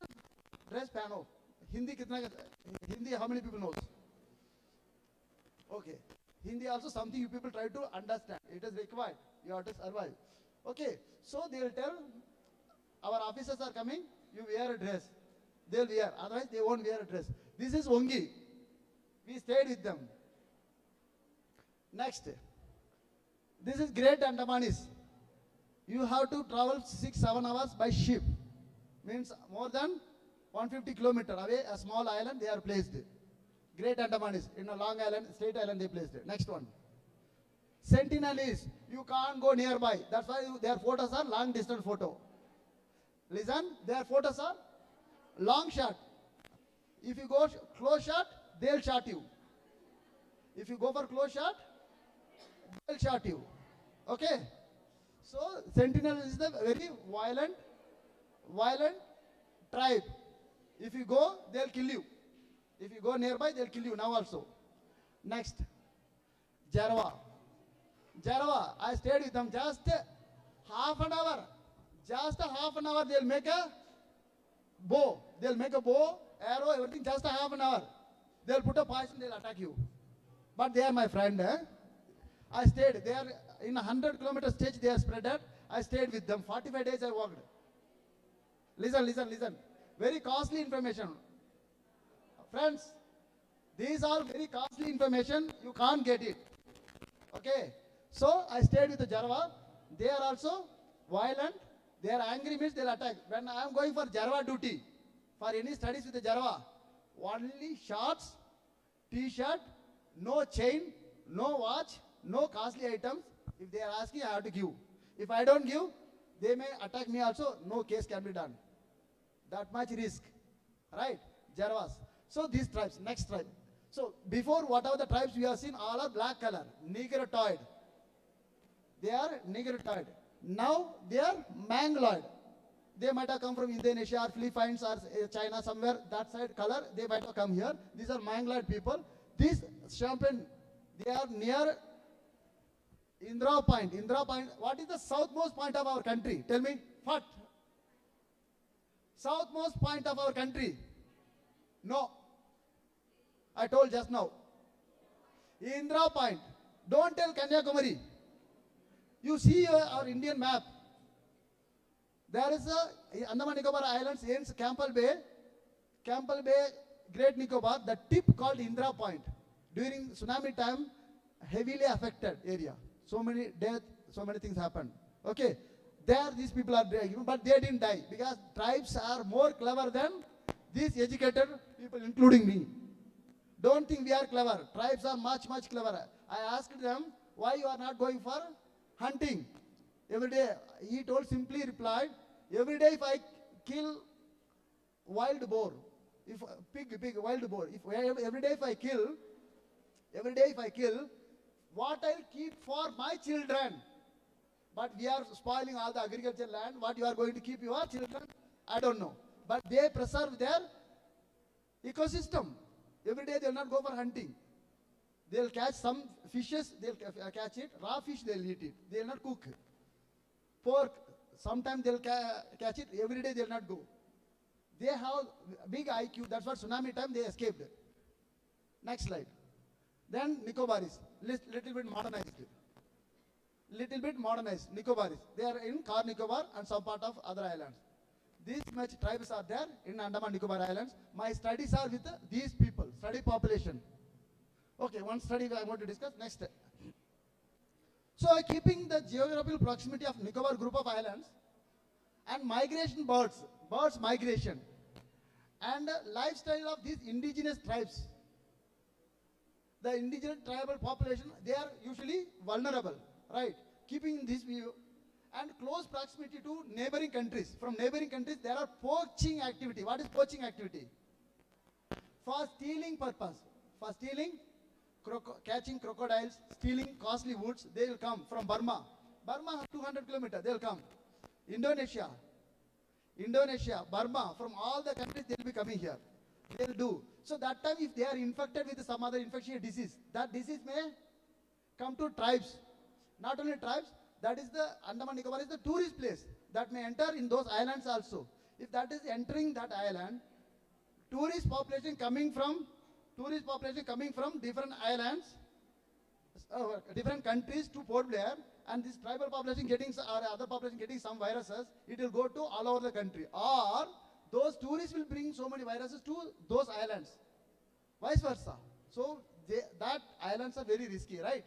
dress पहनो. Hindi how many people knows? Okay. Hindi also something you people try to understand. It is required. You have to survive. Okay. So they will tell our officers are coming. You wear a dress. They will wear. Otherwise they won't wear a dress. This is Ongi. We stayed with them. Next. This is Great Andamanis. You have to travel 6-7 hours by ship. Means more than 150 kilometers away, a small island they are placed. Great Andamanis, in a long island, straight island they placed. Next one. Sentinel is, you can't go nearby. That's why their photos are long distance photo. Listen, their photos are long shot. If you go close shot, they'll shot you. If you go for close shot, they'll shot you. Okay? So, Sentinel is the very violent tribe. If you go, they'll kill you. If you go nearby, they'll kill you now also. Next, Jarwa. Jarwa, I stayed with them just half an hour. Just a half an hour, they'll make a bow. They'll make a bow, arrow, everything, just a half an hour. They'll put a poison, they'll attack you. But they are my friend. I stayed. They are in 100 kilometer stage, they are spread out. I stayed with them. 45 days I walked. Listen. Very costly information. Friends, these are very costly information. You can't get it. Okay. So I stayed with the Jarwa. They are also violent. They are angry means they'll attack. When I am going for Jarwa duty, for any studies with the Jarwa, only shorts, t-shirt, no chain, no watch, no costly items. If they are asking, I have to give. If I don't give, they may attack me also. No case can be done. That much risk. Right? Jarwas. So these tribes, next tribe. So before whatever the tribes we have seen, all are black color, negrotoid. They are negrotoid. Now they are Mangaloid. They might have come from Indonesia or Philippines or China somewhere, that side color, they might have come here. These are Mangaloid people. These Champagne, they are near Indra Point. Indra Point, what is the southmost point of our country? Tell me, what? Southmost point of our country? No. I told just now. Indra Point. Don't tell Kanyakumari. You see our Indian map. There is a Andaman Nicobar Islands ends Campbell Bay. Campbell Bay, Great Nicobar, the tip called Indra Point. During tsunami time, heavily affected area. So many deaths, so many things happened. Okay, there these people are dying, but they didn't die because tribes are more clever than these educated people, including me. Don't think we are clever. Tribes are much, much cleverer. I asked them, why you are not going for hunting? Every day, he simply replied, every day if I kill wild boar, if wild boar, every day if I kill, what I'll keep for my children? But we are spoiling all the agricultural land. What you are going to keep your children? I don't know. But they preserve their ecosystem. Every day they will not go for hunting. They'll catch some fishes, they'll catch it. Raw fish, they'll eat it. They'll not cook. Pork, sometimes they'll catch it. Every day they'll not go. They have big IQ. That's what tsunami time they escaped. Next slide. Then Nicobaris, little bit modernized. Nicobaris. They are in Car Nicobar and some part of other islands. These much tribes are there in Andaman Nicobar Islands. My studies are with these people, study population. Okay, one study I want to discuss next. So keeping the geographical proximity of Nicobar group of islands and migration birds migration and lifestyle of these indigenous tribes. The indigenous tribal population, they are usually vulnerable, right? Keeping this view and close proximity to neighboring countries. From neighboring countries, there are poaching activity. What is poaching activity? For stealing purpose. For stealing, catching crocodiles, stealing costly woods, they will come from Burma. Burma, 200 kilometers, they will come. Indonesia, Burma, from all the countries, they will be coming here. They will do. So that time, if they are infected with some other infectious disease, that disease may come to tribes. Not only tribes, that is the Andaman Nicobar is the tourist place that may enter in those islands also. If that is entering that island, tourist population coming from different islands, different countries to Port Blair, and this tribal population getting or other population getting some viruses, it will go to all over the country. Or those tourists will bring so many viruses to those islands. Vice versa. So that islands are very risky, right?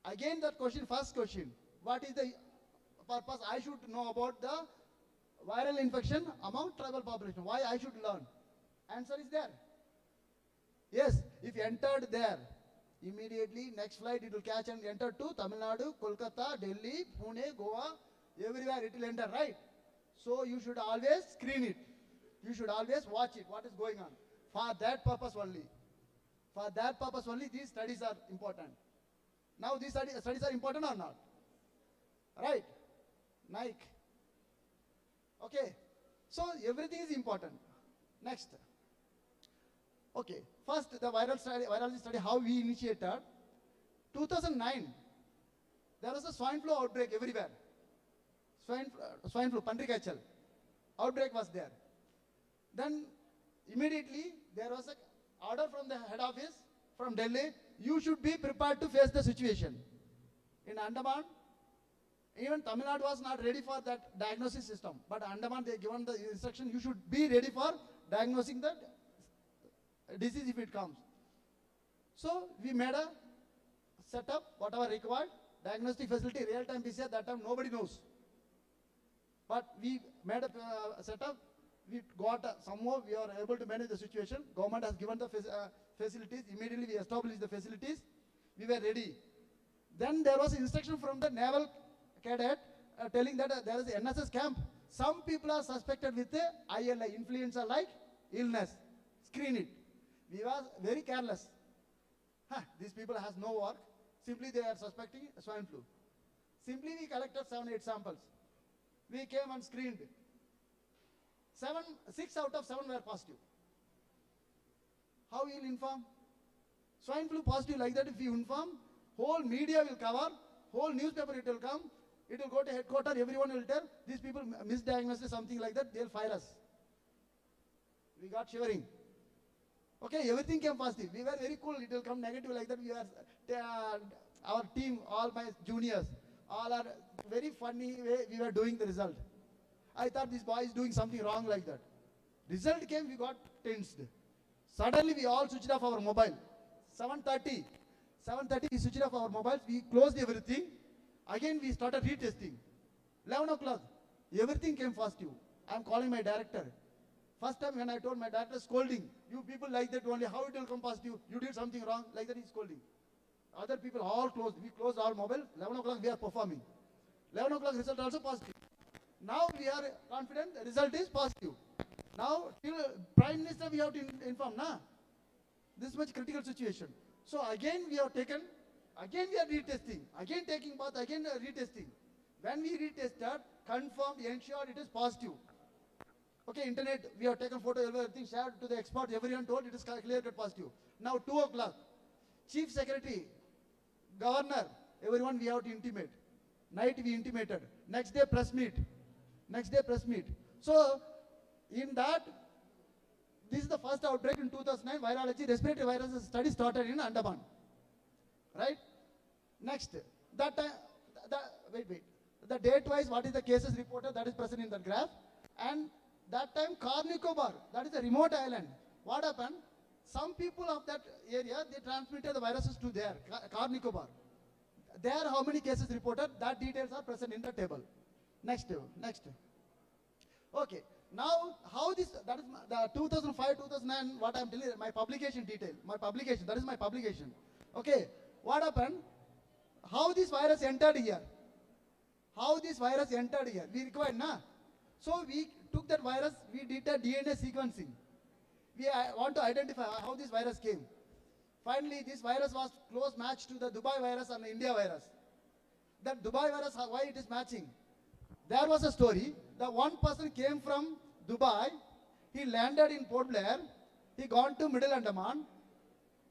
Again, that question, first question, what is the purpose I should know about the viral infection among tribal population? Why I should learn? Answer is there. Yes, if you entered there, immediately next flight it will catch and enter to Tamil Nadu, Kolkata, Delhi, Pune, Goa, everywhere it will enter, right? So you should always screen it. You should always watch it, what is going on. For that purpose only. For that purpose only these studies are important. Now these studies are important or not? Right? Nike. Okay. So everything is important. Next. Okay. First, the virology study, how we initiated. 2009, there was a swine flu outbreak everywhere. Swine flu, Pandrikachal. Outbreak was there. Then immediately there was an order from the head office from Delhi. You should be prepared to face the situation. In Andaman, even Tamil Nadu was not ready for that diagnosis system. But Andaman, they given the instruction, you should be ready for diagnosing the disease if it comes. So we made a setup, whatever required, diagnostic facility, real-time PCR, that time nobody knows. But we made a setup, we got somehow we are able to manage the situation. Government has given the facilities, immediately we established the facilities, we were ready. Then there was instruction from the naval cadet telling that there is an NSS camp. Some people are suspected with the ILI, influenza-like illness. Screen it. We were very careless. These people has no work. Simply they are suspecting swine flu. Simply we collected 7-8 samples. We came and screened. 6 out of 7 were positive. How you will inform? Swine flu positive like that, if you inform, whole media will cover, whole newspaper it will come, it will go to headquarters, everyone will tell, these people misdiagnosed something like that, they'll fire us. We got shivering. Okay, everything came positive. We were very cool, it will come negative like that. We were, our team, all my juniors, all are very funny way we were doing the result. I thought this boy is doing something wrong like that. Result came, we got tensed. Suddenly we all switched off our mobile. 7:30 we switched off our mobiles, we closed everything. Again we started retesting. 11 o'clock, everything came positive. I'm calling my director. First time when I told my director, scolding, you people like that only, how it will come positive? You did something wrong, like that he's scolding. Other people all closed, we closed all mobile. 11 o'clock we are performing. 11 o'clock result also positive. Now we are confident the result is positive. Now till Prime Minister we have to inform, na? This much critical situation. So again we have taken, again we are retesting, again taking bath, again retesting. When we retested, confirmed, ensured it is positive. Okay, internet, we have taken photo, everything shared to the experts, everyone told it is clear cut positive. Now 2 o'clock, Chief Secretary, Governor, everyone we have to intimate. Night we intimated. Next day press meet. So in that, this is the first outbreak in 2009, virology, respiratory viruses study started in Andaman. Right? Next, that time, wait. The date-wise, what is the cases reported, that is present in the graph. And that time, Car Nicobar, that is a remote island. What happened? Some people of that area, they transmitted the viruses to their Car Nicobar. There, how many cases reported? That details are present in the table. Next. Okay. Now, how this, that is the 2005, 2009, what I'm telling you, my publication detail, that is my publication. Okay. What happened? How this virus entered here? We required, na? So we took that virus, we did a DNA sequencing. We want to identify how this virus came. Finally, this virus was close match to the Dubai virus and the India virus. That Dubai virus, why it is matching? There was a story that one person came from Dubai, he landed in Port Blair, he gone to Middle Andaman.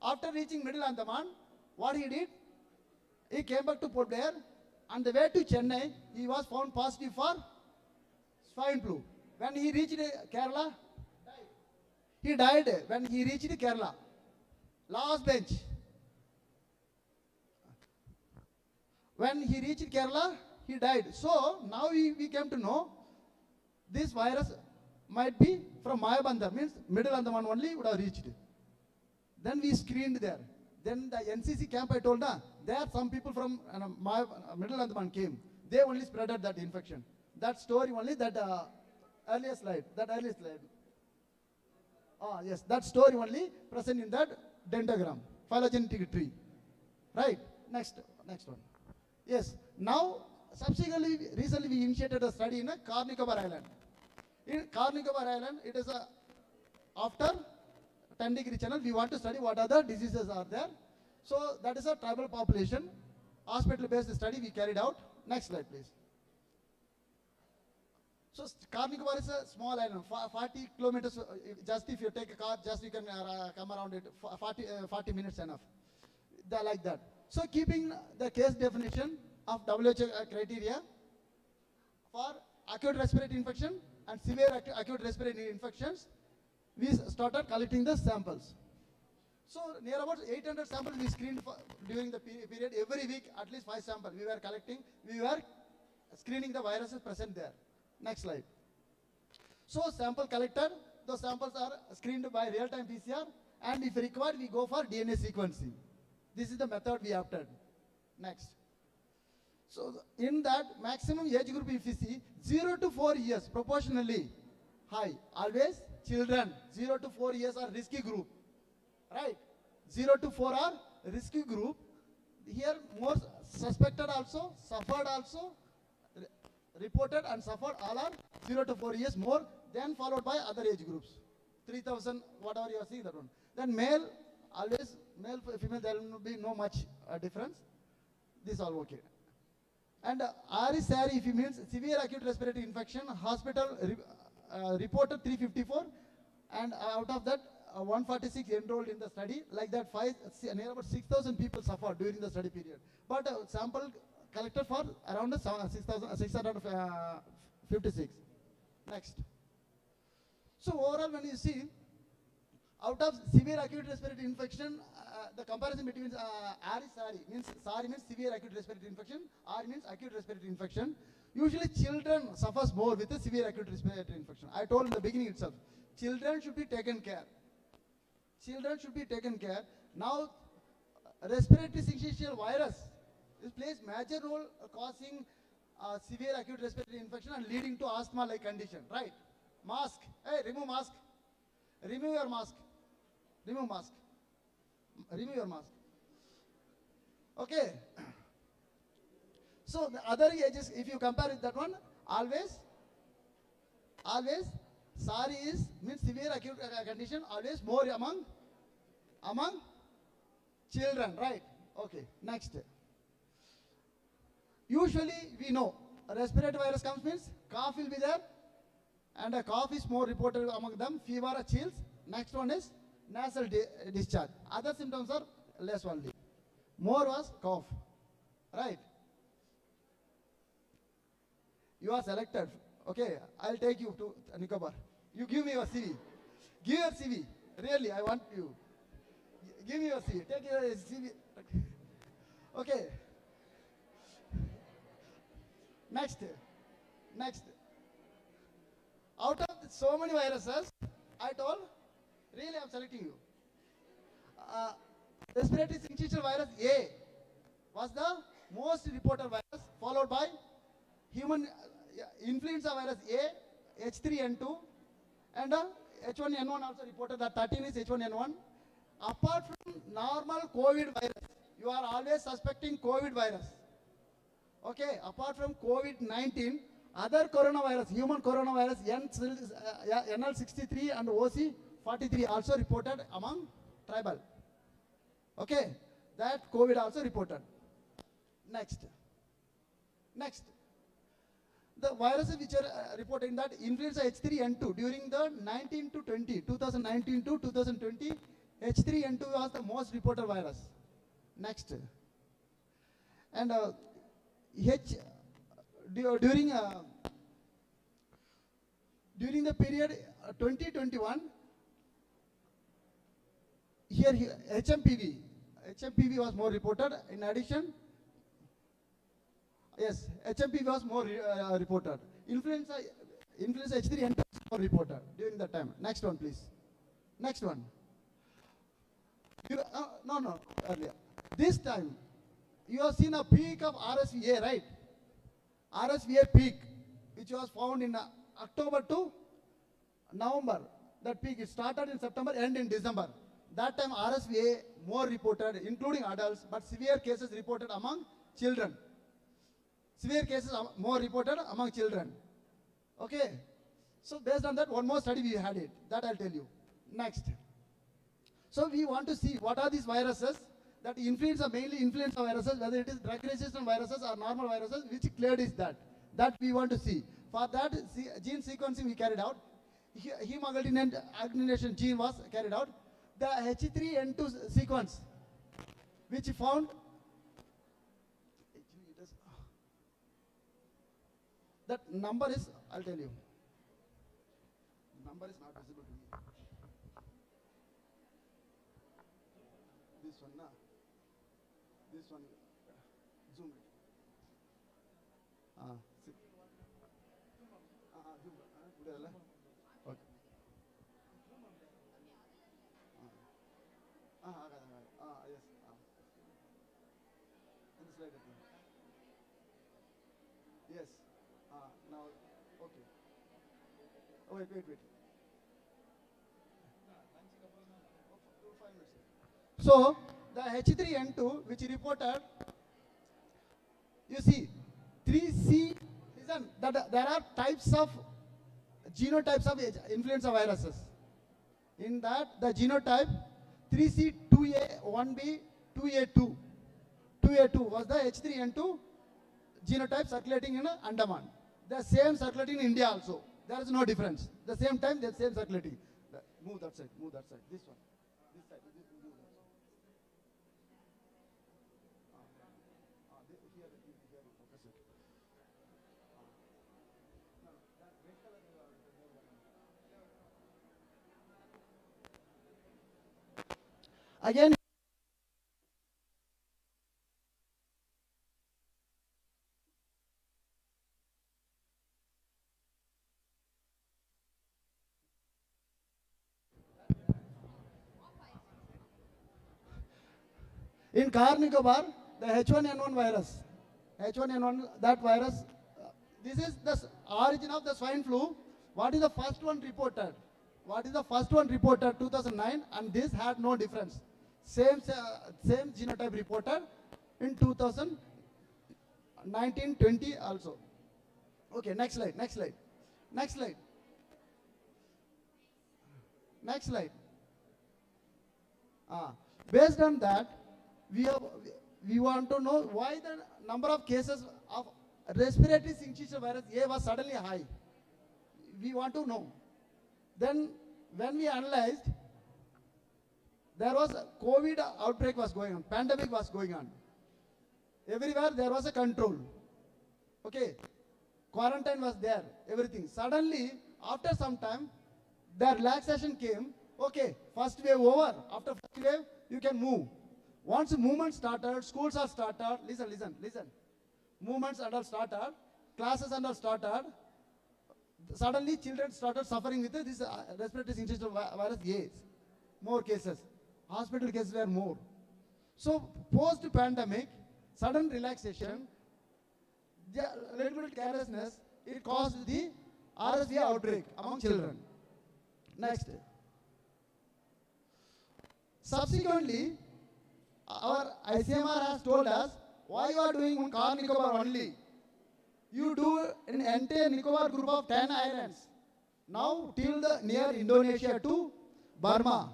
After reaching Middle Andaman, what he did? He came back to Port Blair. On the way to Chennai, he was found positive for swine flu. When he reached Kerala, he died when he reached Kerala. Last bench. When he reached Kerala, he died. So now we came to know this virus might be from Mayabandar, means Middle Andaman only would have reached. Then we screened there. Then the NCC camp I told, there some people from Middle Andaman came. They only spreaded that infection. That story only, that earlier slide. Yes, that story only present in that dendrogram, phylogenetic tree. Right? Next one. Yes. Now, subsequently, recently we initiated a study in a Car Nicobar Island. In Car Nicobar Island, it is after 10-degree channel, we want to study what other diseases are there. So that is a tribal population. Hospital-based study we carried out. Next slide, please. So Car Nicobar is a small island, 40 kilometers. Just if you take a car, just you can come around it. 40 minutes enough. They're like that. So keeping the case definition of WHO criteria for acute respiratory infection and severe acute respiratory infections, we started collecting the samples. So near about 800 samples we screened during the period. Every week, at least 5 samples we were collecting. We were screening the viruses present there. Next slide. So sample collected, those samples are screened by real-time PCR, and if required, we go for DNA sequencing. This is the method we opted. Next. So in that maximum age group, if you see, 0 to 4 years proportionally high. Always children 0 to 4 years are risky group. Right? 0 to 4 are risky group. Here more suspected also, suffered also, reported and suffered all are 0 to 4 years more, then followed by other age groups. 3,000, whatever you are seeing that one. Then male, always male, female, there will be no much difference. This all okay. And RSARI, if it means severe acute respiratory infection, hospital reported 354, and out of that 146 enrolled in the study. Like that, near about 6,000 people suffered during the study period. But sample collected for around 6,656. Next. So overall, when you see, out of severe acute respiratory infection, the comparison between SARI means severe acute respiratory infection, R means acute respiratory infection. Usually children suffers more with a severe acute respiratory infection. I told in the beginning itself, children should be taken care. Children should be taken care. Now, respiratory syncytial virus it plays major role causing severe acute respiratory infection and leading to asthma-like condition, right? Mask. Hey, remove mask. Remove your mask. Remove mask. Remove your mask. Okay. So the other ages, if you compare with that one, always, SARI is means severe acute condition, always more among children, right? Okay, next. Usually we know a respiratory virus comes means cough will be there, and a cough is more reported among them, fever, chills. Next one is nasal discharge. Other symptoms are less only. More was cough, right? You are selected. Okay, I'll take you to Nicobar. You give me your CV. Give your CV. Really, I want you. Give me your CV. Take your CV. Okay. Next. Out of so many viruses, I told, really I'm selecting you. Respiratory syncytial virus A was the most reported virus, followed by human influenza virus A, H3N2, and H1N1 also reported. That 13 is H1N1. Apart from normal COVID virus, you are always suspecting COVID virus. Okay, apart from COVID-19, other coronavirus, human coronavirus NL63 and OC43 also reported among tribal. Okay, that COVID also reported. Next. The viruses which are reporting that influenza H3N2 during the 2019 to 2020, H3N2 was the most reported virus. Next. And during the period 2021, here HMPV was more reported. In addition, yes, HMPV was more reported. Influenza H3N2 was more reported during that time. Next one, please. Next one. Earlier. This time, you have seen a peak of RSVA, right? RSVA peak, which was found in October to November. That peak, it started in September, end in December. That time RSVA more reported, including adults, but severe cases reported among children. Severe cases are more reported among children. Okay. So based on that, one more study we had it. That I'll tell you. Next. So we want to see what are these viruses. That influenza, mainly influenza viruses, whether it is drug-resistant viruses or normal viruses, which clade is that? That we want to see. For that, gene sequencing we carried out. Hemagglutination gene was carried out. The H3N2 sequence, which found, that number is, I'll tell you. Number is not visible to me. This one, this one, zoom it. Okay. Yes. In the slide, yes. Now, okay. Oh, wait. 5 minutes. So, the H3N2, which reported, you see, 3C, listen, that there are types of, genotypes of influenza viruses. In that, the genotype 3C, 2A, 1B, 2A2. 2A2 was the H3N2 genotype circulating in Andaman. The same circulating in India also. There is no difference. The same time, the same circulating. Move that side. This one. This side. Move that side. Here, focus it. Again, In Car Nicobar, the H1N1 virus, H1N1, that virus, this is the origin of the swine flu. What is the first one reported? What is the first one reported? 2009, and this had no difference. Same genotype reported in 2019-20 also. Okay, next slide, next slide, next slide. Next slide. Based on that, we want to know why the number of cases of respiratory syncytial virus A was suddenly high. We want to know. Then when we analyzed, there was a COVID outbreak was going on, pandemic was going on. Everywhere there was a control. Okay, quarantine was there, everything. Suddenly, after some time, the relaxation came. Okay, first wave over. After first wave, you can move. Once movement started, schools are started. Listen. Movements are started, classes are started. Suddenly, children started suffering with this respiratory syncytial virus A. More cases. Hospital cases were more. So, post-pandemic, sudden relaxation, little bit carelessness, it caused the RSV outbreak among children. Next. Subsequently, our ICMR has told us, why you are doing one Car Nicobar only? You do an entire Nicobar group of 10 islands. Now till the near Indonesia to Burma.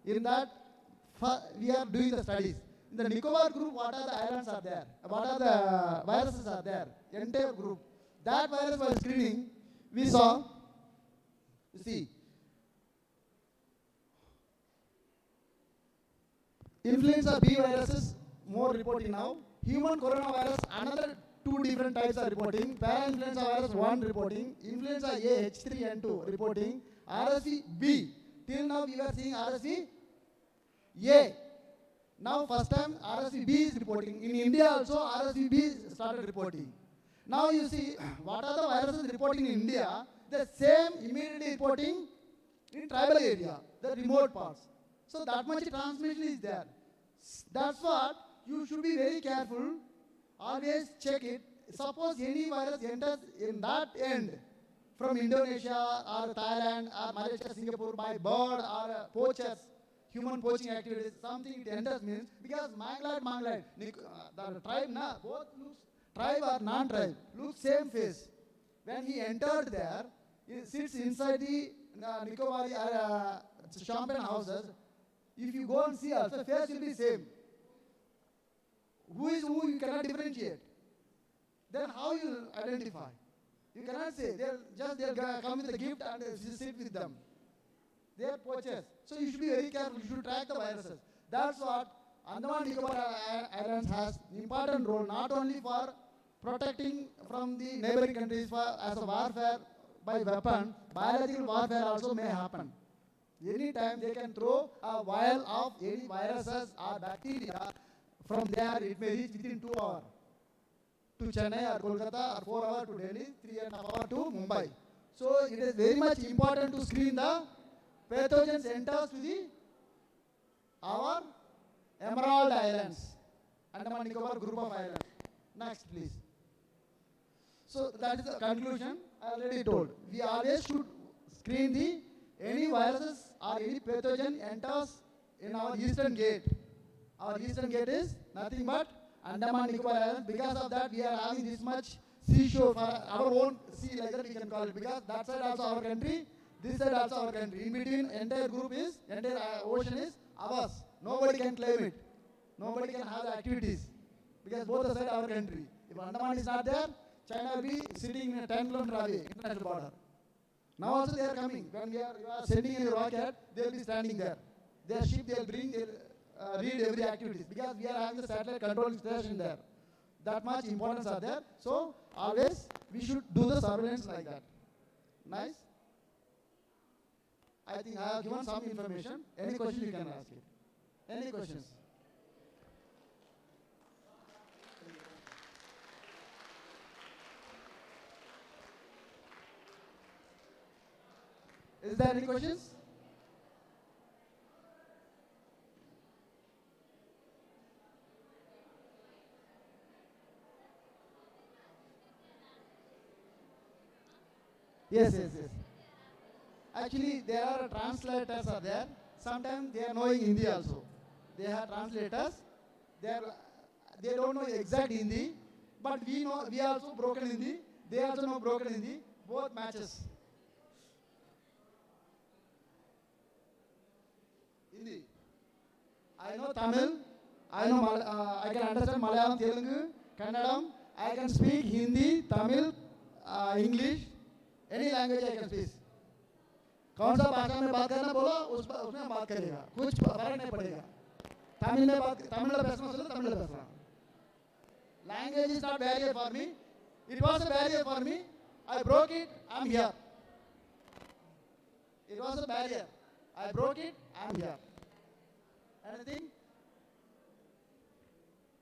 In that, we are doing the studies. In the Nicobar group, what are the islands are there? What are the viruses are there? Entire group. That virus was screening. We saw, you see, influenza B viruses more reporting now. Human coronavirus, another 2 different types are reporting. Parainfluenza virus 1 reporting. Influenza A H3N2 reporting. RSV B. Till now we were seeing RSV A. Now first time RSV B is reporting. In India also RSV B started reporting. Now you see what are the viruses reporting in India? The same immediately reporting in tribal area, the remote parts. So that much transmission is there. That's what you should be very careful. Always check it. Suppose any virus enters in that end from Indonesia or Thailand or Malaysia, Singapore by bird or poachers, human poaching activities, something it enters means, because Manglite, the tribe, both looks, tribe or non-tribe, looks same face. When he entered there, he sits inside the Nicobar champagne houses. If you go and see also, face will be same. Who is who, you cannot differentiate. Then how you identify? You cannot say, they'll come with a gift and sit with them. They are poachers. So you should be very careful, you should track the viruses. That's what Andaman Nicobar Islands has important role, not only for protecting from the neighboring countries as a warfare by weapon, biological warfare also may happen. Anytime they can throw a vial of any viruses or bacteria, from there it may reach within 2 hours to Chennai or Kolkata, or 4 hours to Delhi, 3.5 hours to Mumbai. So it is very much important to screen the pathogens enters to our Emerald Islands, Andaman Nicobar group of islands. Next, please. So that is the conclusion I already told. We always should screen any viruses or any pathogen enters in our eastern gate. Our eastern gate is nothing but Andaman Nicobar Islands. Because of that, we are having this much seashore for our own sea, like that we can call it. Because that side also our country, this side also our country. In between, entire group is, entire ocean is ours. Nobody can claim it. Nobody can have the activities. Because both the side our country. If Andaman is not there, China will be sitting in a 10 kilometer away, international border. Now also they are coming. When you are sending a rocket, they will be standing there. Their ship they will bring, they will read every activity. Because we are having the satellite control station there. That much importance are there. So always we should do the surveillance like that. Nice? I think I have given some information. Any question you can ask it. Any questions? Is there any questions? Yes, yes, yes. Actually, there are translators are there. Sometimes they are knowing Hindi also. They have translators. They don't know exact Hindi, but we know, we also broken Hindi. They also know broken Hindi. Both matches. Hindi. I know Tamil. I know I can understand Malayalam, Telugu, Kannadam. I can speak Hindi, Tamil, English, any language I can speak. कौन सा भाषा में बात करना बोलो उसमें बात करेगा कुछ फर्क नहीं पड़ेगा तमिल में बात तमिल में पैसा बोलो तमिल में पैसा language is not barrier for me it was a barrier for me I broke it I'm here it was a barrier I broke it I'm here anything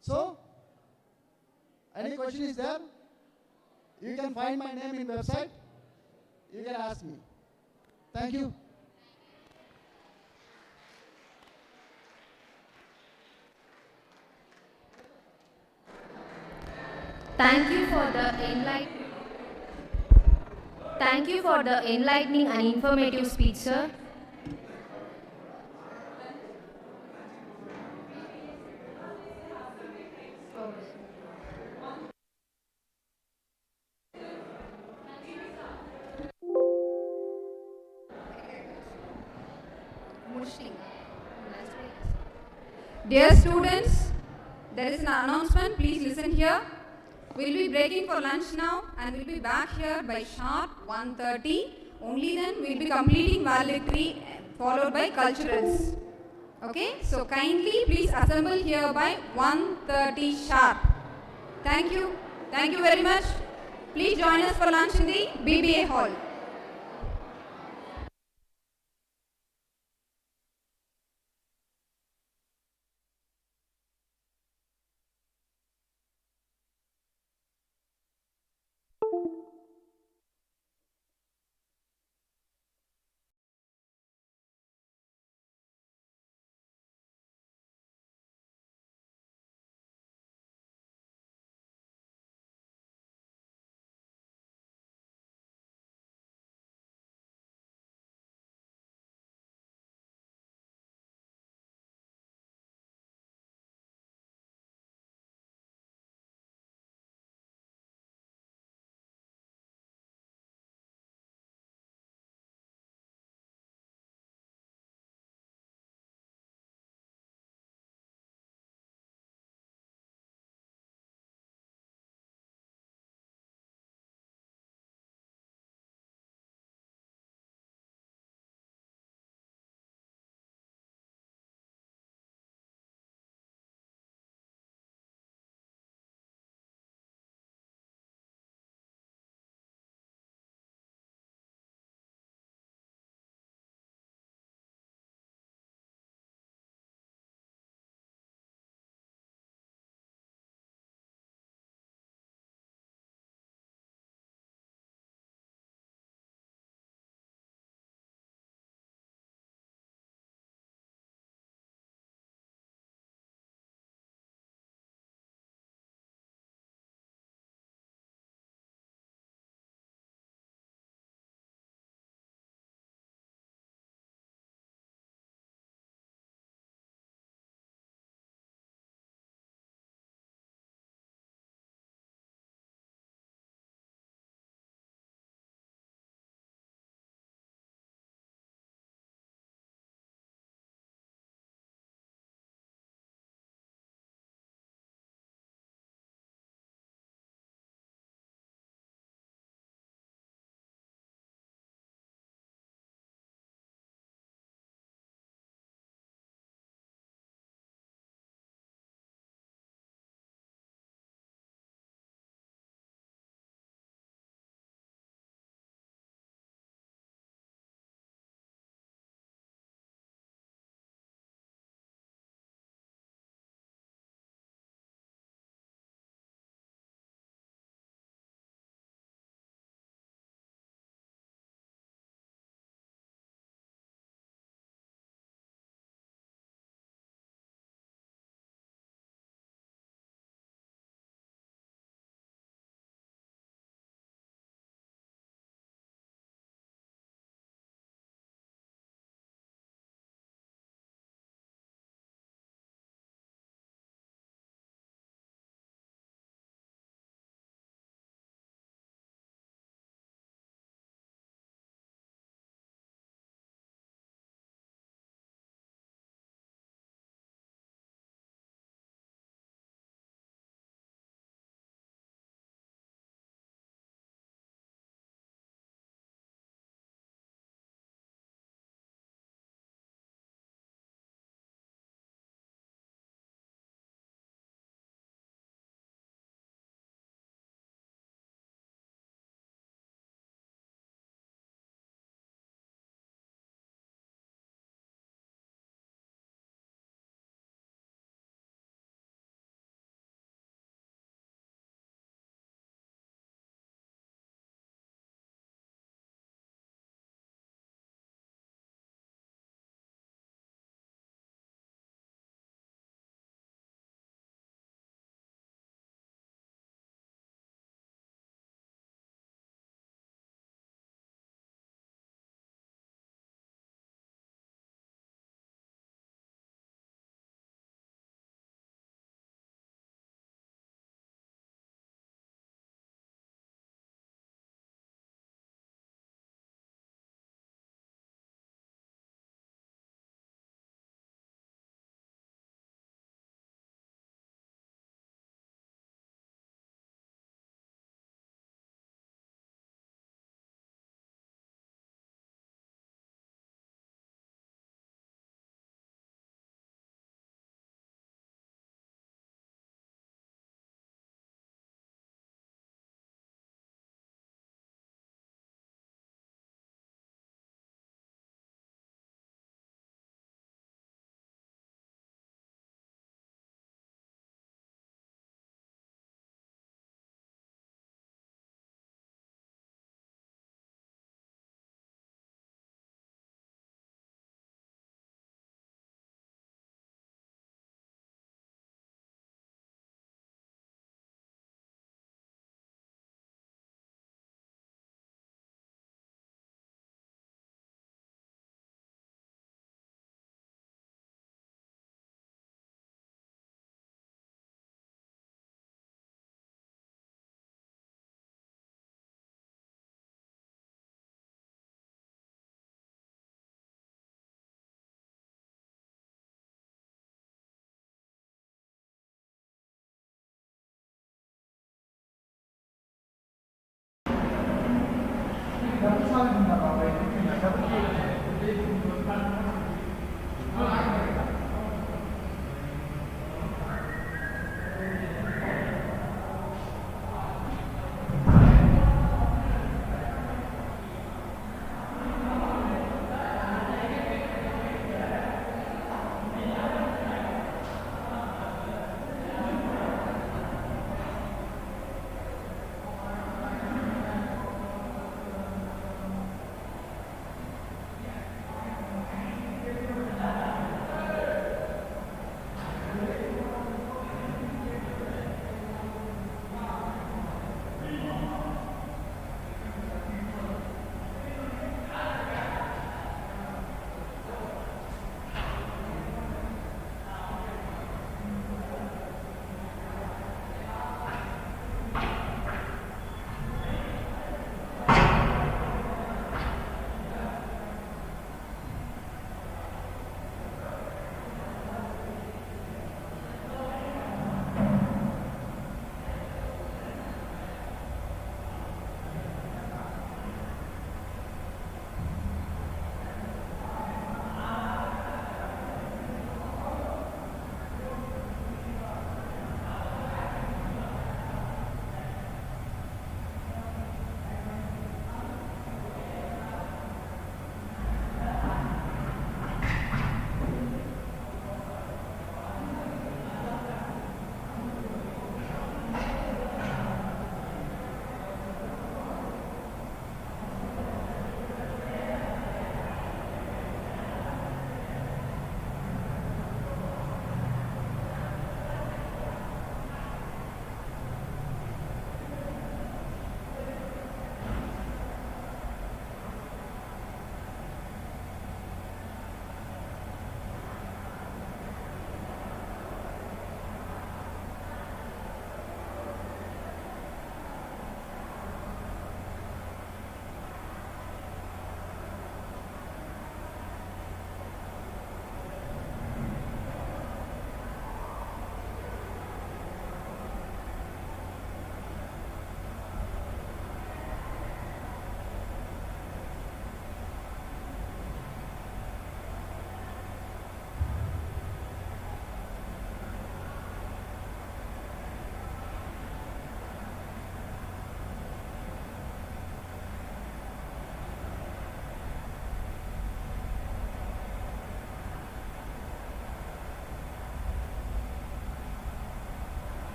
so any question is there you can find my name in website you can ask me. Thank you. Thank you for the enlightening and informative speech, sir. Dear students, there is an announcement. Please listen here. We'll be breaking for lunch now and we'll be back here by sharp 1:30. Only then we'll be completing valedictory followed by culturals. Okay, so kindly please assemble here by 1:30 sharp. Thank you. Thank you very much. Please join us for lunch in the BBA hall.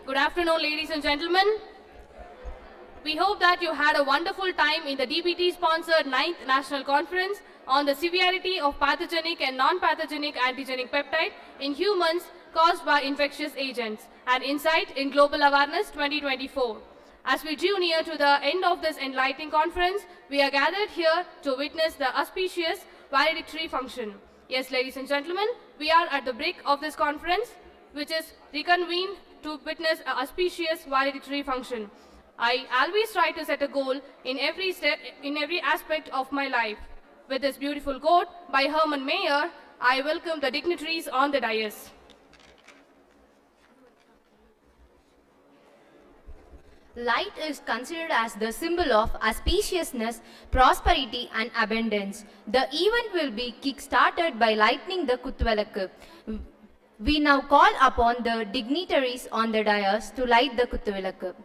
Good afternoon, ladies and gentlemen. We hope that you had a wonderful time in the DBT-sponsored 9th National Conference on the severity of pathogenic and non-pathogenic antigenic peptide in humans caused by infectious agents, an insight in global awareness 2024. As we drew near to the end of this enlightening conference, we are gathered here to witness the auspicious valedictory function. Yes, ladies and gentlemen, we are at the break of this conference, which is reconvened to witness an auspicious valedictory function. I always try to set a goal in every aspect of my life. With this beautiful quote by Herman Mayer, I welcome the dignitaries on the dais. Light is considered as the symbol of auspiciousness, prosperity and abundance. The event will be kick-started by lighting the Kutvalakku. We now call upon the dignitaries on the dais to light the Kutvalakku.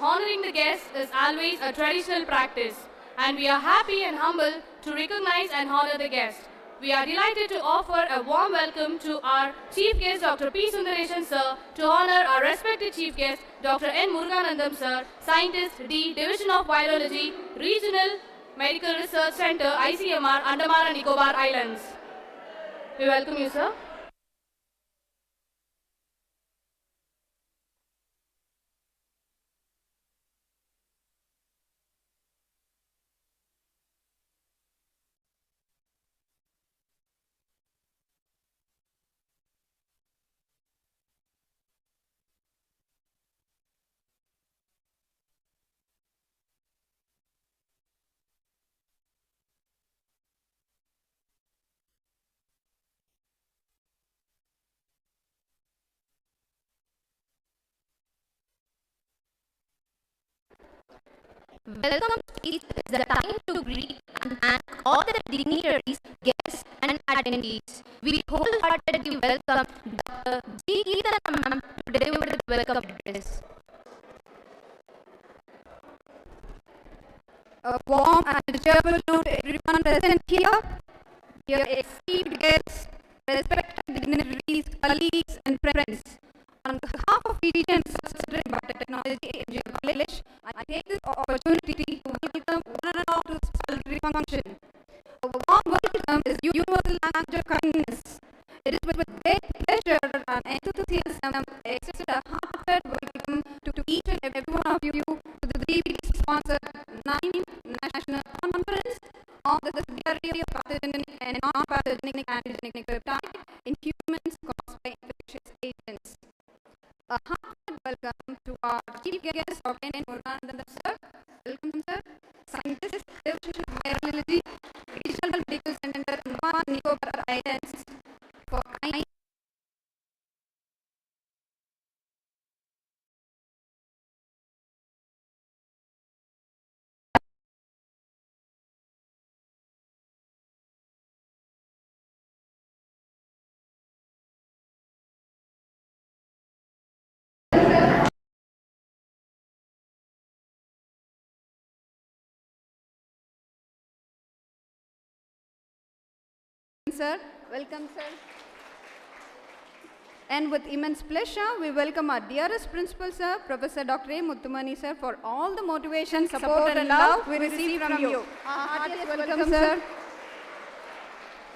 Honoring the guests is always a traditional practice, and we are happy and humble to recognize and honor the guest. We are delighted to offer a warm welcome to our Chief Guest, Dr. P. Sundaresan Sir, to honor our respected Chief Guest, Dr. N. Muruganandam Sir, Scientist, D, Division of Virology, Regional Medical Research Center, ICMR, Andaman and Nicobar Islands. We welcome you, sir. Welcome is the time to greet and thank all the dignitaries, guests and attendees. We wholeheartedly welcome Dr. G. Geetha Ma'am to deliver the welcome address. A warm and cheerful note to everyone present here, dear esteemed guests, respected dignitaries, colleagues and friends. On behalf of Region Subsidiary Biotechnology Engineering College, I take this opportunity to welcome one and all to this valedictory function. A warm welcome is universal language of kindness. It is with great pleasure and enthusiasm I extend a heartfelt welcome to each and every one of you to the DBT-sponsored 9th National Conference on the severity of pathogenic and non-pathogenic antigenic peptide in humans caused by infectious agents. A heartfelt welcome to our Chief Guest, Dr. N. Muruganandam Sir. Welcome, sir. Scientist, Division of Virology, Regional Medical Center, Andaman and Nicobar Islands, for sir. Welcome, sir. And with immense pleasure, we welcome our dearest principal, sir, Professor Dr. A. Muttumani, sir, for all the motivation, support and love we receive from you. Our heartiest welcome, sir.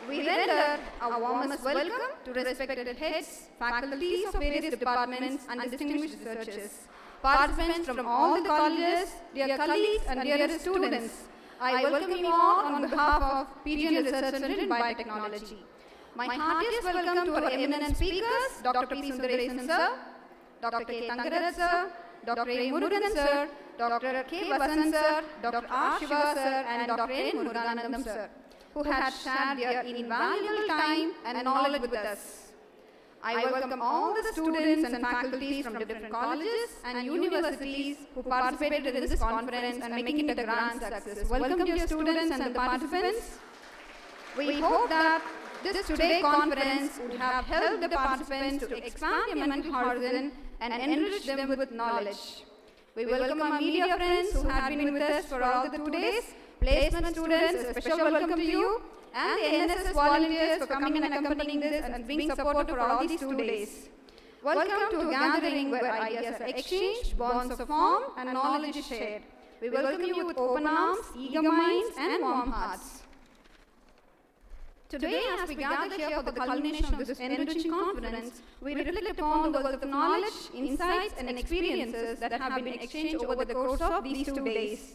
We render our warmest welcome to respected heads, faculties of various departments and distinguished researchers, participants from all the colleges, dear colleagues and dearest students. I welcome you all on behalf of PGN Research Center in Biotechnology. My heartiest welcome to our eminent speakers, Dr. P. Sundaresan sir, Dr. K. Thangaraj sir, Dr. A. Murugan sir, Dr. K. Vasan sir, Dr. R. Shiva sir and Dr. N. Muruganandam sir, who had shared their invaluable time and knowledge with us. I welcome all the students and faculties from different colleges and universities who participated in this conference and making it a grand success. Welcome dear students and the participants. We hope that this today's conference would have helped the participants to expand their mental horizon and enrich them with knowledge. We welcome our media friends who have been with us for all the 2 days, placement students, a special welcome to you, and the NSS volunteers for coming and accompanying this and being supportive for all these 2 days. Welcome to a gathering where ideas are exchanged, bonds are formed, and knowledge is shared. We welcome you with open arms, eager minds, and warm hearts. Today, as we gather here for the culmination of this enriching conference, we reflect upon the wealth of knowledge, insights, and experiences that have been exchanged over the course of these 2 days.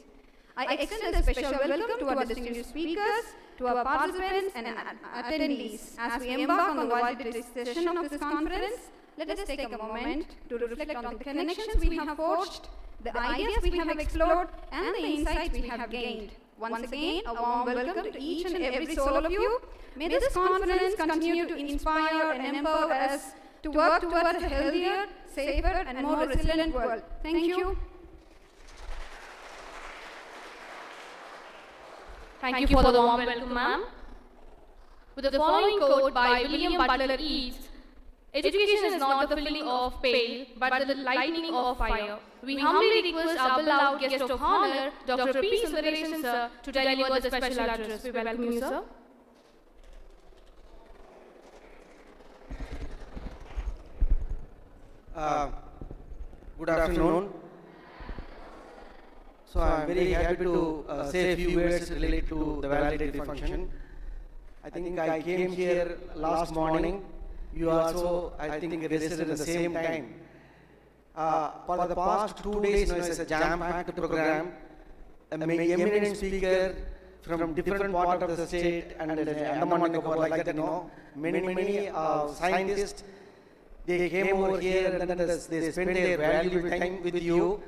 I extend a special welcome to our distinguished speakers, to our participants and attendees. As we embark on the valedictory session of this conference, let us take a moment to reflect on the connections we have forged, the ideas we have explored, and the insights we have gained. Once again, a warm welcome to each and every soul of you. May this conference continue to inspire and empower us to work towards a healthier, safer, and more resilient world. Thank you. Thank you for the warm welcome, ma'am. With the following quote by William Butler Yeats, education is not the filling of pail, but the lightning of fire. We humbly request our beloved guest of honor, Dr. P. Sundaresan sir, to deliver the special address. We welcome you, sir. Good afternoon. So I am very happy to say a few words related to the valedictory function. I think I came here last morning. You also, I think, registered at the same time. For the past 2 days, it's a jam-packed program. A eminent speaker from different part of the state and Andaman and Nicobar, like that, many scientists. They came over here and then they spent their valuable time with you,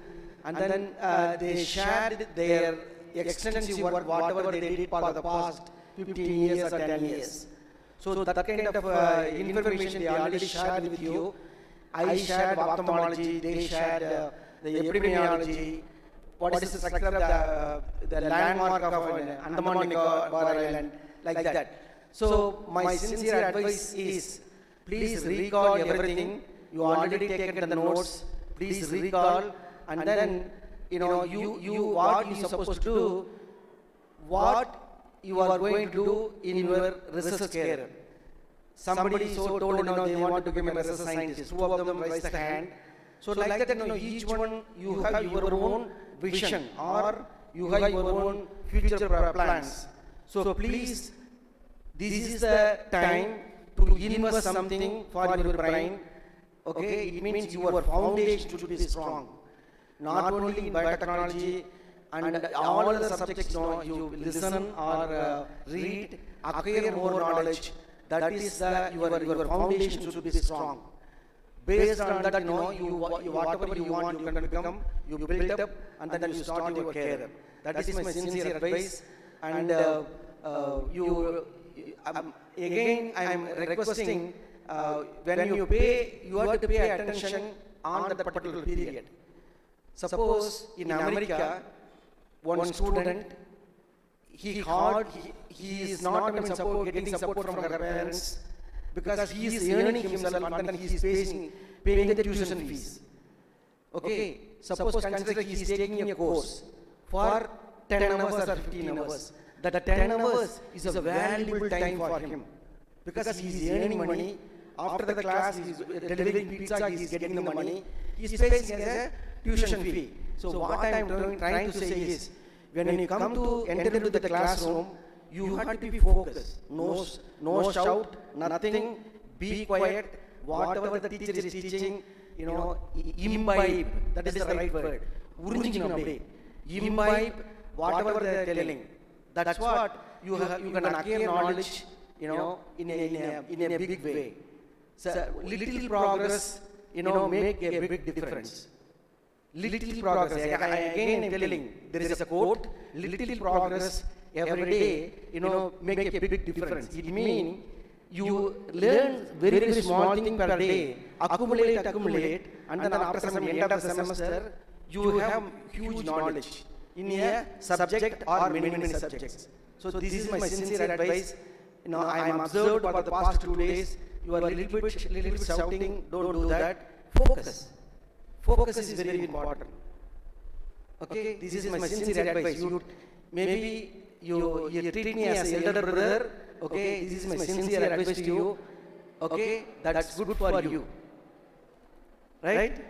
and then they shared their extensive work, whatever they did for the past 15 years or 10 years. So that kind of information they already shared with you. I shared ophthalmology, they shared the epidemiology, what is the structure of the landmark of Andaman and Nicobar Island, like that. So my sincere advice is, please recall everything. You already taken the notes. Please recall, and then you what you supposed to do, what you are going to do in your research career. Somebody so told they want to become a research scientist. 2 of them raised the hand. So like that, each one you have your own vision or you have your own future plans. So please, this is the time to invest something for your brain. Okay, it means your foundation should be strong. Not only in biotechnology and all other subjects, you listen or read, acquire more knowledge. That is your foundation should be strong. Based on that, whatever you want, you can become, you build up, and then you start your career. That is my sincere advice. And again, I am requesting, when you pay, you have to pay attention on that particular period. Suppose in America, one student, he is not getting support from her parents because he is earning himself and then he is paying the tuition fees. Okay, suppose consider he is taking a course for 10 hours or 15 hours. That 10 hours is a valuable time for him because he is earning money After the class, he's delivering pizza, he's getting the money. He's facing as a tuition fee. So what I'm trying to say is, when you come to enter into the classroom, you have to be focused. No shout, nothing. Be quiet. Whatever the teacher is teaching, imbibe. That is the right word. Imbibe whatever they are telling. That's what you can acquire knowledge, in a big way. So little progress, make a big difference. Little progress. Again, I'm telling, there is a quote, little progress every day, make a big difference. It means you learn very small thing per day, accumulate, and then after some end of the semester, you have huge knowledge in a subject or many subjects. So this is my sincere advice. I am observed for the past 2 days, you are a little bit shouting, don't do that. Focus. Focus is very important. Okay, this is my sincere advice. Maybe you treat me as an elder brother. Okay, this is my sincere advice to you. Okay, that's good for you. Right?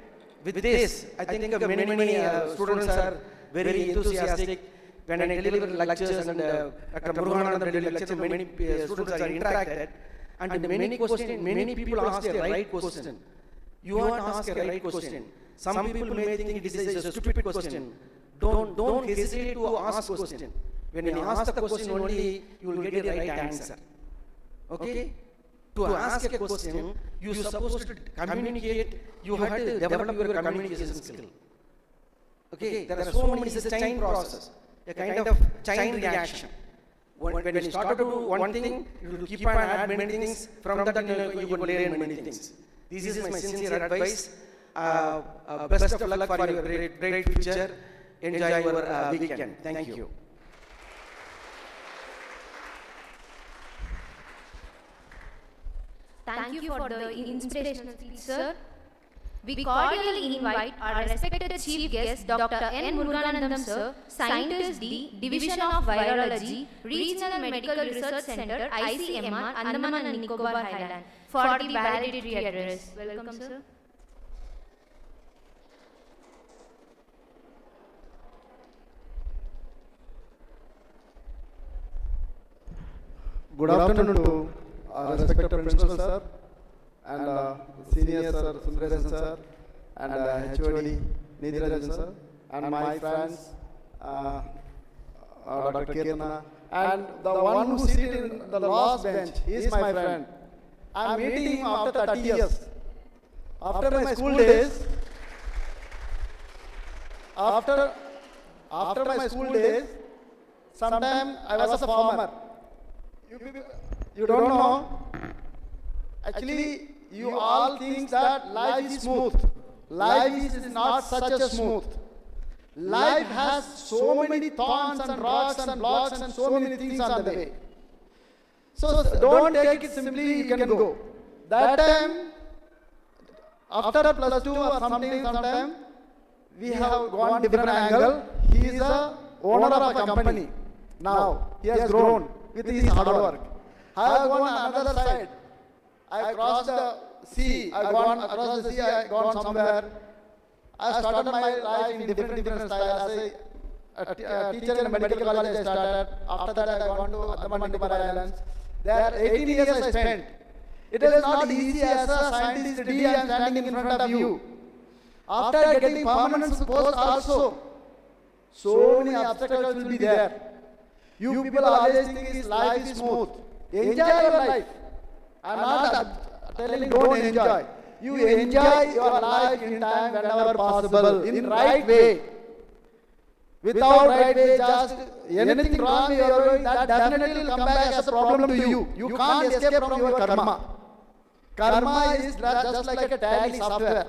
With this, I think many students are very enthusiastic. When I deliver lectures and Dr. Muruganandan deliver lectures, many students are interacted. And many people ask a right question. You want to ask a right question. Some people may think it is a stupid question. Don't hesitate to ask question. When you ask the question only, you will get a right answer. Okay? To ask a question, you are supposed to communicate, you have to develop your communication skill. Okay? There are so many, it's a chain process, a kind of chain reaction. When you start to do one thing, you will keep on add many things, from that you will learn many things. This is my sincere advice. Best of luck for your great future. Enjoy your weekend. Thank you. Thank you for the inspirational speech, sir. We cordially invite our respected chief guest, Dr. N. Muruganandam, sir, Scientist D, Division of Virology, Regional Medical Research Center, ICMR, Andaman and Nicobar Island, for the valedictory address. Welcome, sir. Good afternoon to respected principal sir and senior sir Sundaresan sir and HOD Nidhirajan sir and my friends Dr. Kirtana and the one who sits in the last bench, he is my friend. I am meeting him after 30 years. After my school days, after my school days, sometime I was a farmer. You don't know. Actually, you all think that life is smooth. Life is not such a smooth. Life has so many thorns and rocks and blocks and so many things on the way. So don't take it simply, you can go. That time, after +2 or sometime, we have gone different angle. He is the owner of a company. Now, he has grown with his hard work. I have gone on another side. I crossed the sea. I gone across the sea. I gone somewhere. I started my life in different styles. As a teacher in a medical college I started. After that I gone to Andaman and Nicobar Islands. There 18 years I spent. It is not easy as a scientist D. I am standing in front of you. After getting permanent post also, so many obstacles will be there. You people always think life is smooth. Enjoy your life. I am not telling don't enjoy. You enjoy your life in time whenever possible, in right way. Without right way, just anything wrong you are doing, that definitely will come back as a problem to you. You can't escape from your karma. Karma is just like a tally software.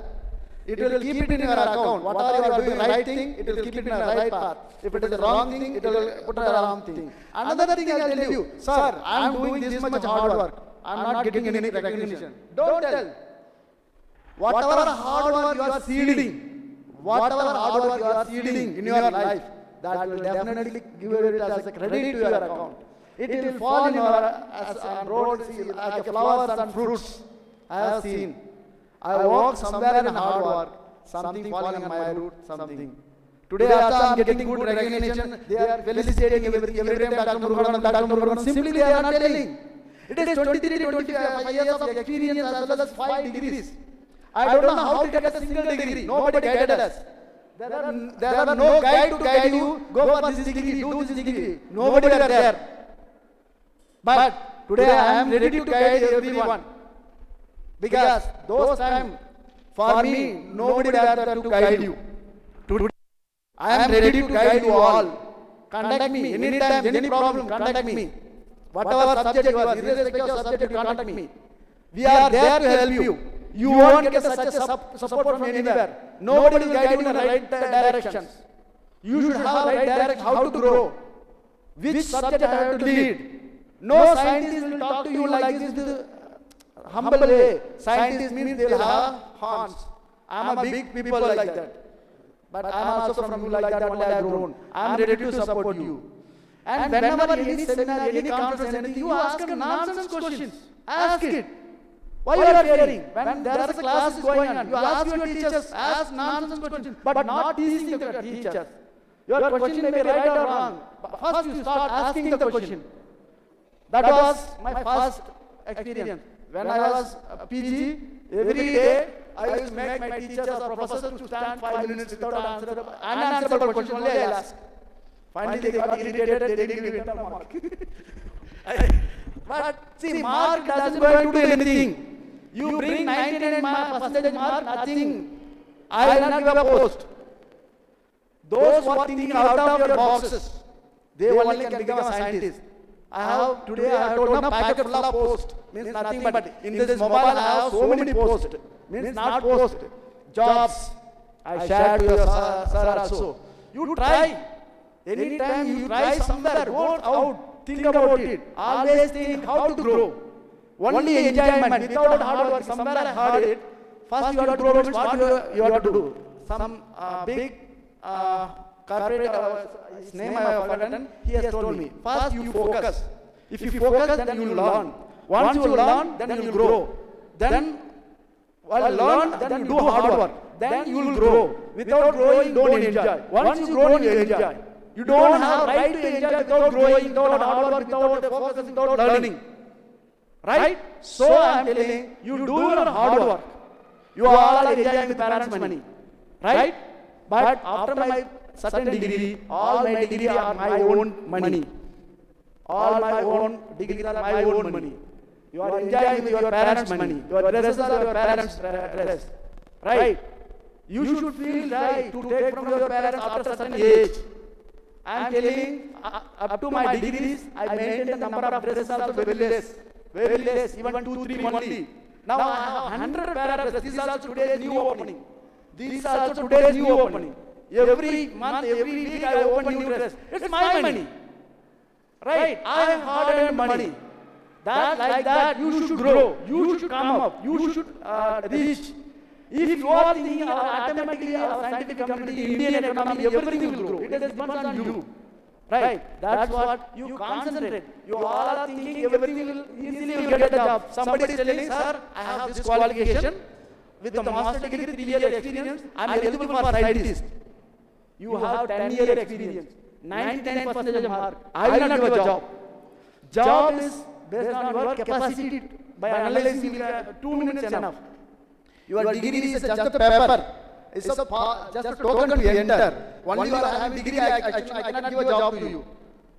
It will keep it in your account. Whatever you are doing right thing, it will keep it in the right path. If it is the wrong thing, it will put the wrong thing. Another thing I will tell you, sir, I am doing this much hard work. I am not getting any recognition. Don't tell. Whatever hard work you are seeding in your life, that will definitely give it as a credit to your account. It will fall in your roads like flowers and fruits. I have seen. I walk somewhere in hard work, something falling on my route, something. Today also I am getting good recognition. They are felicitating every time Dr. Murugan. Simply they are not telling. It is 23 to 25 years of experience as well as 5 degrees. I don't know how to get a single degree. Nobody guided us. There are no guide to guide you. Go for this degree, do this degree. Nobody are there. But today I am ready to guide everyone. Because those times, for me, nobody was there to guide you. Today, I am ready to guide you all. Contact me anytime, any problem, contact me. Whatever subject you are, irrespective of subject, you contact me. We are there to help you. You won't get such a support from anywhere. Nobody will guide you in the right directions. You should have right direction, how to grow, which subject I have to lead. No scientist will talk to you like this humble way. Scientist means they will have horns. I am a big people like that. But I am also from you like that, only I have grown. I am ready to support you. And whenever any seminar, any conference, anything, you ask nonsense questions. Ask it. Why you are fearing? When there is a class going on, you ask your teachers, ask nonsense questions, but not teasing the teachers. Your question may be right or wrong. First you start asking the question. That was my first experience. When I was a PG, every day I used to make my teachers or professors to stand 5 minutes without unanswerable question only I asked. Finally they got irritated, they didn't give it a mark. But see, mark doesn't going to do anything. You bring 99% mark, nothing. I will not give a post. Those who are thinking out of your boxes, they only can become a scientist. Today I have told a packet full of posts, means nothing but in this mobile I have so many posts, means not post, jobs, I shared to your sir also. You try, anytime you try somewhere, go out, think about it, always think how to grow. Only enjoyment, without hard work, somewhere I heard it, first you have to grow, what you have to do. Some big corporate, his name I have forgotten, he has told me, first you focus. If you focus, then you will learn. Once you learn, then you will grow. Then, while learn, then you do hard work. Then you will grow. Without growing, don't enjoy. Once you grow, you enjoy. You don't have right to enjoy without growing, without hard work, without focus, without learning. Right? So I am telling you, do your hard work. You are all enjoying with parents' money. Right? But after my certain degree, all my degree are my own money. All my own degrees are my own money. You are enjoying with your parents' money. Your dresses are your parents' dress. Right? You should feel right to take from your parents after certain age. I am telling, up to my degrees, I maintain the number of dresses also very less. Very less, even 2, 3 only. Now I have 100 pair of dresses. This is also today's new opening. This is also today's new opening. Every month, every week I open new dress. It's my money. Right? I have hard-earned money. Like that, you should grow. You should come up. You should reach. If you are thinking automatically our scientific community, Indian economy, everything will grow. It depends on you. Right? That's what you concentrate. You all are thinking everything will easily get a job. Somebody is telling, sir, I have this qualification. With the master degree, 3 years experience, I am eligible for scientist. You have 10-year experience. 99% mark. I will not give a job. Job is based on your capacity. By analyzing, 2 minutes enough. Your degree is just a paper. It's just a token to enter. Only you are having degree, I cannot give a job to you.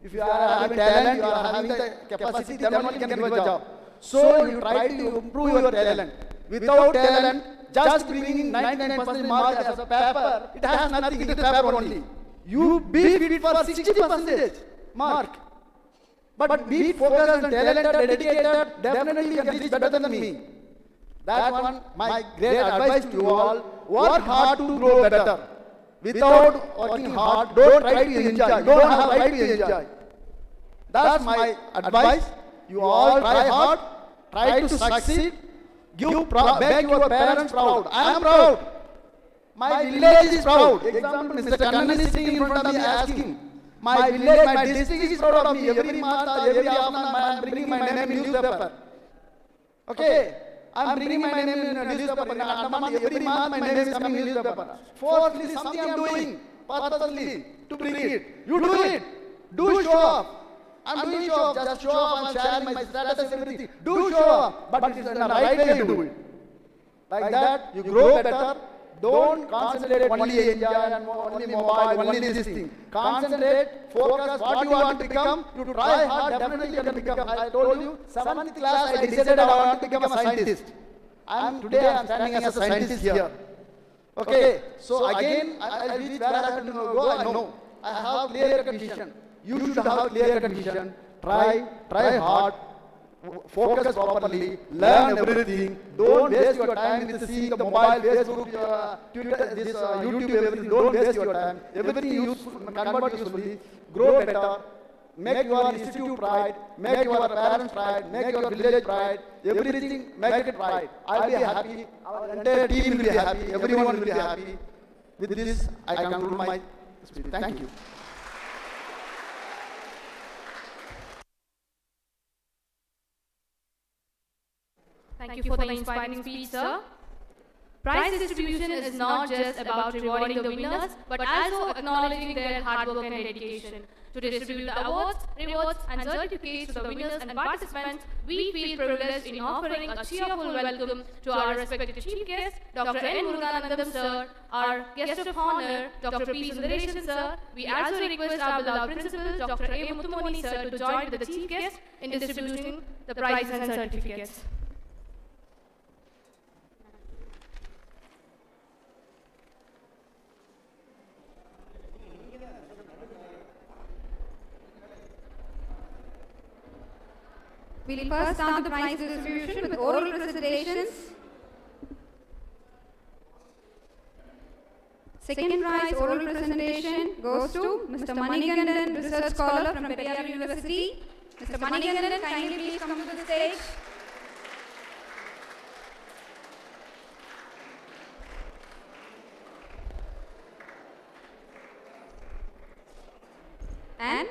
If you are having talent, you are having the capacity, then only you can give a job. So you try to improve your talent. Without talent, just bringing 99% mark as a paper, it has nothing, it is paper only. You be fit for 60% mark. But be focused and talented, dedicated, definitely you can reach better than me. That one, my great advice to you all, work hard to grow better. Without working hard, don't try to enjoy. You don't have right to enjoy. That's my advice. You all try hard, try to succeed, make your parents proud. I am proud. My village is proud. Example, Mr. Kannan is sitting in front of me asking. My village, my district is proud of me. Every month, every afternoon, I am bringing my name in newspaper. Okay. I'm bringing my name in a newspaper. In Andaman, every month my name is coming in newspaper. Fourthly, something I'm doing purposely to bring it. You do it. Do show off. I'm doing show off. Just show off. I'm sharing my status and everything. Do show off. But it's in the right way you do it. Like that, you grow better. Don't concentrate only enjoy and only mobile, only this thing. Concentrate, focus what you want to become. You try hard, definitely you can become. I told you, 7th class I decided I want to become a scientist. Today I am standing as a scientist here. Okay, so again, I reach where I have to go, I know. I have clear condition. You should have clear condition. Try hard. Focus properly, learn everything. Don't waste your time with seeing the mobile, Facebook, Twitter, this YouTube, everything. Don't waste your time. Everything useful, convert usefully. Grow better. Make your institute pride. Make your parents pride. Make your village pride. Everything, make it pride. I'll be happy. Our entire team will be happy. Everyone will be happy. With this, I conclude my speech. Thank you. Thank you for the inspiring speech, sir. Prize distribution is not just about rewarding the winners, but also acknowledging their hard work and dedication. To distribute the awards, rewards, and certificates to the winners and participants, we feel privileged in offering a cheerful welcome to our respected chief guest, Dr. N. Muruganandam, sir, our guest of honor, Dr. P. Sundaresan, sir. We also request our beloved principal, Dr. A. Muttumoni, sir, to join with the chief guest in distributing the prizes and certificates. We will first start the prize distribution with oral presentations. Second prize oral presentation goes to Mr. Manigandan, Research Scholar from Periyar University. Mr. Manigandan, kindly please come to the stage. And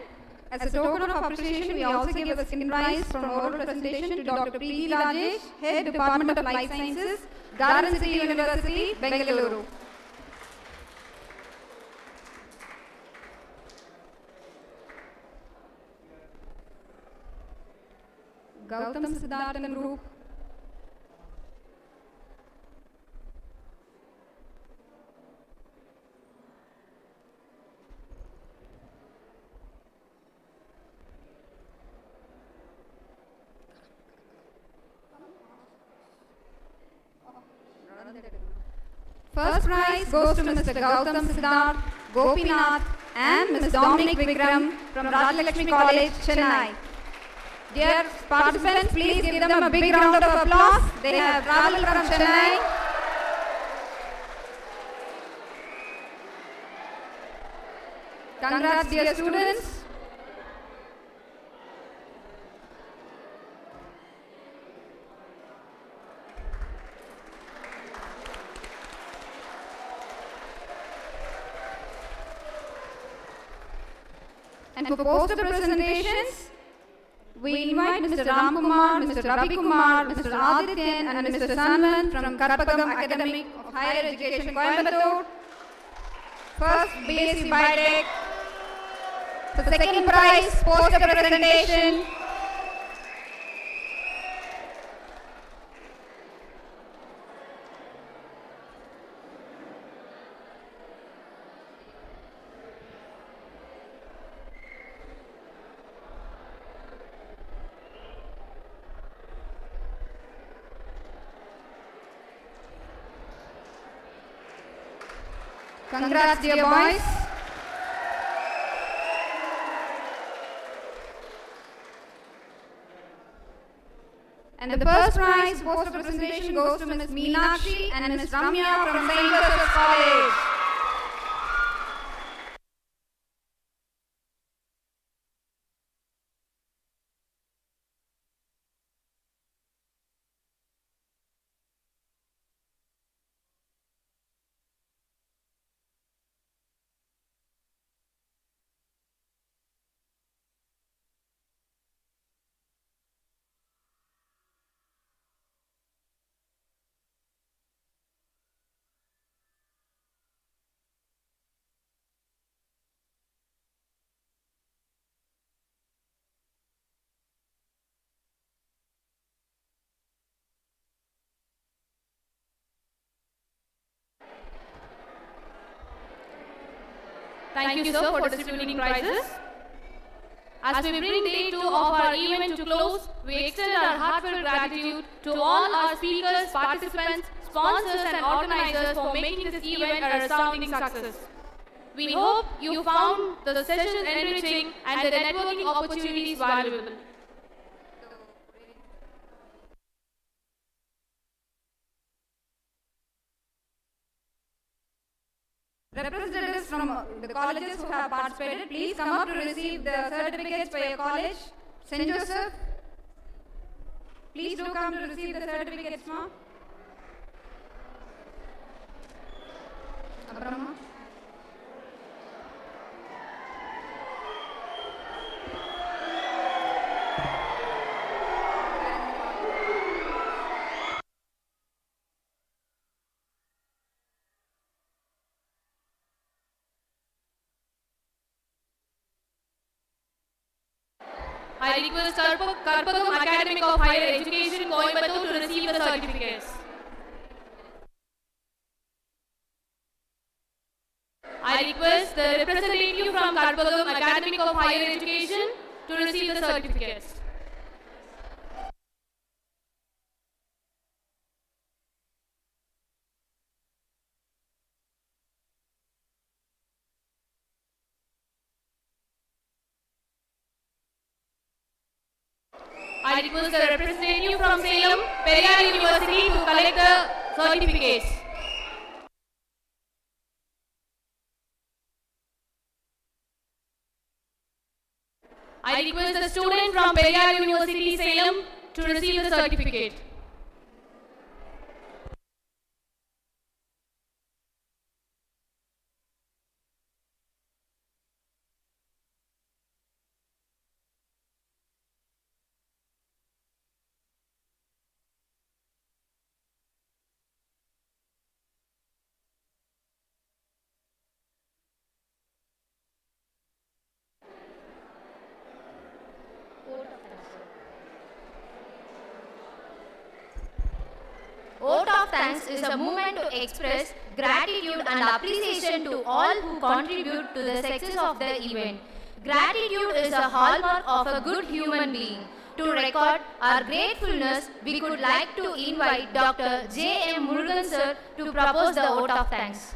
as a token of appreciation, we also give a second prize from oral presentation to Dr. P. Rajesh, Head Department of Life Sciences, Garden City University, Bengaluru. Gautam Siddharthan Group. First prize goes to Mr. Gautam Siddharth, Gopinath and Mr. Dominic Vikram from Rajlakshmi College, Chennai. Dear participants, please give them a big round of applause. They have traveled from Chennai. Congrats, dear students. And for poster presentations, we invite Mr. Ramkumar, Mr. Ravi Kumar, Mr. Adityan and Mr. Sanvan from Karpagam Academy of Higher Education, Coimbatore. First, BSc Biotech. For second prize, poster presentation. Congrats, dear boys. And the first prize poster presentation goes to Ms. Meenakshi and Ms. Ramya from St. Joseph's College. Thank you, sir, for distributing prizes. As we bring day 2 of our event to close, we extend our heartfelt gratitude to all our speakers, participants, sponsors and organizers for making this event a resounding success. We hope you found the session enriching and the networking opportunities valuable. Representatives from the colleges who have participated, please come up to receive the certificates for your college. St. Joseph, please do come to receive the certificates, ma'am. Abraham. I request Karpagam Academic of Higher Education, Coimbatore to receive the certificates. I request the representative from Karpagam Academic of Higher Education to receive the certificates. I request the representative from Salem, Periyar University to collect the certificates. I request the student from Periyar University, Salem to receive the certificate. Vote of thanks is a movement to express gratitude and appreciation to all who contribute to the success of the event. Gratitude is a hallmark of a good human being. To record our gratefulness, we would like to invite Dr. J.M. Murugan sir to propose the vote of thanks.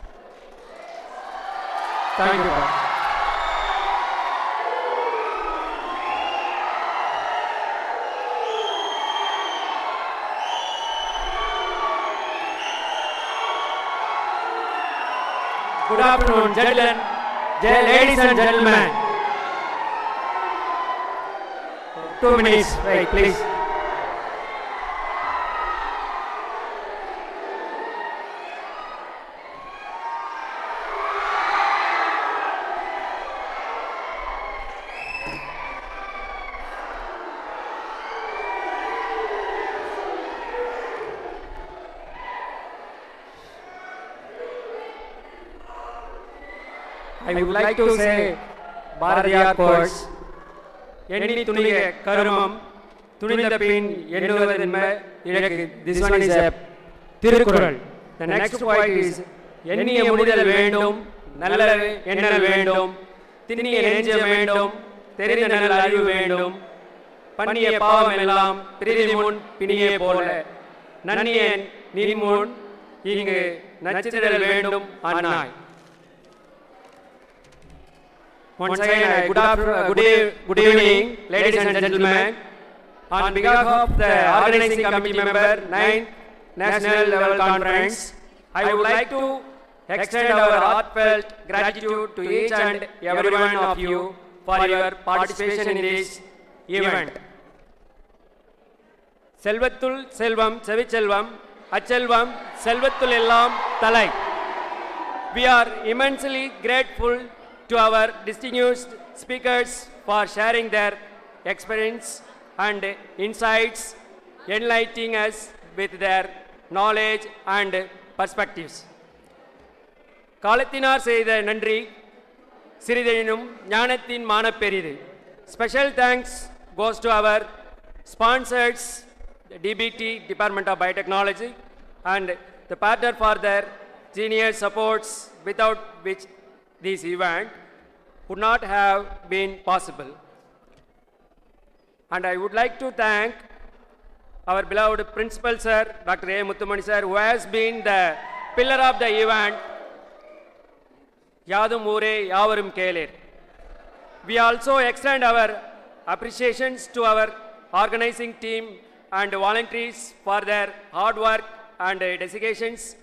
Thank you, ma'am. Good afternoon, ladies and gentlemen. 2 minutes, wait, please. I would like to say Bharatiyar quotes, Enni Tuniga Karumam, Tuninda Pin, Yennuvadenma, this one is a Tirukural. The next point is Enni Mudidal Vendum, Nalla Ennal Vendum, Tinni Enja Vendum, Terinanal Arivu Vendum, Panniya Pavamellam, Pirimun, Piniye Pole, Nanniyan Nirimun, Inge Nachidal Vendum, Annai. Once again, good evening, ladies and gentlemen. On behalf of the organizing committee member, 9th National Level Conference, I would like to extend our heartfelt gratitude to each and every one of you for your participation in this event. Selvathul Selvam, Sevichelvam, Achelvam, Selvathul Ellam, Thalai. We are immensely grateful to our distinguished speakers for sharing their experience and insights, enlightening us with their knowledge and perspectives. Kalathinar செய்த நன்றி சிறிதெனினும் ஞானத்தின் மானப்பெரிது. Special thanks goes to our sponsors, the DBT, Department of Biotechnology, and the partner for their genius supports, without which this event would not have been possible. And I would like to thank our beloved Principal Sir, Dr. A. Muthamani Sir, who has been the pillar of the event. Yadum Ure Yavarum Kelir. We also extend our appreciations to our organizing team and volunteers for their hard work and dedications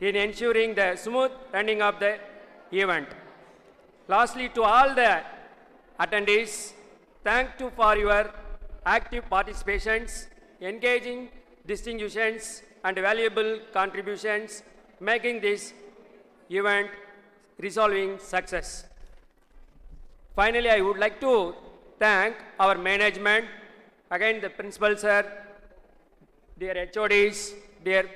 in ensuring the smooth running of the event. Lastly, to all the attendees, thank you for your active participations, engaging distinctions and valuable contributions, making this event resolving success. Finally, I would like to thank our management, again the Principal Sir, dear HODs, dear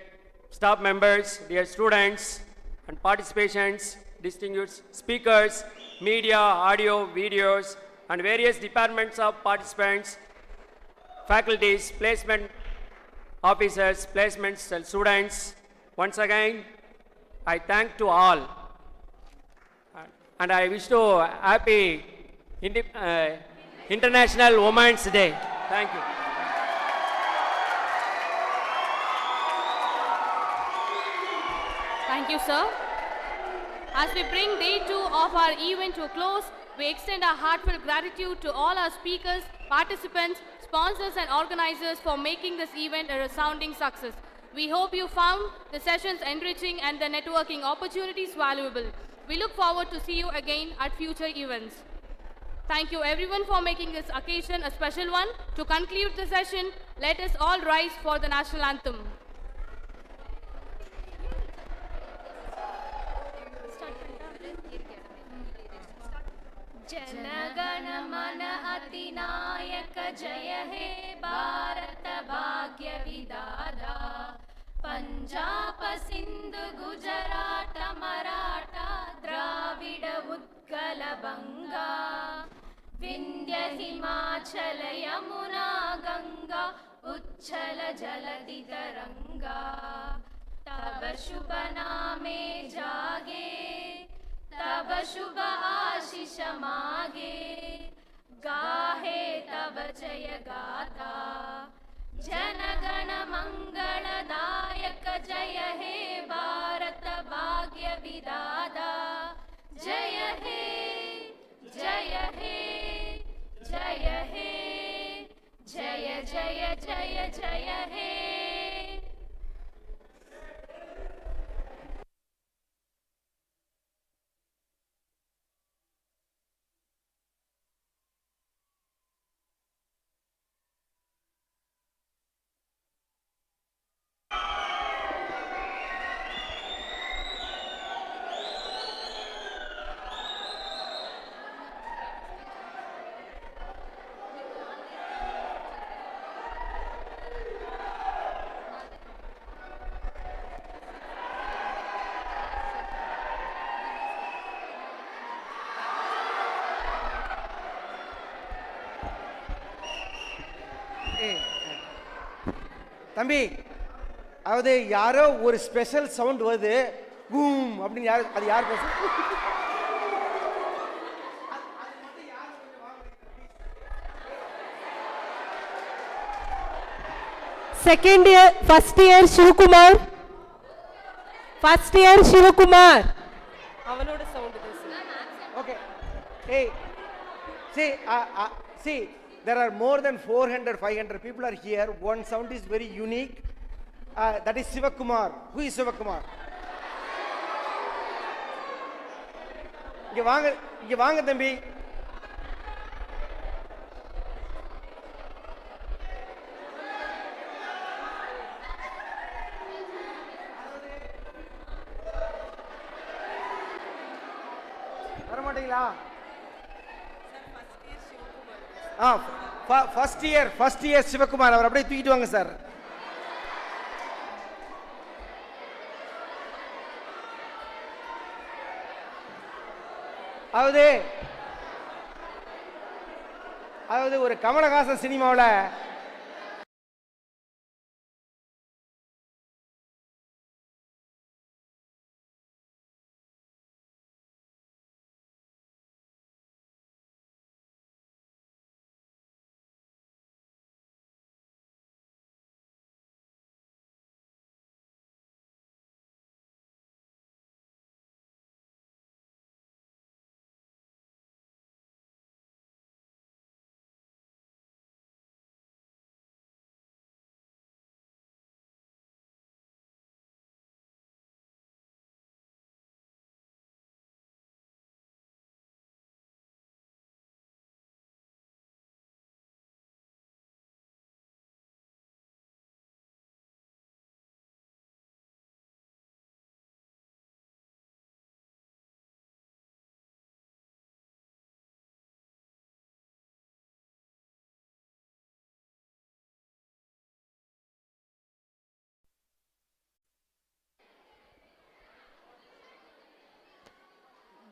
staff members, dear students and participations, distinguished speakers, media, audio, videos, and various departments of participants, faculties, placement officers, placements and students. Once again, I thank to all. And I wish to happy International Women's Day. Thank you. Thank you, sir. As we bring day 2 of our event to a close, we extend our heartfelt gratitude to all our speakers, participants, sponsors and organizers for making this event a resounding success. We hope you found the sessions enriching and the networking opportunities valuable. We look forward to see you again at future events. Thank you everyone for making this occasion a special one. To conclude the session, let us all rise for the national anthem. जनगण मन अतिनायक जय हे भारत भाग्य विधाता पंजाब सिंध गुजरात मराठा द्राविड उत्कल बंगा विंध्य हिमाचल यमुना गंगा उच्छल जलधि तरंगा तब शुभ नामे जागे तब शुभ आशीष मागे गाहे तब जय गाथा जनगण मंगलदायक जय हे भारत भाग्य विधाता जय हे जय हे जय हे जय जय जय जय हे தம்பி அதாவது யாரோ ஒரு ஸ்பெஷல் சவுண்ட் வருது கூம் அப்படின்னு யார் அது யார் பேச Second year, first year Shivakumar. First year Shivakumar. அவனோட சவுண்ட் பேசு. Okay. Hey, see, there are more than 400, 500 people are here. One sound is very unique. That is Shivakumar. Who is Shivakumar? இங்க வாங்க தம்பி. வர மாட்டீங்களா? ஃபர்ஸ்ட் இயர் சிவகுமார் அவர் அப்படியே தூக்கிட்டு வாங்க சார். அதாவது ஒரு கமலஹாசன் சினிமாவில்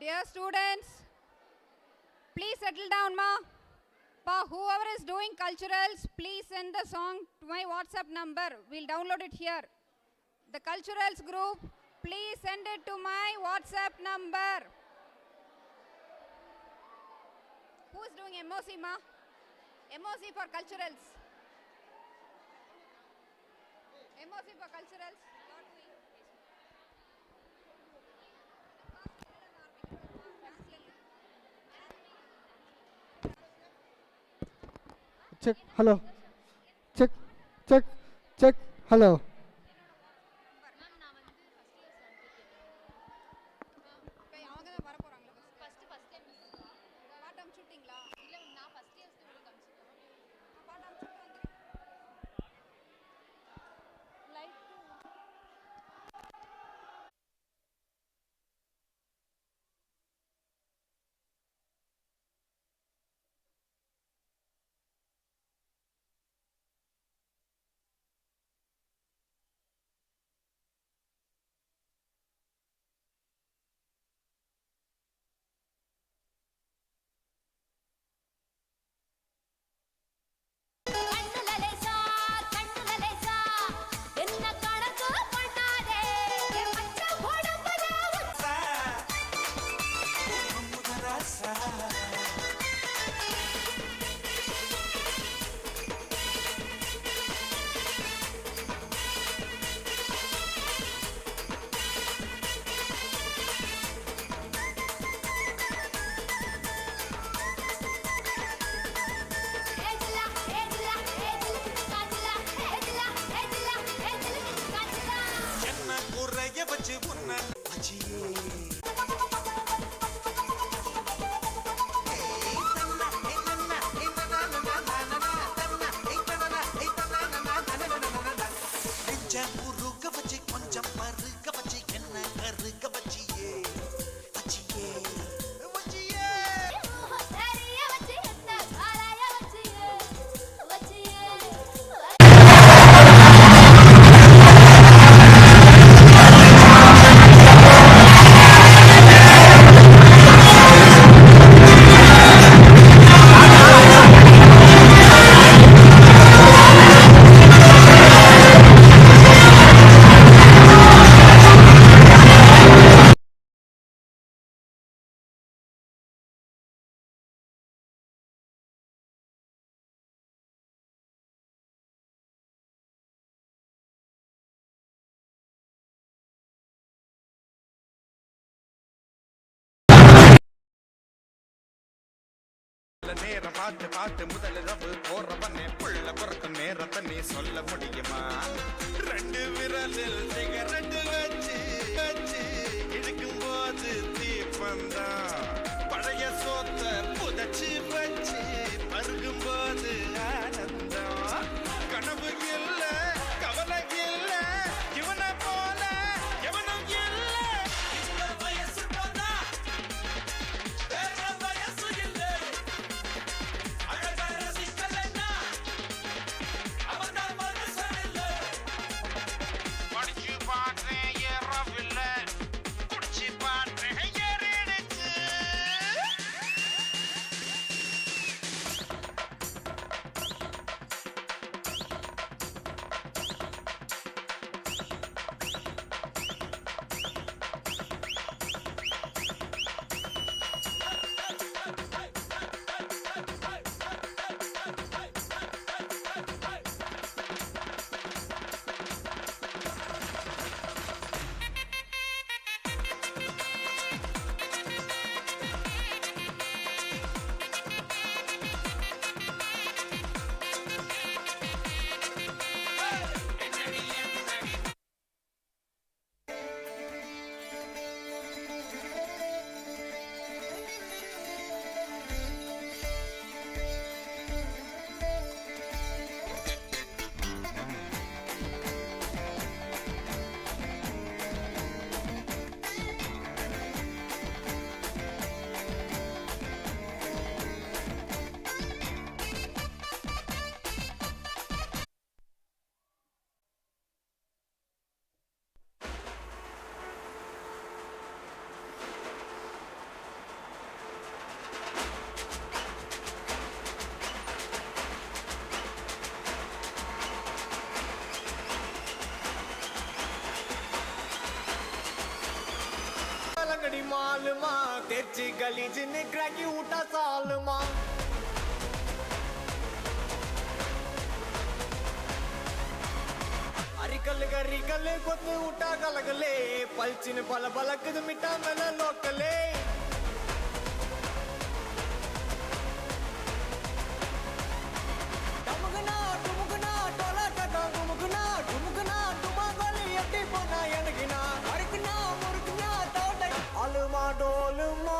Dear students, please settle down, ma. Pa, whoever is doing culturals, please send the song to my WhatsApp number. We'll download it here. The culturals group, please send it to my WhatsApp number. Who is doing MOC, ma? MOC for culturals. MOC for culturals. Check, hello. Check, check, check, hello. நேரம் பார்த்து பார்த்து முதல் இரவு போறவனே புள்ள பிறக்கும் நேரத்தை நீ சொல்ல முடியுமா? ரெண்டு விரலில் சிகரெட்டு வச்சு வச்சு இழுக்கும் போது தீப்பந்தான் பழைய சோத்த புதைச்சு வச்சு பருகும் போது ஆனந்தம் கனவு இல்ல கவலை இல்ல இவனை போல எவனும் இல்ல இந்த வயசு போனா வேற வயசு இல்லை அழகார சிக்கலன்னா அவன்தான் மனுஷன் இல்லை படிச்சு பார்த்தேன் ஏறவில்லை குடிச்சு பார்த்தேன் ஏறிடுச்சு तेरी गली जिन्हें क्रैकी उठा सालमा अरिकल गरिकल कोत उठा गलगले पलचिन पल बलक मिटा मेला लोकले डमुगना डुमुगना टोला टटा डुमुगना डुमुगना डुमा गली अट्टी पोना यनगिना अरकना मुरकना तोटे अलमा डोलमा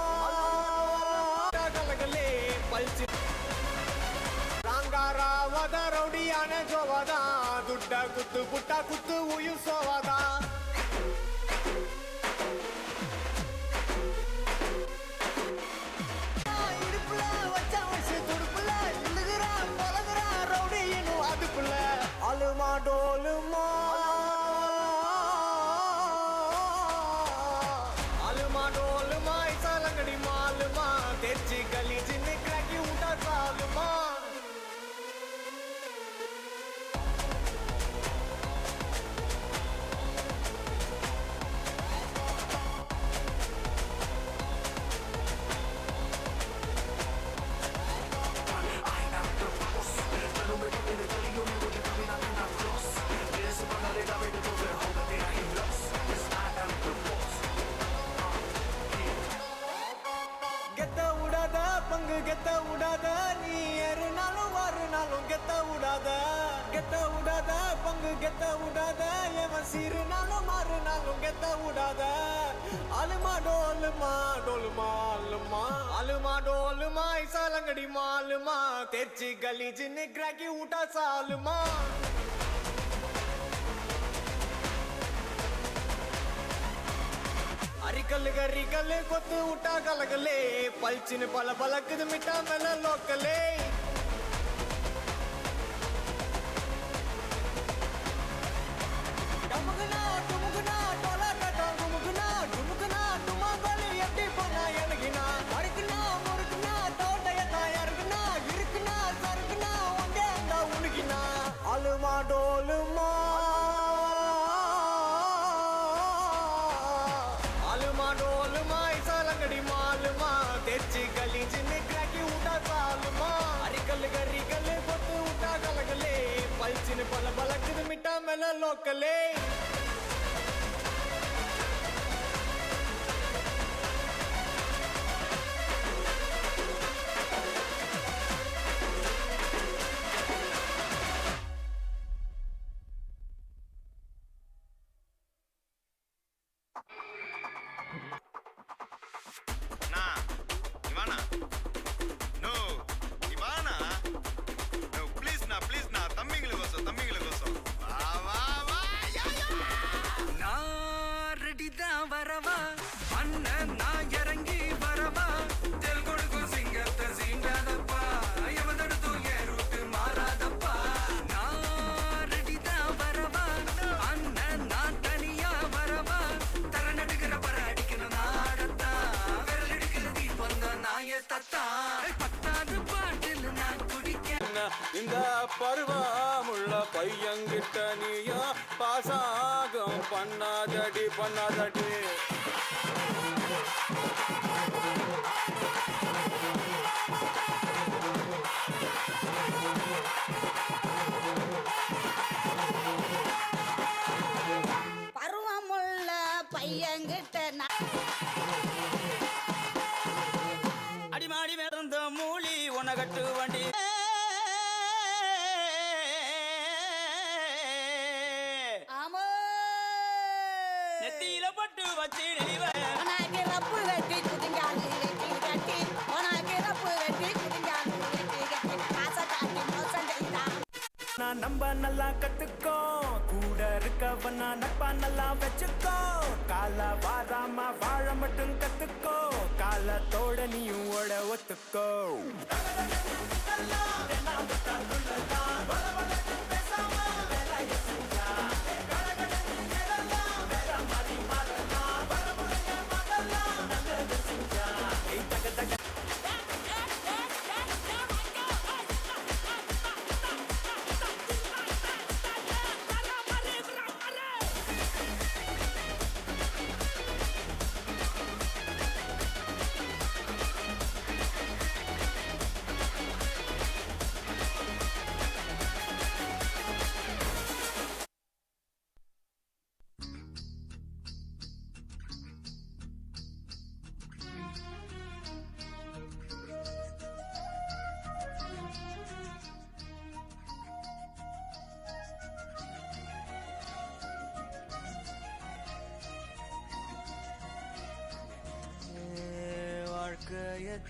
गलगले पलचिन रांगारा वदा रौडियाने जोवदा दुड्डा कुत्तु पुट्टा कुत्तु उयु सोवदा इरुपुला वच्चा वच्चे तुरुपुला इल्लुगरा पलगरा रौडियनु अदुपुला अलमा डोलमा अलमा डोलमा ऐसा लंगड़ी मालमा तेरी गली जिन्हें क्रैकी उठा सालमा கெத்த உடாத நீ ஏறுனாலும் வாருனாலும் கெத்த உடாத பங்கு கெத்த உடாத எவன் சீருனாலும் மாறுனாலும் கெத்த உடாத அலுமா டோலுமா டோலுமா அலுமா அலுமா டோலுமா ஐசாலங்கடி மாலுமா तेरी गली जिन्हें क्रैकी उठा सालमा अरिकल गरिकल कोत उठा गलगले पलचिन पल बलक मिटा मेला लोकले डमुगना डुमुगना टोला टटा डुमुगना डुमुगना डुमा गली अट्टी पोना यनगिना अरकना मुरकना तोटयता यरगना इरुकना सरगना ओंगे अंदा उनगिना अलमा डोलमा तेरी गली जिन्हें क्रैकी उठा सालमा अरिकल गरिकल कोत उठा गलगले पलचिन पल बलक मिटा मेला लोकले இந்த பருவமுள்ள பையங்கிட்ட நீயா பாசாகம் பண்ணாதடி பண்ணாதடி பருவமுள்ள பையங்கிட்ட அடிமாடி மேறந்த மூலி உனகட்டு வண்டி நெத்தியில பட்டு வச்சு உனக்கு ரப்பு வெட்டி குதிங்காலி வெட்டி கட்டி உனக்கு ரப்பு வெட்டி குதிங்காலி வெட்டி கட்டி ஆசை காட்டி மோசம் செய்தா நான் நம்ப நல்லா கத்துக்கோ கூட இருக்கவனா நட்பா நல்லா வச்சுக்கோ கால வாராம வாழ மட்டும் கத்துக்கோ காலத்தோட நீயும் ஓட ஒத்துக்கோ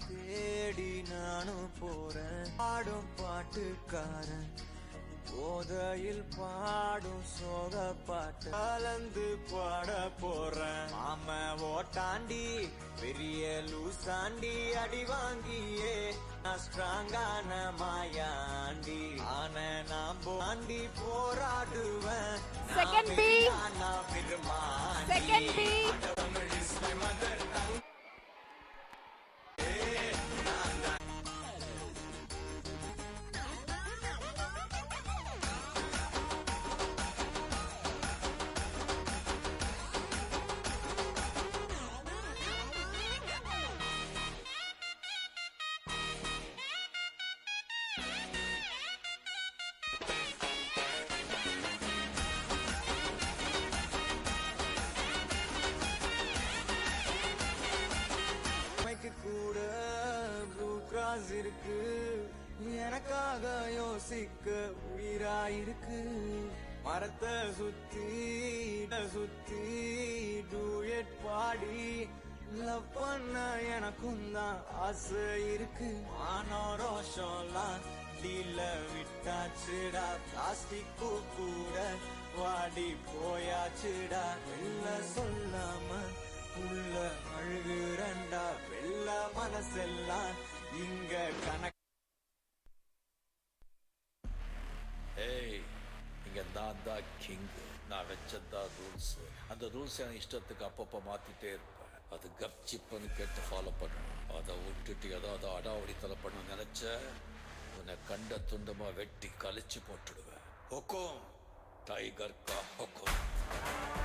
தேடி நானும் போறேன் பாடும் பாட்டுக்காரன் போதையில் பாடும் சோக பாட்டு கலந்து பாட போறேன் மாம ஓட்டாண்டி பெரிய லூசாண்டி அடி வாங்கியே நான் ஸ்ட்ராங்கான மாயாண்டி ஆன நான் போண்டி போராடுவேன் Second B. Second B. கூட ப்ளூ கிராஸ் இருக்கு எனக்காக யோசிக்க உயிராயிருக்கு மரத்தை சுத்தி சுத்தி டூயட் பாடி லவ் பண்ண எனக்கும் தான் ஆசை இருக்கு ஆனோ ரோஷம்லாம் டீல விட்டாச்சுடா பிளாஸ்டிக் கூட வாடி போயாச்சுடா வெளில சொல்லாம உள்ள அழுகுறண்டா வெள்ள மனசெல்லாம் இங்க கணக்கு ஏய் இங்க நான் தான் கிங் நான் வச்சதா ரூல்ஸ் அந்த ரூல்ஸ் என் இஷ்டத்துக்கு அப்பப்போ மாத்திட்டே இருப்பேன் அது கப்சிப்புன்னு கேட்டு ஃபாலோ பண்ணணும் அதை விட்டுட்டு ஏதாவது அடாவடித்தலை பண்ண நினைச்ச உன்னை கண்ட துண்டமா வெட்டி கழிச்சு போட்டுடுவேன் ஹொக்கும் டைகர் கா ஹொக்கும்